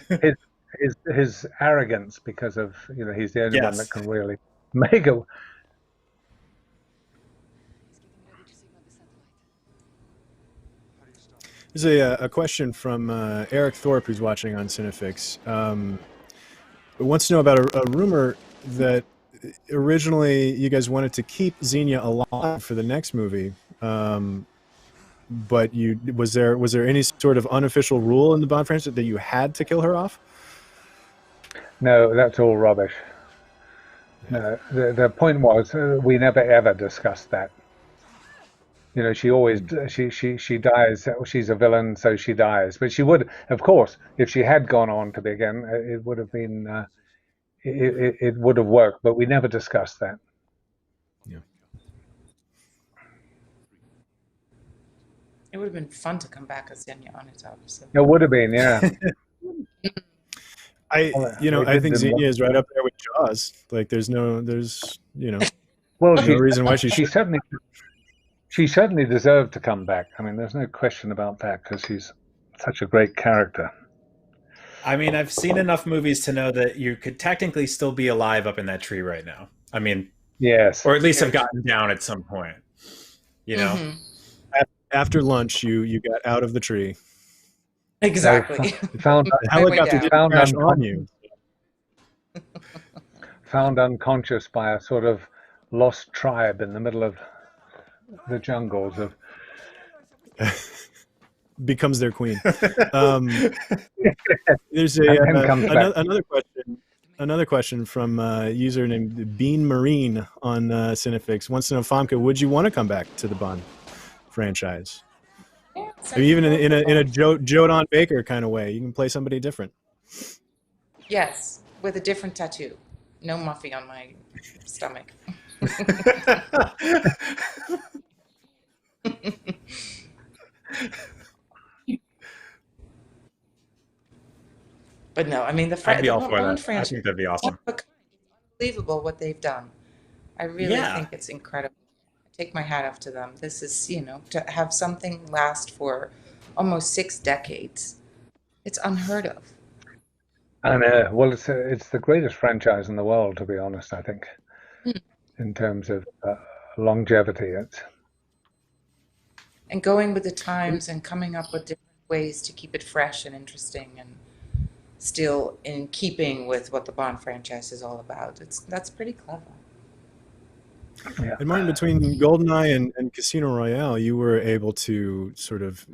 His arrogance, because of he's the only one that can really make it. There's a question from Eric Thorpe, who's watching on Cinefix. Who wants to know about a rumor that originally you guys wanted to keep Xenia alive for the next movie, but was there any sort of unofficial rule in the Bond franchise that you had to kill her off? No, that's all rubbish. No, the point was we never ever discussed that. She always she dies. She's a villain, so she dies. But she would, of course, if she had gone on to begin, it would have been it would have worked. But we never discussed that. Yeah. It would have been fun to come back as Xenia on its own. So. It would have been, yeah. I think Xenia is right up there with Jaws. Like, there's no reason why she certainly deserved to come back. I mean, there's no question about that because she's such a great character. I mean, I've seen enough movies to know that you could technically still be alive up in that tree right now. I mean, yes, or at least have gotten down at some point. Mm-hmm. After lunch, you got out of the tree. Exactly. Found helicopter didn't crash on you. Found unconscious by a sort of lost tribe in the middle of the jungles of. Becomes their queen. There's another question from a user named Bean Marine on Cinefix. Wants to know, Famke, would you want to come back to the Bond franchise? Or even in a Joe Don Baker kind of way, you can play somebody different. Yes, with a different tattoo. No Muffy on my stomach. But no, I mean I'd be all for that. I think that'd be awesome. It's unbelievable what they've done. I really think it's incredible. I take my hat off to them. This is, to have something last for almost 6 decades. It's unheard of. And well, it's the greatest franchise in the world, to be honest. I think, in terms of longevity, and going with the times and coming up with different ways to keep it fresh and interesting and still in keeping with what the Bond franchise is all about. That's pretty clever. Yeah. And Martin, between GoldenEye and Casino Royale, you were able to sort of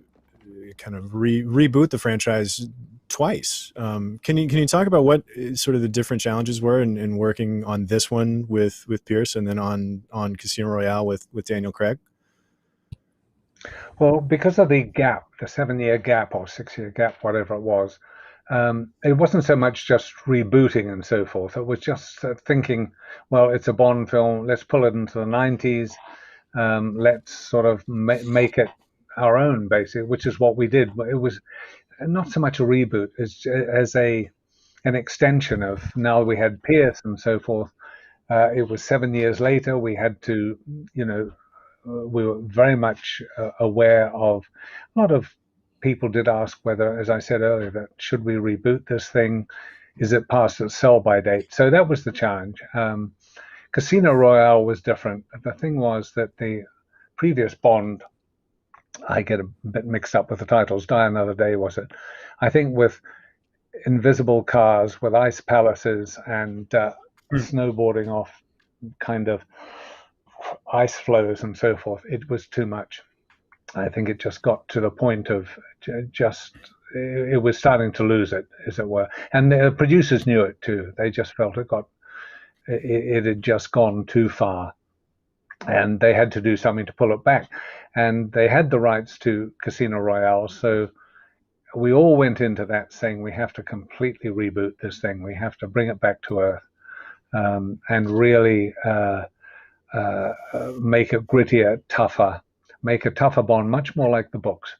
kind of reboot the franchise twice. Can you talk about what sort of the different challenges were in working on this one with Pierce and then on Casino Royale with Daniel Craig? Well, because of the gap, the 7-year gap or 6-year gap, whatever it was, it wasn't so much just rebooting and so forth. It was just thinking, well, it's a Bond film. Let's pull it into the 90s. Let's sort of make it our own, basically, which is what we did. It was not so much a reboot as an extension of, now we had Pierce and so forth. It was 7 years later. We had to, we were very much aware of a lot of people did ask whether, as I said earlier, that should we reboot this thing? Is it past its sell-by date? So that was the challenge. Casino Royale was different. The thing was that the previous Bond, I get a bit mixed up with the titles. Die Another Day, was it? I think with invisible cars, with ice palaces, and snowboarding off kind of ice flows and so forth, it was too much. I think it just got to the point of it was starting to lose it, as it were. And the producers knew it too. They just felt it had just gone too far, and they had to do something to pull it back. And they had the rights to Casino Royale, so we all went into that saying we have to completely reboot this thing. We have to bring it back to earth, and really make it grittier, tougher, make a tougher Bond, much more like the books.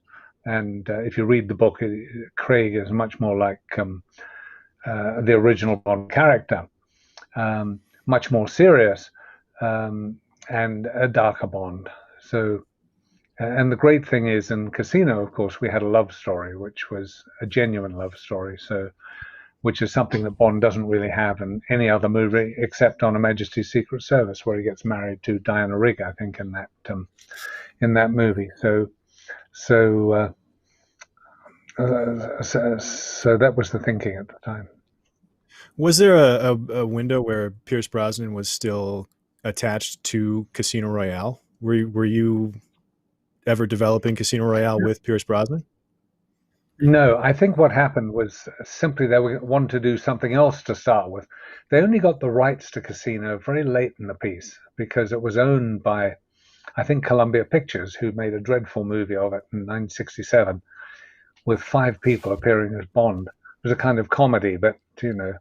And if you read the book, Craig is much more like the original Bond character, much more serious, and a darker Bond. So, and the great thing is, in Casino, of course, we had a love story, which was a genuine love story. So, which is something that Bond doesn't really have in any other movie except on Her Majesty's Secret Service, where he gges married to Diana Rigg, I think, in that movie. So that was the thinking at the time. Was there a window where Pierce Brosnan was still attached to Casino Royale? Were you ever developing Casino Royale with Pierce Brosnan? No, I think what happened was simply they wanted to do something else to start with. They only got the rights to Casino very late in the piece because it was owned by, I think, Columbia Pictures, who made a dreadful movie of it in 1967 with 5 people appearing as Bond. It was a kind of comedy, but, you know,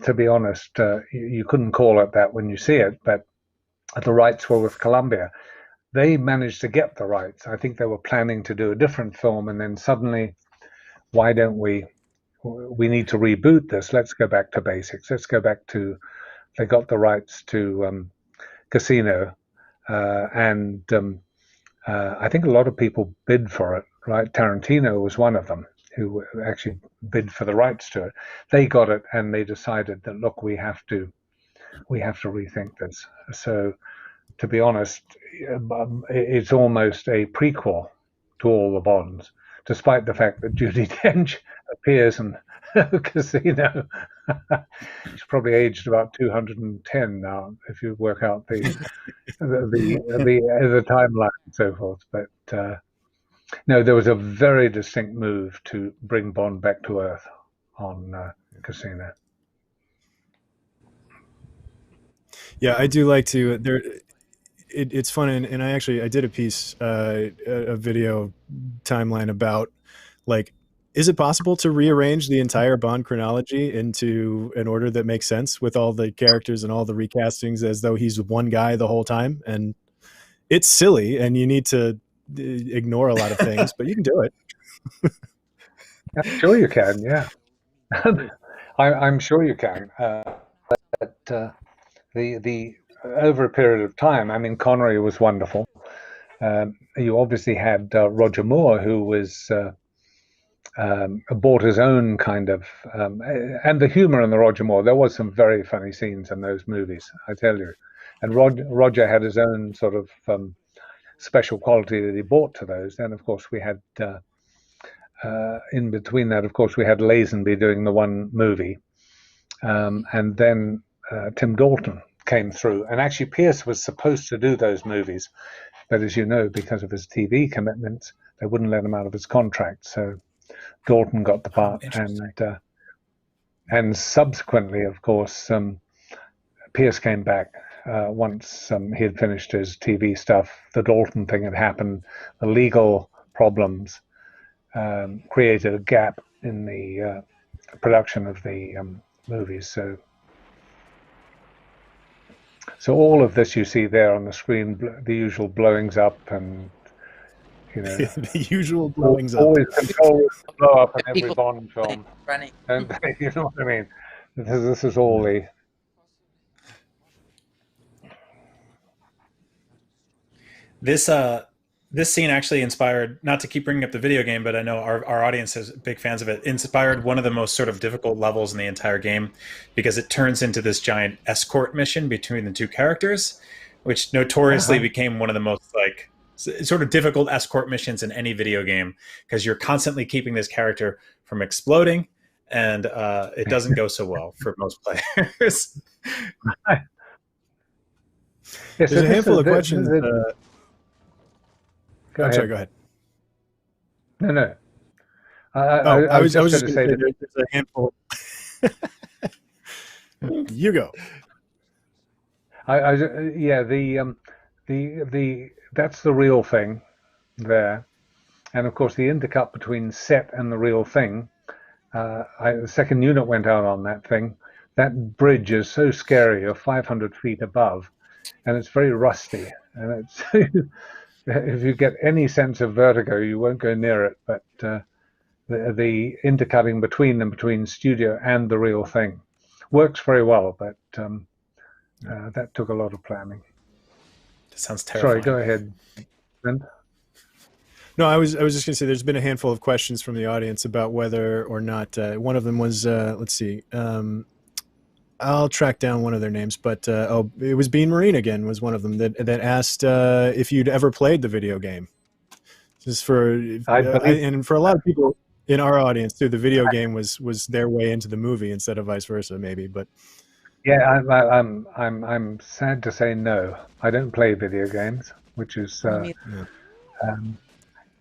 to be honest, you couldn't call it that when you see it, but the rights were with Columbia. They managed to get the rights. I think they were planning to do a different film, and then suddenly, why don't we need to reboot this? Let's go back to basics. Let's go back to, they got the rights to Casino, and I think a lot of people bid for it, right? Tarantino was one of them who actually bid for the rights to it. They got it, and they decided that, look, we have to rethink this. So, to be honest, it's almost a prequel to all the Bonds, despite the fact that Judi Dench appears in Casino. She's probably aged about 210 now, if you work out the timeline and so forth. But no, there was a very distinct move to bring Bond back to Earth on Casino. Yeah, I do like to. It's fun, and I did a piece, a video timeline about, like, is it possible to rearrange the entire Bond chronology into an order that makes sense with all the characters and all the recastings as though he's one guy the whole time? And it's silly, and you need to ignore a lot of things, but you can do it. I'm sure you can, yeah. I'm sure you can. But the over a period of time, I mean, Connery was wonderful. You obviously had Roger Moore, who was bought his own kind of, and the humor in the Roger Moore. There was some very funny scenes in those movies, I tell you. And Roger had his own sort of special quality that he brought to those. Then, of course, we had in between that, of course, we had Lazenby doing the one movie, and then Tim Dalton came through, and actually Pierce was supposed to do those movies, but as you know, because of his TV commitments, they wouldn't let him out of his contract, so Dalton got the part. And subsequently, of course, Pierce came back once he had finished his TV stuff. The Dalton thing had happened. The legal problems created a gap in the production of the movies. So all of this you see there on the screen, the usual blowings up, and you know, the usual blowings always up. control blow up in every People Bond film. running. And you know what I mean? This is all the. This this scene actually inspired, not to keep bringing up the video game, but I know our audience is big fans of it, inspired one of the most sort of difficult levels in the entire game, because it turns into this giant escort mission between the two characters, which notoriously became one of the most like sort of difficult escort missions in any video game, because you're constantly keeping this character from exploding, and it doesn't go so well for most players. There's a handful of questions. I'm sorry, go ahead. No. I was just going to say that there's a handful. You go. That's the real thing there, and of course the intercut between set and the real thing. The second unit went out on that thing. That bridge is so scary. You're 500 feet above, and it's very rusty, and it's. If you get any sense of vertigo, you won't go near it. But the intercutting between them, between studio and the real thing, works very well. But that took a lot of planning. That sounds terrifying. Sorry, go ahead, Clint. No, I was just going to say there's been a handful of questions from the audience about whether or not one of them was let's see. I'll track down one of their names, but it was Bean Marine again was one of them that asked if you'd ever played the video game. Just for and for a lot of people in our audience too, the video game was their way into the movie instead of vice versa, maybe. But yeah, I'm sad to say no. I don't play video games, which is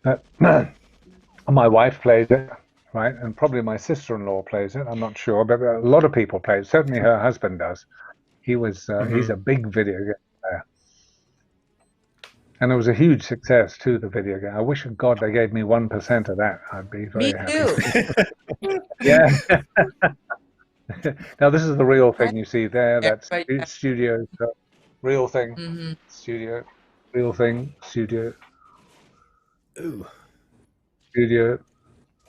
but my wife plays it. Right, and probably my sister-in-law plays it. I'm not sure, but a lot of people play it. Certainly, her husband does. He's a big video game player, and it was a huge success too. The video game. I wish God they gave me 1% of that. I'd be very happy. Yeah. Now this is the real thing you see there. That's studio, real thing, studio, real thing, studio, studio.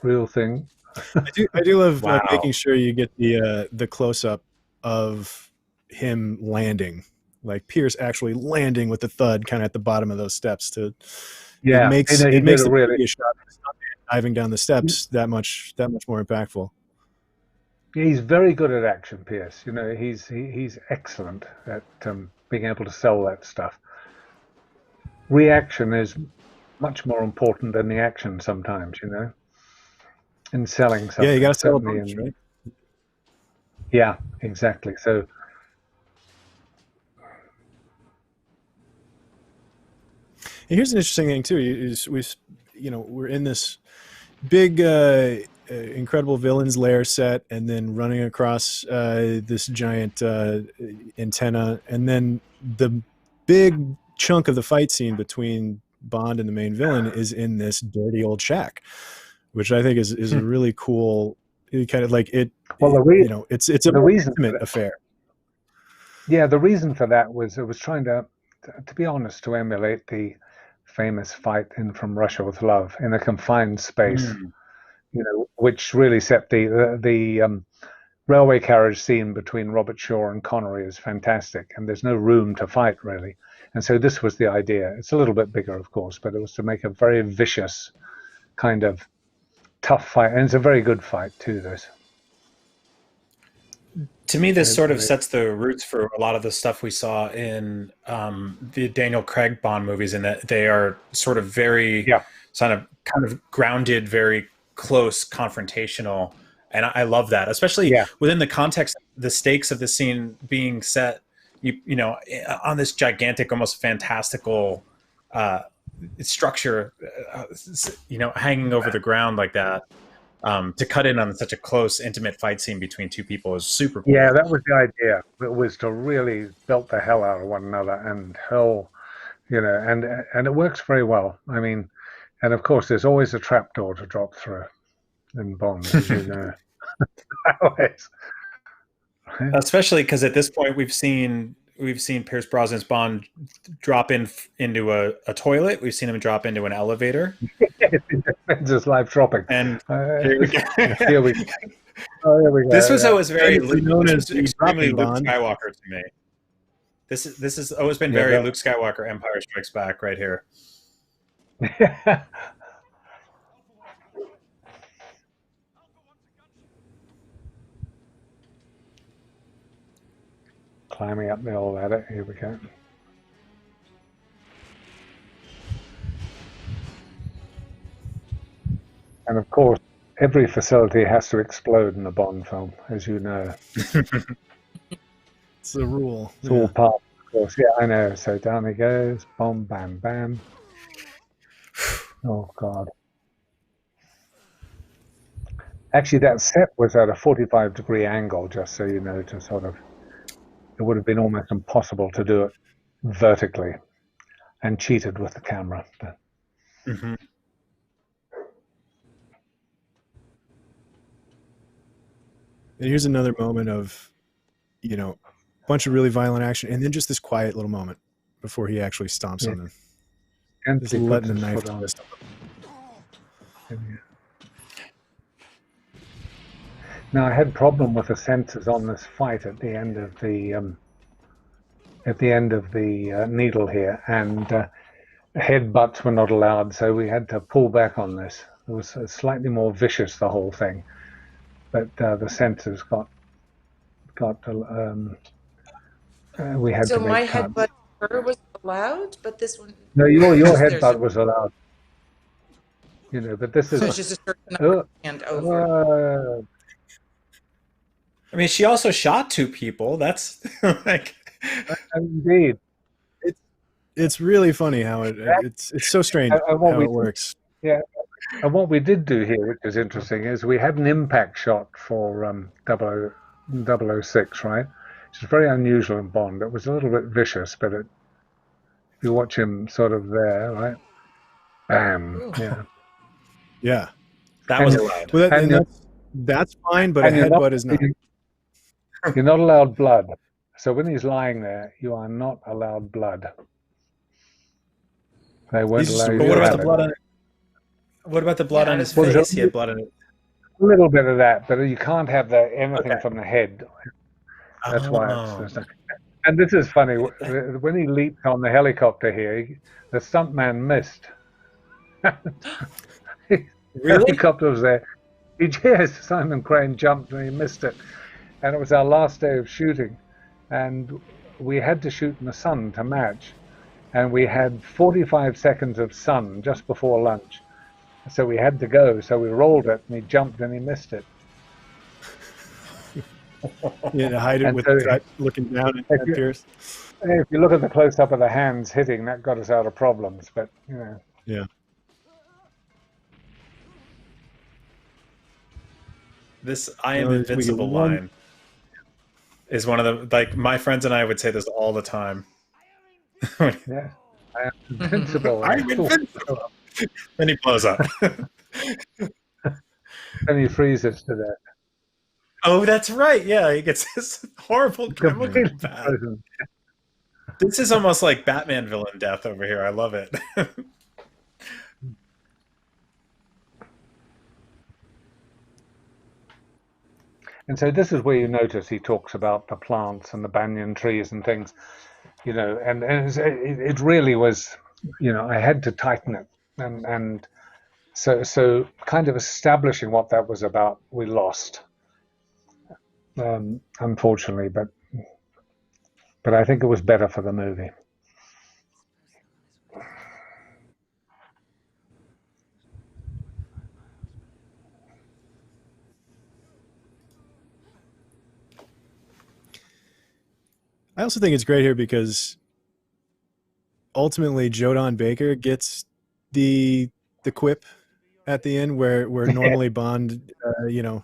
Real thing. I do love making sure you get the close up of him landing, like Pierce actually landing with the thud kind of at the bottom of those steps. It makes the previous shot diving down the steps that much more impactful. He's very good at action, Pierce. You know, he's excellent at being able to sell that stuff. Reaction is much more important than the action sometimes. You know. In selling something. Yeah, you got to sell a bunch, right? Yeah, exactly. So and here's an interesting thing too. We're in this big, incredible villain's lair set, and then running across this giant antenna, and then the big chunk of the fight scene between Bond and the main villain is in this dirty old shack, which I think is a really cool kind of like it. Well, it's a intimate affair. Yeah, the reason for that was it was trying to be honest, to emulate the famous fight in From Russia with Love in a confined space, which really set the railway carriage scene between Robert Shaw and Connery is fantastic, and there's no room to fight really. And so this was the idea. It's a little bit bigger, of course, but it was to make a very vicious kind of tough fight, and it's a very good fight too. To me, this sort of sets the roots for a lot of the stuff we saw in the Daniel Craig Bond movies, in that they are sort of very kind of grounded, very close, confrontational, and I love that, especially within the context, the stakes of the scene being set, on this gigantic, almost fantastical structure, hanging over the ground like that. To cut in on such a close, intimate fight scene between two people is super cool. Yeah, that was the idea. It was to really belt the hell out of one another and hurl, and it works very well. I mean, and of course, there's always a trapdoor to drop through in Bond, as you know. Always. Especially because at this point we've seen Pierce Brosnan's Bond drop into a toilet. We've seen him drop into an elevator. It's just live dropping. And here we go. Here we go. This was always very extremely Luke Skywalker to me. This has always been very Luke Skywalker, Empire Strikes Back right here. Climbing up the old ladder. Here we go. And of course, every facility has to explode in a Bond film, as you know. It's the rule. It's all part, of course. Yeah, I know. So down he goes. Bomb, bam, bam. Oh, God. Actually, that set was at a 45-degree angle, just so you know, to sort of... It would have been almost impossible to do it vertically, and cheated with the camera. But... Mm-hmm. And here's another moment of, a bunch of really violent action, and then just this quiet little moment before he actually stomps on them. And just letting the knife twist on them. Now, I had problem with the sensors on this fight at the end of the needle here, and headbutts were not allowed, so we had to pull back on this. It was slightly more vicious, the whole thing, but the sensors got we had so to make my cuts. headbutt her was allowed, but this one. No, your headbutt was allowed. But this is. So it's just a certain number and over. I mean, she also shot 2 people. That's like. Indeed. It's really funny how it's so strange how it works. Yeah, and what we did do here, which is interesting, is we had an impact shot for 006, right? Which is very unusual in Bond. It was a little bit vicious, but if you watch him sort of there, right? Bam. Yeah. Yeah. That was allowed. Well, that's fine, but a headbutt is not. You're not allowed blood. So when he's lying there, you are not allowed blood. They won't allow you. But what about the blood on it? What about the blood on his face? He had blood on it. A little bit of that, but you can't have anything from the head. That's why it's and this is funny. When he leaped on the helicopter here, the stuntman missed. The helicopter was there. Simon Crane jumped and he missed it. And it was our last day of shooting. And we had to shoot in the sun to match. And we had 45 seconds of sun just before lunch. So we had to go. So we rolled it and he jumped and he missed it. Yeah, to hide it with looking down at Pierce. If you look at the close-up of the hands hitting, that got us out of problems. But, Yeah. This "I am invincible" line is one of the my friends and I would say this all the time. Yeah, I am invincible. I'm invincible. Then he blows up. Then he freezes to death. Oh, that's right. Yeah, he gets this horrible chemical bath. This is almost like Batman villain death over here. I love it. And so this is where you notice he talks about the plants and the banyan trees and things, and it really was, I had to tighten it. And so kind of establishing what that was about, we lost, unfortunately, but I think it was better for the movie. I also think it's great here because ultimately Jodan Baker gets the quip at the end where normally Bond, in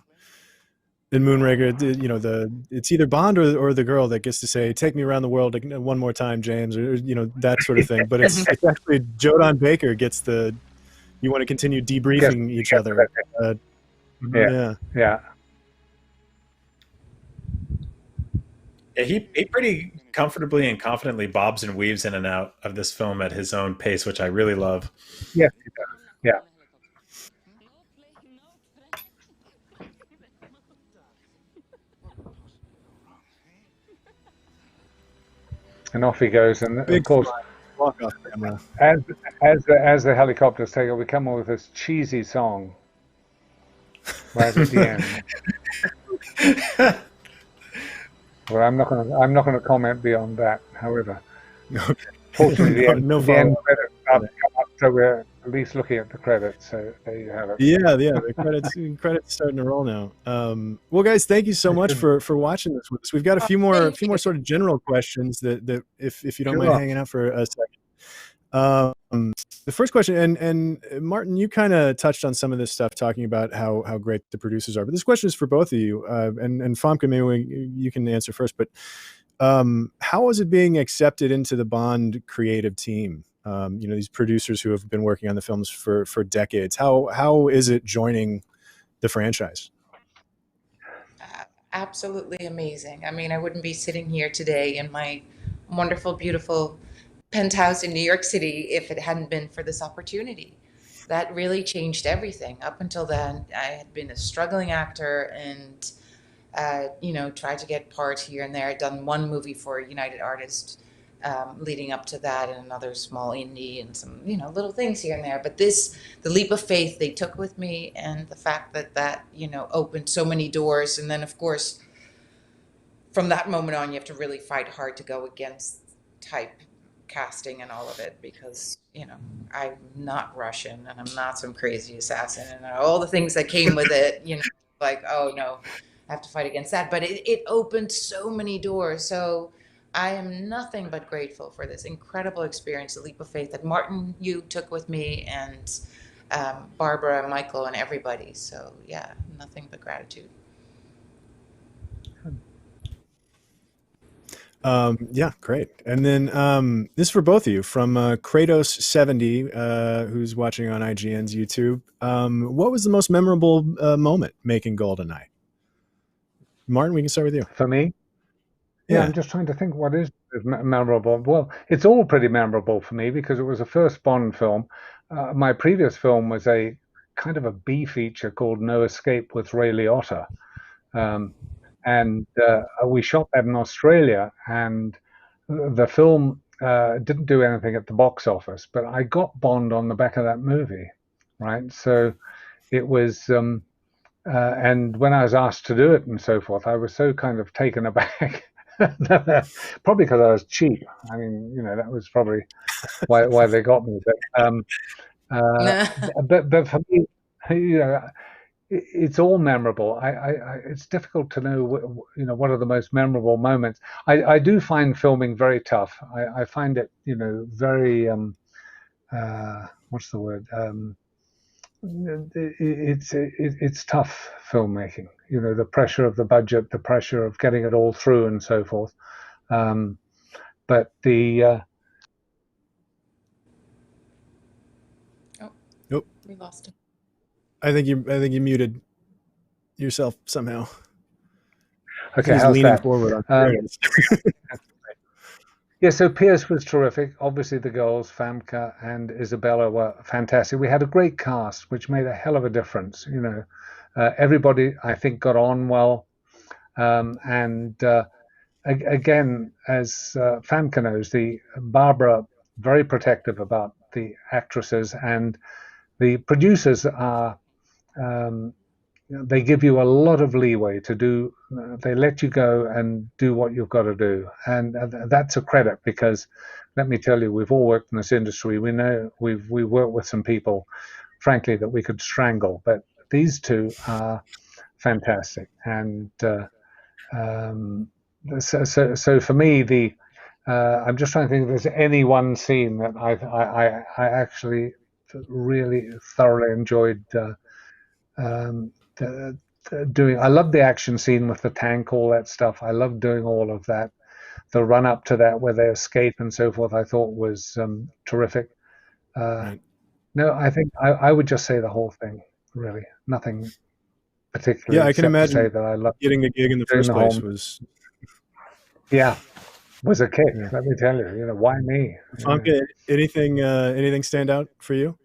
Moonraker, it's either Bond or the girl that gets to say, "Take me around the world one more time, James," or that sort of thing. But it's actually Jodan Baker gets the, you want to continue debriefing each other. Yeah. Yeah, he pretty comfortably and confidently bobs and weaves in and out of this film at his own pace, which I really love. Yes, he does. Yeah. And off he goes. And of course, walk off camera. As the helicopters take over, we come up with this cheesy song right at the end. Well, I'm not going to comment beyond that. However, Okay. fortunately, the end follow-up. credits have come up, so we're at least looking at the credits. So there you have it. Yeah, the credits starting to roll now. Well, guys, thank you so much for watching this with us. We've got a few more sort of general questions that if you don't mind hanging out for a second. The first question, and Martin, you kind of touched on some of this stuff, talking about how great the producers are. But this question is for both of you, and Famke, maybe you can answer first. But how is it being accepted into the Bond creative team? These producers who have been working on the films for decades. How is it joining the franchise? Absolutely amazing. I mean, I wouldn't be sitting here today in my wonderful, beautiful penthouse in New York City if it hadn't been for this opportunity. That really changed everything. Up until then, I had been a struggling actor and tried to get parts here and there. I'd done one movie for United Artists leading up to that, and another small indie, and some little things here and there. But the leap of faith they took with me, and the fact that opened so many doors. And then, of course, from that moment on, you have to really fight hard to go against type casting and all of it, because I'm not Russian and I'm not some crazy assassin, and all the things that came with it, like, oh no, I have to fight against that. But it opened so many doors. So I am nothing but grateful for this incredible experience, the leap of faith that Martin, you took with me, and Barbara, Michael, and everybody. So yeah, nothing but gratitude. Yeah, great. And then this is for both of you, from Kratos70, who's watching on IGN's YouTube. What was the most memorable moment making GoldenEye? Martin, we can start with you. For me? Yeah, I'm just trying to think what is memorable. Well, it's all pretty memorable for me because it was a first Bond film. My previous film was a kind of a B feature called No Escape with Ray Liotta. And we shot that in Australia, and the film didn't do anything at the box office, but I got Bond on the back of that movie, right? So it was, and when I was asked to do it and so forth, I was so kind of taken aback, probably because I was cheap. I mean, that was probably why they got me. But for me, it's all memorable. It's difficult to know what are the most memorable moments. I do find filming very tough. I find it very what's the word? It's tough filmmaking. The pressure of the budget, the pressure of getting it all through, and so forth. But the Nope, we lost him. I think you muted yourself somehow. Okay, he's how's leaning that? forward. Yeah, so Pierce was terrific. Obviously, the girls, Famke and Isabella, were fantastic. We had a great cast, which made a hell of a difference. Everybody, I think, got on well. And again, as Famke knows, the Barbara very protective about the actresses, and the producers are. They give you a lot of leeway to do. They let you go and do what you've got to do, and that's a credit, because let me tell you, we've all worked in this industry. We know we've worked with some people, frankly, that we could strangle, but these two are fantastic. And so for me, I'm just trying to think if there's any one scene that I actually really thoroughly enjoyed doing. I love the action scene with the tank, all that stuff. I love doing all of that. The run up to that, where they escape and so forth, I thought was terrific. Right. No, I think I would just say the whole thing. Really, nothing particularly. Yeah, I can imagine say that I love getting the gig in the first place was. Yeah, was a kick. Yeah. Let me tell you. Why me? Famke, anything stand out for you?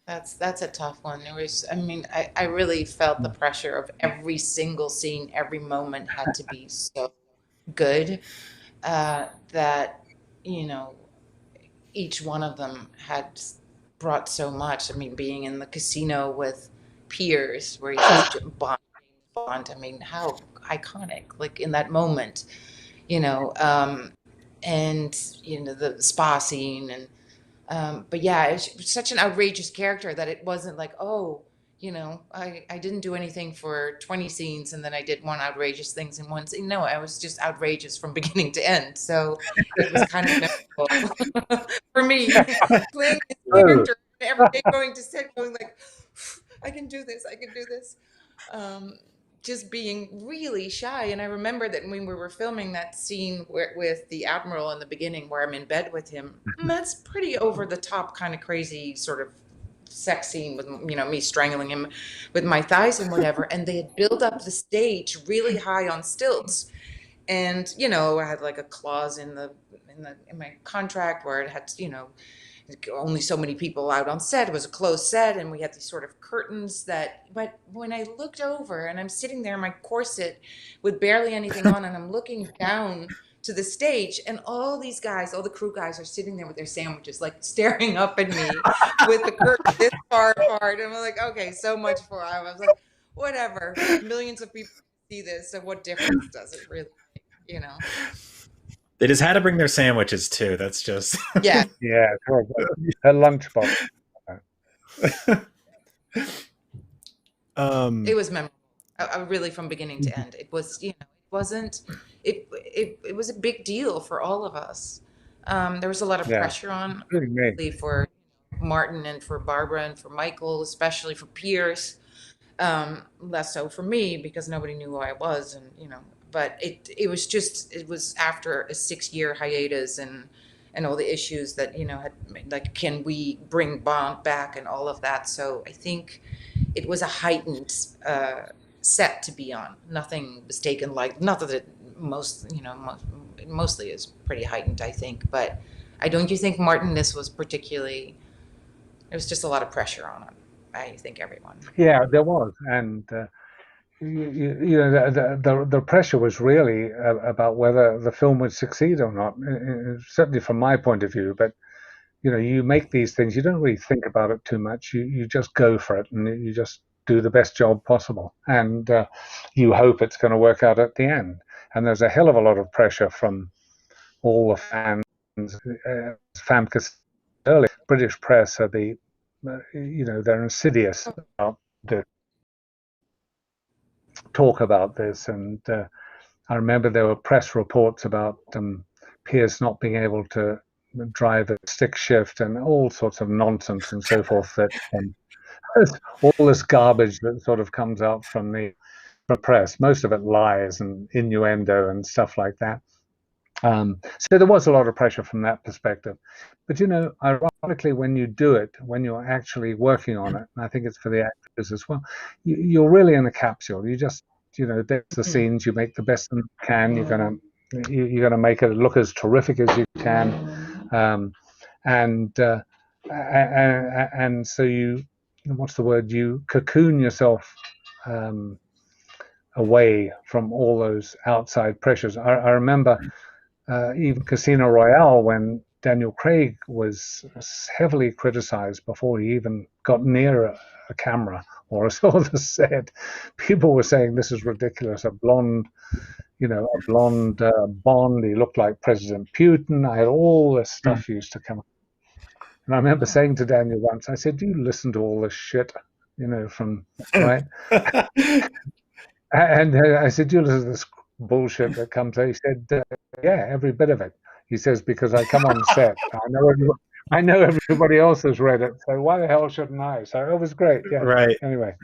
That's a tough one. I really felt the pressure of every single scene. Every moment had to be so good that each one of them had brought so much. I mean, being in the casino with Pierce, where he's just Bond. I mean, how iconic! Like in that moment, you know, and you know the spa scene, and but yeah, it's such an outrageous character that it wasn't like, oh, you know, I didn't do anything for 20 scenes and then I did one outrageous things in one scene. No, I was just outrageous from beginning to end. So it was kind of memorable for me playing this character every day, going to set, going like, I can do this, I can do this. Just being really shy. And I remember that when we were filming that scene with the Admiral in the beginning, where I'm in bed with him, that's pretty over the top, kind of crazy sort of sex scene with, you know, me strangling him with my thighs and whatever. And they had built up the stage really high on stilts. And, you know, I had like a clause in my contract where it had, you know, only so many people out on set. It was a closed set, and we had these sort of curtains that, but when I looked over and I'm sitting there in my corset with barely anything on, and I'm looking down to the stage, and all these guys, all the crew guys are sitting there with their sandwiches, like staring up at me with the curtain this far apart. And I'm like, okay, so much for, I was like, whatever, millions of people see this, so what difference does it really make, you know? They just had to bring their sandwiches too. That's just yeah. Yeah, a lunchbox. It was memorable. Really, from beginning to end. It was, you know, it wasn't. It was a big deal for all of us. There was a lot of pressure on, really, for Martin and for Barbara and for Michael, especially for Pierce. Less so for me because nobody knew who I was, and you know. But it was after a 6-year hiatus and all the issues that, you know, had, like, can we bring Bond back and all of that. So I think it was a heightened set to be on. Nothing was taken like, not that it mostly is pretty heightened, I think. But don't you think, Martin, this was particularly, there was just a lot of pressure on it. I think everyone. Yeah, there was. And you know, the pressure was really about whether the film would succeed or not, certainly from my point of view. But you know, you make these things, you don't really think about it too much. You just go for it, and you just do the best job possible, and you hope it's going to work out at the end. And there's a hell of a lot of pressure from all the fans. Famke said earlier, British press are they're insidious about the talk about this, and I remember there were press reports about Pierce not being able to drive a stick shift and all sorts of nonsense and so forth, that all this garbage that sort of comes out from the press, most of it lies and innuendo and stuff like that. So there was a lot of pressure from that perspective. But, you know, ironically, when you do it, when you're actually working on it, and I think it's for the actors as well, you're really in a capsule. You just, you know, there's the scenes, you make the best you can. You're gonna make it look as terrific as you can, and so you, what's the word? You cocoon yourself away from all those outside pressures. I remember. Even Casino Royale, when Daniel Craig was heavily criticized before he even got near a camera or saw the set, people were saying this is ridiculous. A blonde Bond. He looked like President Putin. I had all this stuff used to come up. And I remember saying to Daniel once, I said, "Do you listen to all this shit, you know, from right?" And I said, "Do you listen to this bullshit that comes out?" He said, "Yeah, every bit of it." He says, "Because I come on set. I know everybody else has read it, so why the hell shouldn't I?" So it was great. Yeah. Right. Anyway,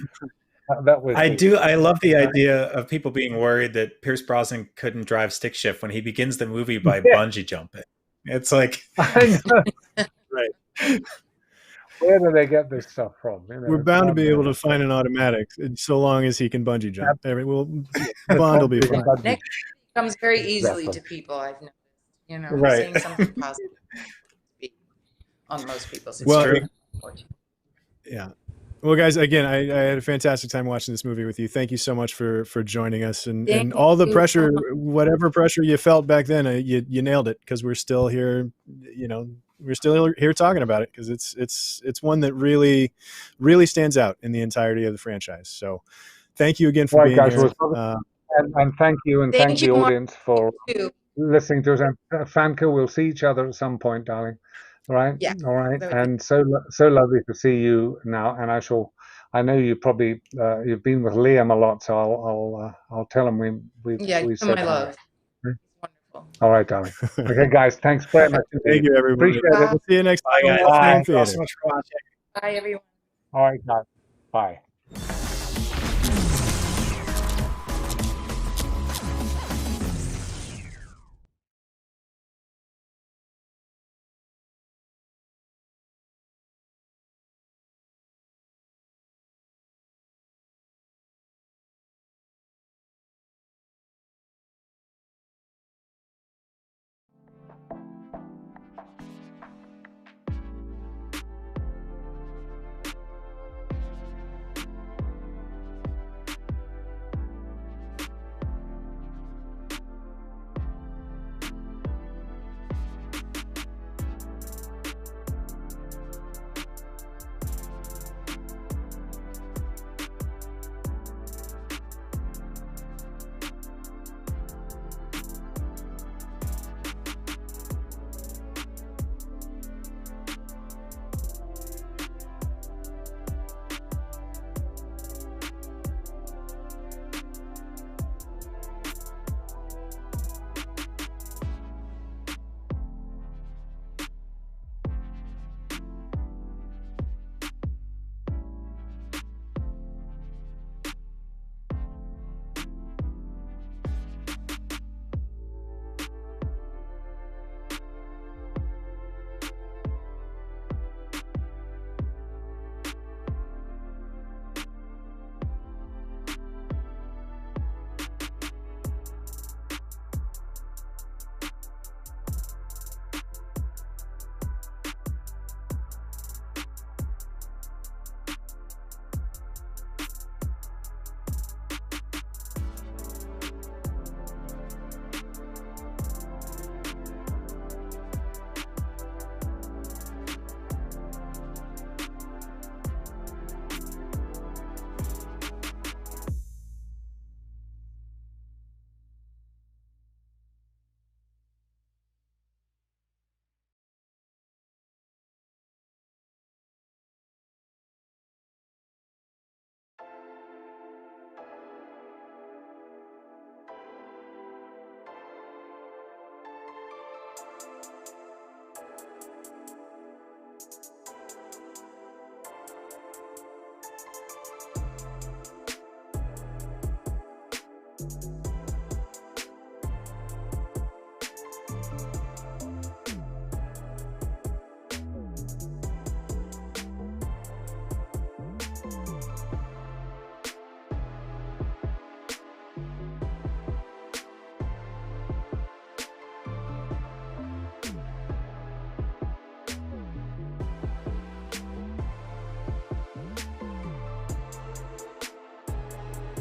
that was. I love the idea of people being worried that Pierce Brosnan couldn't drive stick shift when he begins the movie by bungee jumping. It's like, I know. Right. Where do they get this stuff from? You know, we're bound to be able to find an automatic, so long as he can bungee jump. Bond will be fine. It comes very easily to people, I've noticed. You know, right. Saying something positive on most people's. Yeah. Well, guys, again, I had a fantastic time watching this movie with you. Thank you so much for joining us, and all the pressure, whatever pressure you felt back then, you nailed it, because we're still here, you know, we're still here talking about it because it's one that really stands out in the entirety of the franchise. So thank you again for being guys, here. and thank you, and thank the audience for too. listening to us. And Famke, we'll see each other at some point, darling. All right, Yeah, all right. that would be- And so lovely to see you now. And I know you probably you've been with Liam a lot, so I'll tell him we Yeah, give him said my hi. love. All right, darling. Okay, guys, thanks very much. Thank you, everybody. Appreciate it. We'll see you next time. Bye, guys. Same Thank you all theater. so much for watching. Bye, everyone. All right, guys. Bye.